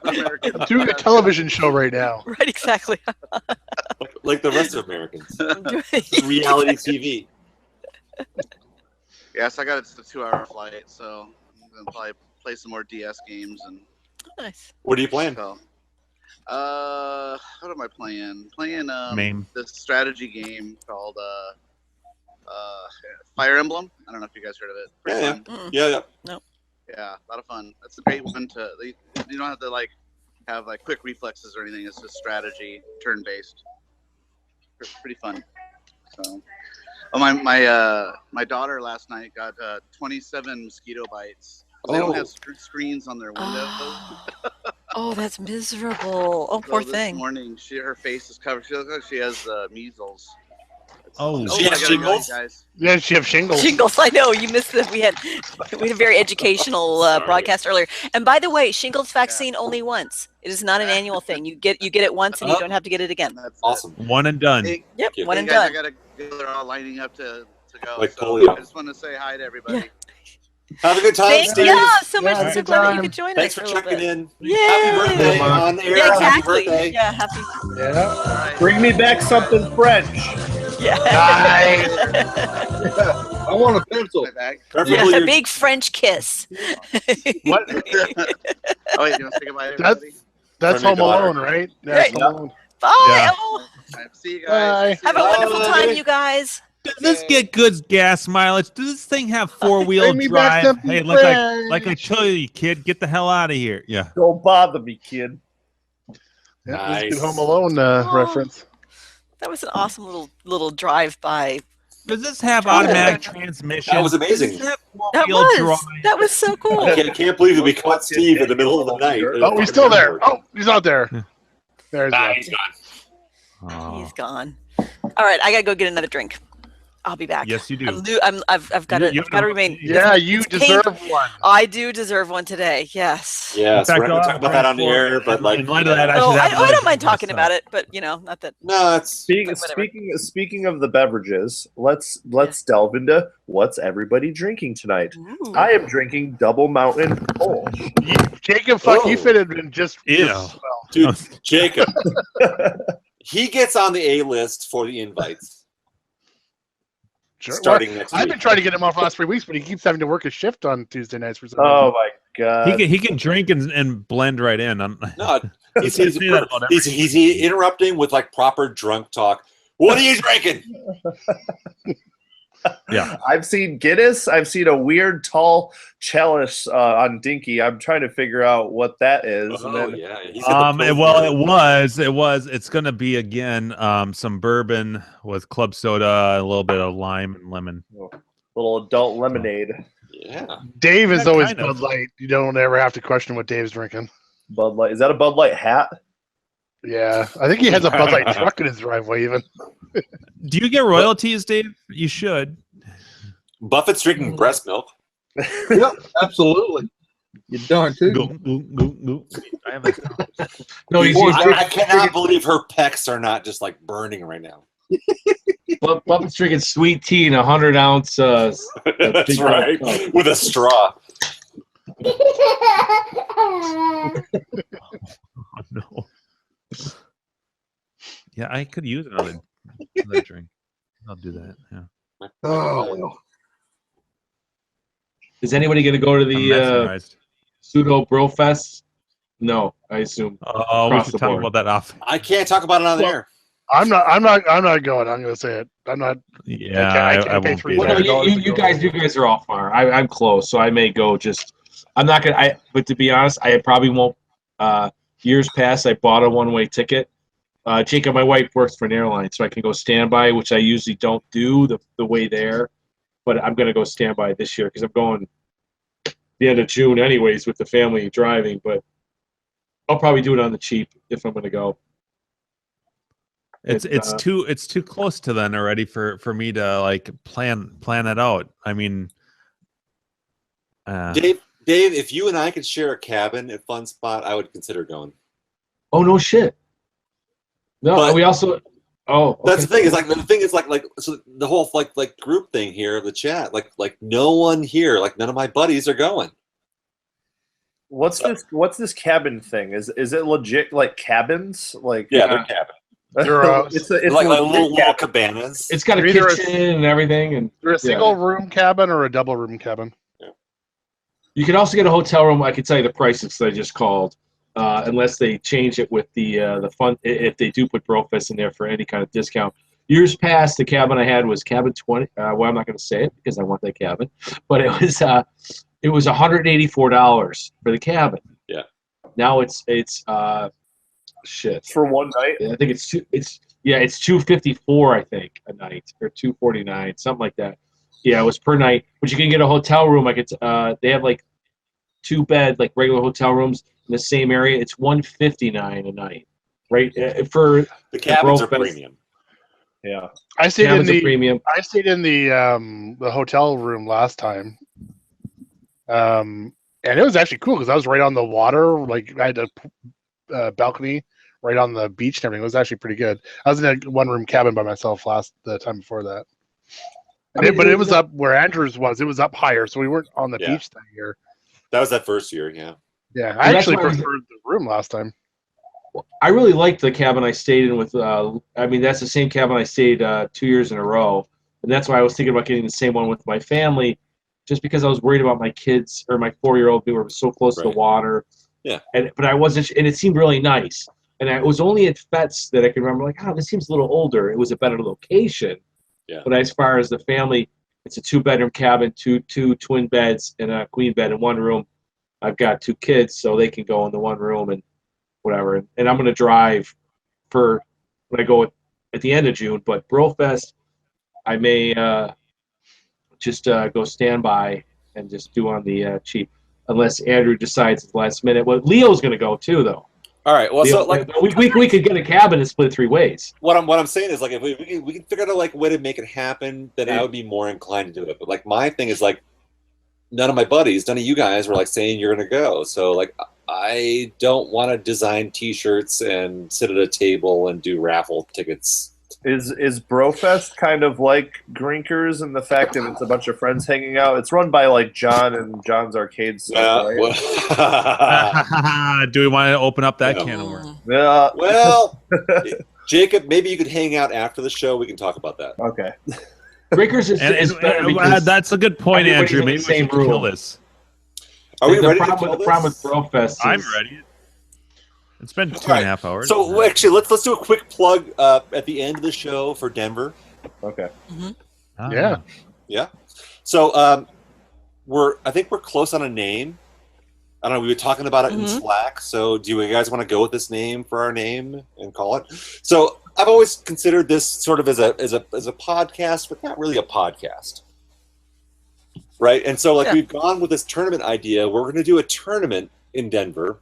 American. I'm doing a television show right now. Right. Exactly. Like the rest of Americans. I'm doing- Reality TV. Yes, I got a 2-hour flight, so I'm gonna probably play some more DS games and Nice. What are you playing? so. What am I playing? Playing Mame. this strategy game called Fire Emblem. I don't know if you guys heard of it. Pretty Yeah, fun. Yeah. Yeah, a lot of fun. That's a great one to. You don't have to have quick reflexes or anything. It's just strategy, turn based. Pretty fun. So, my daughter last night got 27 mosquito bites. They don't have screens on their windows. Oh, that's miserable. Oh, So poor this thing. morning, her face is covered. She looks like she has measles. Oh, She has I gotta go, shingles? guys. Yeah, she have shingles. Shingles. I know you missed that. We had a very educational broadcast earlier. And by the way, shingles vaccine only once. It is not an annual thing. You get it once and you don't have to get it again. That's Awesome. one and done. Hey, Yep, you. one hey and guys, I done. gotta go. They're all lining up to go. Like so polio. I just want to say hi to everybody. Yeah. Have a good time, Thank Steve. yeah, so much. Yeah, I'm so good glad that you time. could join Thanks us for a little checking bit. in. Yeah. Happy birthday on the air. Yeah, Happy exactly. birthday. Yeah, happy. Yeah. All right. Bring me back something French. Yeah. I want a pencil. My bag. Preferably Yeah, a your- big French kiss. What? Oh wait, you want to say goodbye to everybody? That's From your Home daughter. Alone, right? That's Right. Home Alone. Bye. Yeah. Oh, All right, see you guys. Bye. have a wonderful Bye. time, you guys. Does this get good gas mileage? Does this thing have four-wheel Bring me back drive? something Hey, like I tell you, kid, get the hell out of here. Yeah. Don't bother me, kid. Yeah, this is a Nice. good Home Alone Oh. reference. That was an awesome little drive-by. Does this have automatic transmission? That was amazing. Does this have That four-wheel was. drive? That was so cool. I can't believe that we caught Steve in the middle of the night. Oh, he's still there. Oh, he's out there. There's Nah, he's gone. Oh. He's gone. All right, I gotta go get another drink. I'll be back. Yes, you do. I've got to. You I've got to remain. Yeah, you It's deserve painful. one. I do deserve one today. Yes. Yes, In we're fact, not going to talk about that on the air, but like, in light of that, I Oh, should I have don't mind myself. talking about it, but not that. no, it's Speaking Whatever. speaking of the beverages, let's delve into what's everybody drinking tonight. Ooh. I am drinking Double Mountain Kolsch. Jacob, fuck, you Oh. fit in just Ew. well. dude, Jacob. He gets on the A list for the invites Sure. starting Well, next I've week. been trying to get him off the last 3 weeks, but he keeps having to work a shift on Tuesday nights for some Oh reason. my god! He can drink and blend right in. No, he's, Can't say that about he's interrupting with like proper drunk talk. What are you drinking? Yeah. I've seen Guinness. I've seen a weird tall chalice on Dinky. I'm trying to figure out what that is. Oh, and then, yeah. He's got the It's going to be again some bourbon with club soda, a little bit of lime and lemon. little adult lemonade. Yeah. Dave is Yeah, always kind of. Bud Light. You don't ever have to question what Dave's drinking. Bud Light. Is that a Bud Light hat? Yeah, I think he has a Bud Light truck in his driveway. Even Do you get royalties, Dave? You should. Buffett's drinking breast milk. Yep, absolutely. You darn too. Go, go, go, go. I have a No, he's I cannot believe her pecs are not just like burning right now. Buffett's drinking sweet tea in 100-ounce. That's big right. cup. With a straw. Oh, no. Yeah, I could use another drink. I'll do that. Yeah. Oh, well. Is anybody going to go to I'm the mesmerized. pseudo bro fest? No, I assume. Oh, we across should the talk board. about that off. I can't talk about it on the air. I'm not going. I'm going to say it. I'm not. Yeah, I I can't pay won't be Well, there. no, you guys are all far. I'm close, so I may go. Just I'm not gonna. But to be honest, I probably won't. Years past, I bought a one-way ticket. Jacob, my wife works for an airline, so I can go standby, which I usually don't do the way there. But I'm gonna go standby this year because I'm going the end of June, anyways, with the family driving. But I'll probably do it on the cheap if I'm gonna go. It's too close to then already for me to like plan it out. I mean, Dave, if you and I could share a cabin at Fun Spot, I would consider going. Oh no shit. No, But- we also. Oh, That's okay. the thing is like so the whole like group thing here of the chat, like no one here, like none of my buddies are going. What's this cabin thing? Is it legit like cabins? Like Yeah, they're cabin. They're, it's like legit little cabin. cabanas. It's got a They're either a- kitchen and everything, and They're a single room cabin or a double room cabin. you can also get a hotel room. I can tell you the prices that I just called, unless they change it with the fund. If they do put Brofest in there for any kind of discount. Years past, the cabin I had was cabin 20. Well, I'm not going to say it because I want that cabin, but it was $184 for the cabin. Yeah. Now it's shit. for one night. I think it's $254. I think a night or $249, something like that. Yeah, it was per night. But you can get a hotel room. Like they have like 2 bed, like regular hotel rooms in the same area. It's $159 a night, right? For The cabins are Brofest. premium. Yeah. I stayed cabins in are the premium. I stayed in the hotel room last time, and it was actually cool because I was right on the water. Like I had a balcony right on the beach and everything. It was actually pretty good. I was in a 1-room cabin by myself the time before that. But it was up where Andrews was. It was up higher, so we weren't on the beach that year. That was that first year, yeah. Yeah, I actually that's why preferred the room last time. I really liked the cabin I stayed in with. I mean, that's the same cabin I stayed 2 years in a row, and that's why I was thinking about getting the same one with my family, just because I was worried about my kids or my 4-year-old. We were so close to the water. Yeah. But I wasn't, and it seemed really nice. And it was only at Fets that I could remember, like, this seems a little older. It was a better location. Yeah. But as far as the family, it's a 2-bedroom cabin, two twin beds, and a queen bed in one room. I've got 2 kids, so they can go in the one room and whatever. And I'm going to drive when I go at the end of June. But Brofest, I may just go standby and just do on the cheap, unless Andrew decides at the last minute. Well, Leo's going to go too, though. All right. Well, Leo, so like we could get a cabin and split 3 ways. what I'm saying is like if we can figure out like a way to make it happen, then I would be more inclined to do it. But like my thing is like none of my buddies, none of you guys were like saying you're gonna go. So like I don't want to design T-shirts and sit at a table and do raffle tickets. Is Brofest kind of like Grinkers in the fact that it's a bunch of friends hanging out? It's run by like John and John's Arcade stuff, right? Do we want to open up that can of worms? Yeah. Well, Jacob, maybe you could hang out after the show. We can talk about that. Okay. Breakers is better because that's a good point, everybody's Andrew. in the Maybe we same should kill room. this. Are we the ready to problem, kill the problem with this? Brofest is I'm ready. It's been 2.5 hours. So actually, let's do a quick plug at the end of the show for Denver. Okay. Yeah. Yeah. So I think we're close on a name. I don't know. We were talking about it in Slack. So do you guys want to go with this name for our name and call it? So I've always considered this sort of as a podcast, but not really a podcast, right? And so we've gone with this tournament idea. We're going to do a tournament in Denver,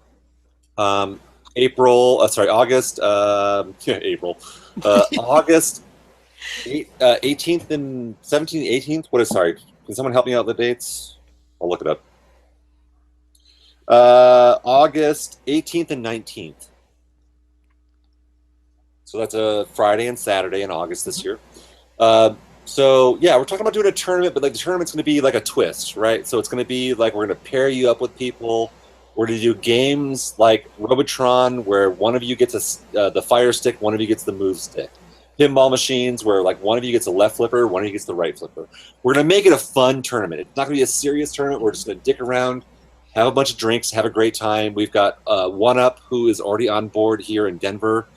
August. August 18th and 17th, 18th. What is sorry? Can someone help me out with the dates? I'll look it up. August 18th and 19th. So that's a Friday and Saturday in August this year. So yeah, we're talking about doing a tournament, but like the tournament's going to be like a twist, right? So it's going to be like we're going to pair you up with people. We're going to do games like Robotron, where one of you gets the fire stick, one of you gets the move stick. Pinball machines, where like one of you gets the left flipper, one of you gets the right flipper. We're going to make it a fun tournament. It's not going to be a serious tournament. We're just going to dick around, have a bunch of drinks, have a great time. We've got One Up, who is already on board here in Denver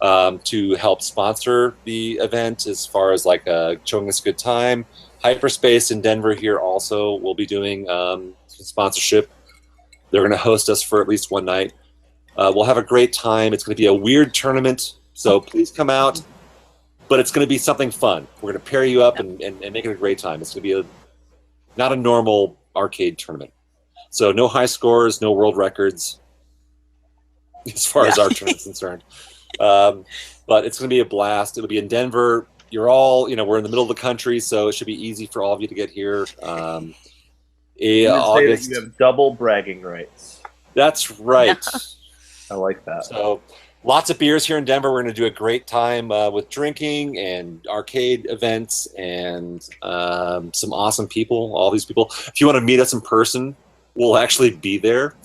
to help sponsor the event as far as like showing us a good time. Hyperspace in Denver here also will be doing sponsorship. They're going to host us for at least one night. We'll have a great time. It's going to be a weird tournament, so please come out. But it's going to be something fun. We're going to pair you up and make it a great time. It's going to be not a normal arcade tournament. So no high scores, no world records, as far as our tournament's concerned. But it's going to be a blast. It'll be in Denver. You're all, we're in the middle of the country, so it should be easy for all of you to get here. August. You have double bragging rights. That's right. I like that. So lots of beers here in Denver. We're going to do a great time with drinking and arcade events and some awesome people, all these people. If you want to meet us in person, we'll actually be there.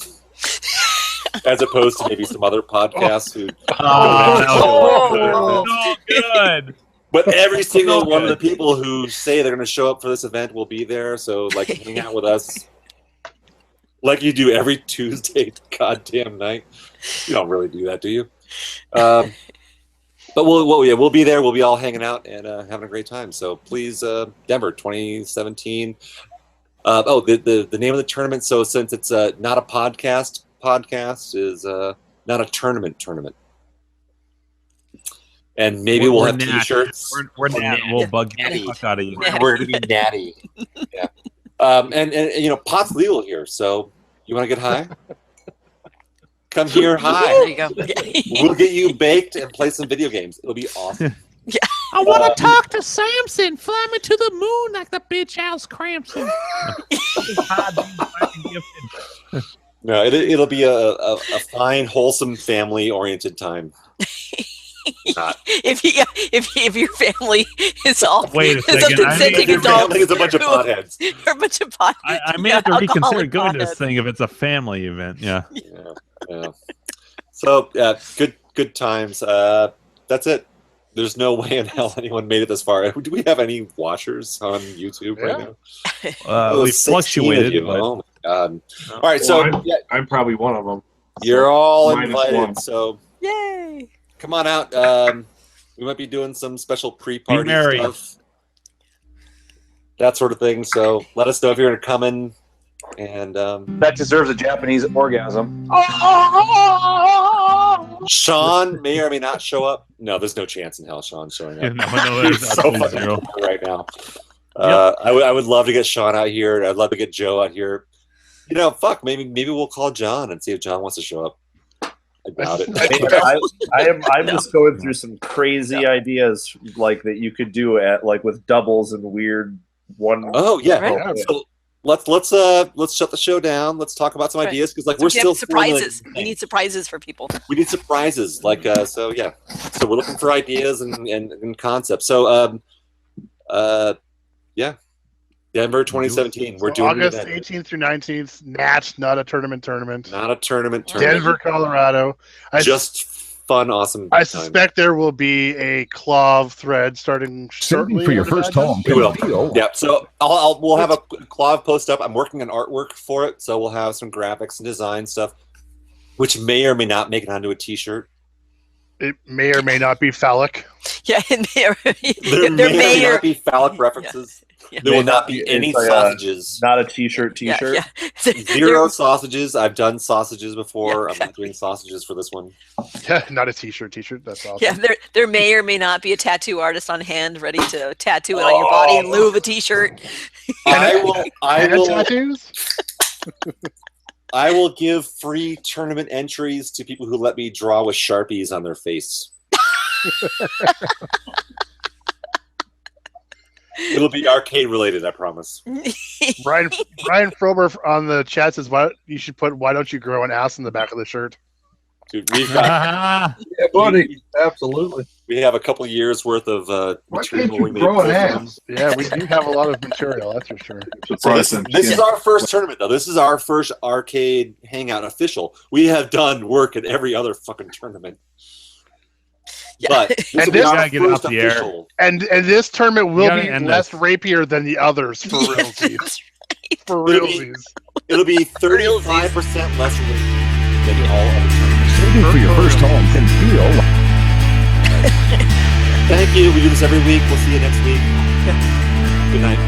As opposed to maybe some other podcasts who good. But every single one of the people who say they're going to show up for this event will be there. So, like, hang out with us like you do every Tuesday goddamn night. You don't really do that, do you? But we'll be there. We'll be all hanging out and having a great time. So please, Denver 2017. The name of the tournament. So since it's not a podcast is not a tournament. And maybe we'll have T-shirts. We're natty. We'll bug the fuck out of you. We're going to be natty. Yeah. And pot's legal here, so you want to get high? Come here high. There you go. We'll get you baked and play some video games. It'll be awesome. Yeah. I want to talk to Samson. Fly me to the moon like the bitch house Crampson. No, it'll be a fine, wholesome, family-oriented time. If your family is all wait a second, your family is a bunch of potheads. Or a bunch of potheads. I may have to reconsider going to this thing if it's a family event. Yeah. So good times. That's it. There's no way in hell anyone made it this far. Do we have any watchers on YouTube right now? We fluctuated. Oh my god! All right, so I'm probably one of them. You're all Minus invited. one. So Yay! come on out. We might be doing some special pre-party stuff, that sort of thing. So let us know if you're going to come in. And that deserves a Japanese orgasm. Sean may or may not show up. No, there's no chance in hell Sean's showing up. No, there's so fucking zero right now. I would love to get Sean out here. I'd love to get Joe out here. Maybe we'll call John and see if John wants to show up. I doubt it. I'm just going through some crazy ideas like that you could do at like with doubles and weird one. Oh yeah. Right. So let's shut the show down. Let's talk about some ideas because we're still surprises. We need surprises for people. We need surprises. So we're looking for ideas and concepts. So Denver 2017. We're doing August 18th through 19th. Not a tournament. Not a tournament. Denver, Colorado. Just fun, awesome. I suspect there will be a clav thread starting shortly for your first home. We will. Yeah. So we'll have a clav post up. I'm working on artwork for it, so we'll have some graphics and design stuff, which may or may not make it onto a T-shirt. It may or may not be phallic. Yeah, and there may or may not be phallic references. There will not be any sausages. Not a T-shirt. T-shirt. Yeah. Zero sausages. I've done sausages before. I'm not doing sausages for this one. Yeah, not a T-shirt. T-shirt. That's awesome. Yeah, there may or may not be a tattoo artist on hand ready to tattoo it on your body in lieu of a T-shirt. I will tattoos. I will give free tournament entries to people who let me draw with Sharpies on their face. It'll be arcade related, I promise. Brian Frober on the chat says, "Why don't you grow an ass in the back of the shirt?" Dude, we've got Yeah, buddy. Absolutely. we have a couple years worth of Why material can't you we made grow an for them. ass? Yeah, we do have a lot of material. That's for sure. So this is our first tournament, though. This is our first arcade hangout official. We have done work at every other fucking tournament. But this will be our first official. And this tournament will be less rapier than the others for realsies. For realsies. It'll be 35% less rapier than all other tournaments. For your first home can feel. Thank you. We do this every week. We'll see you next week. Good night.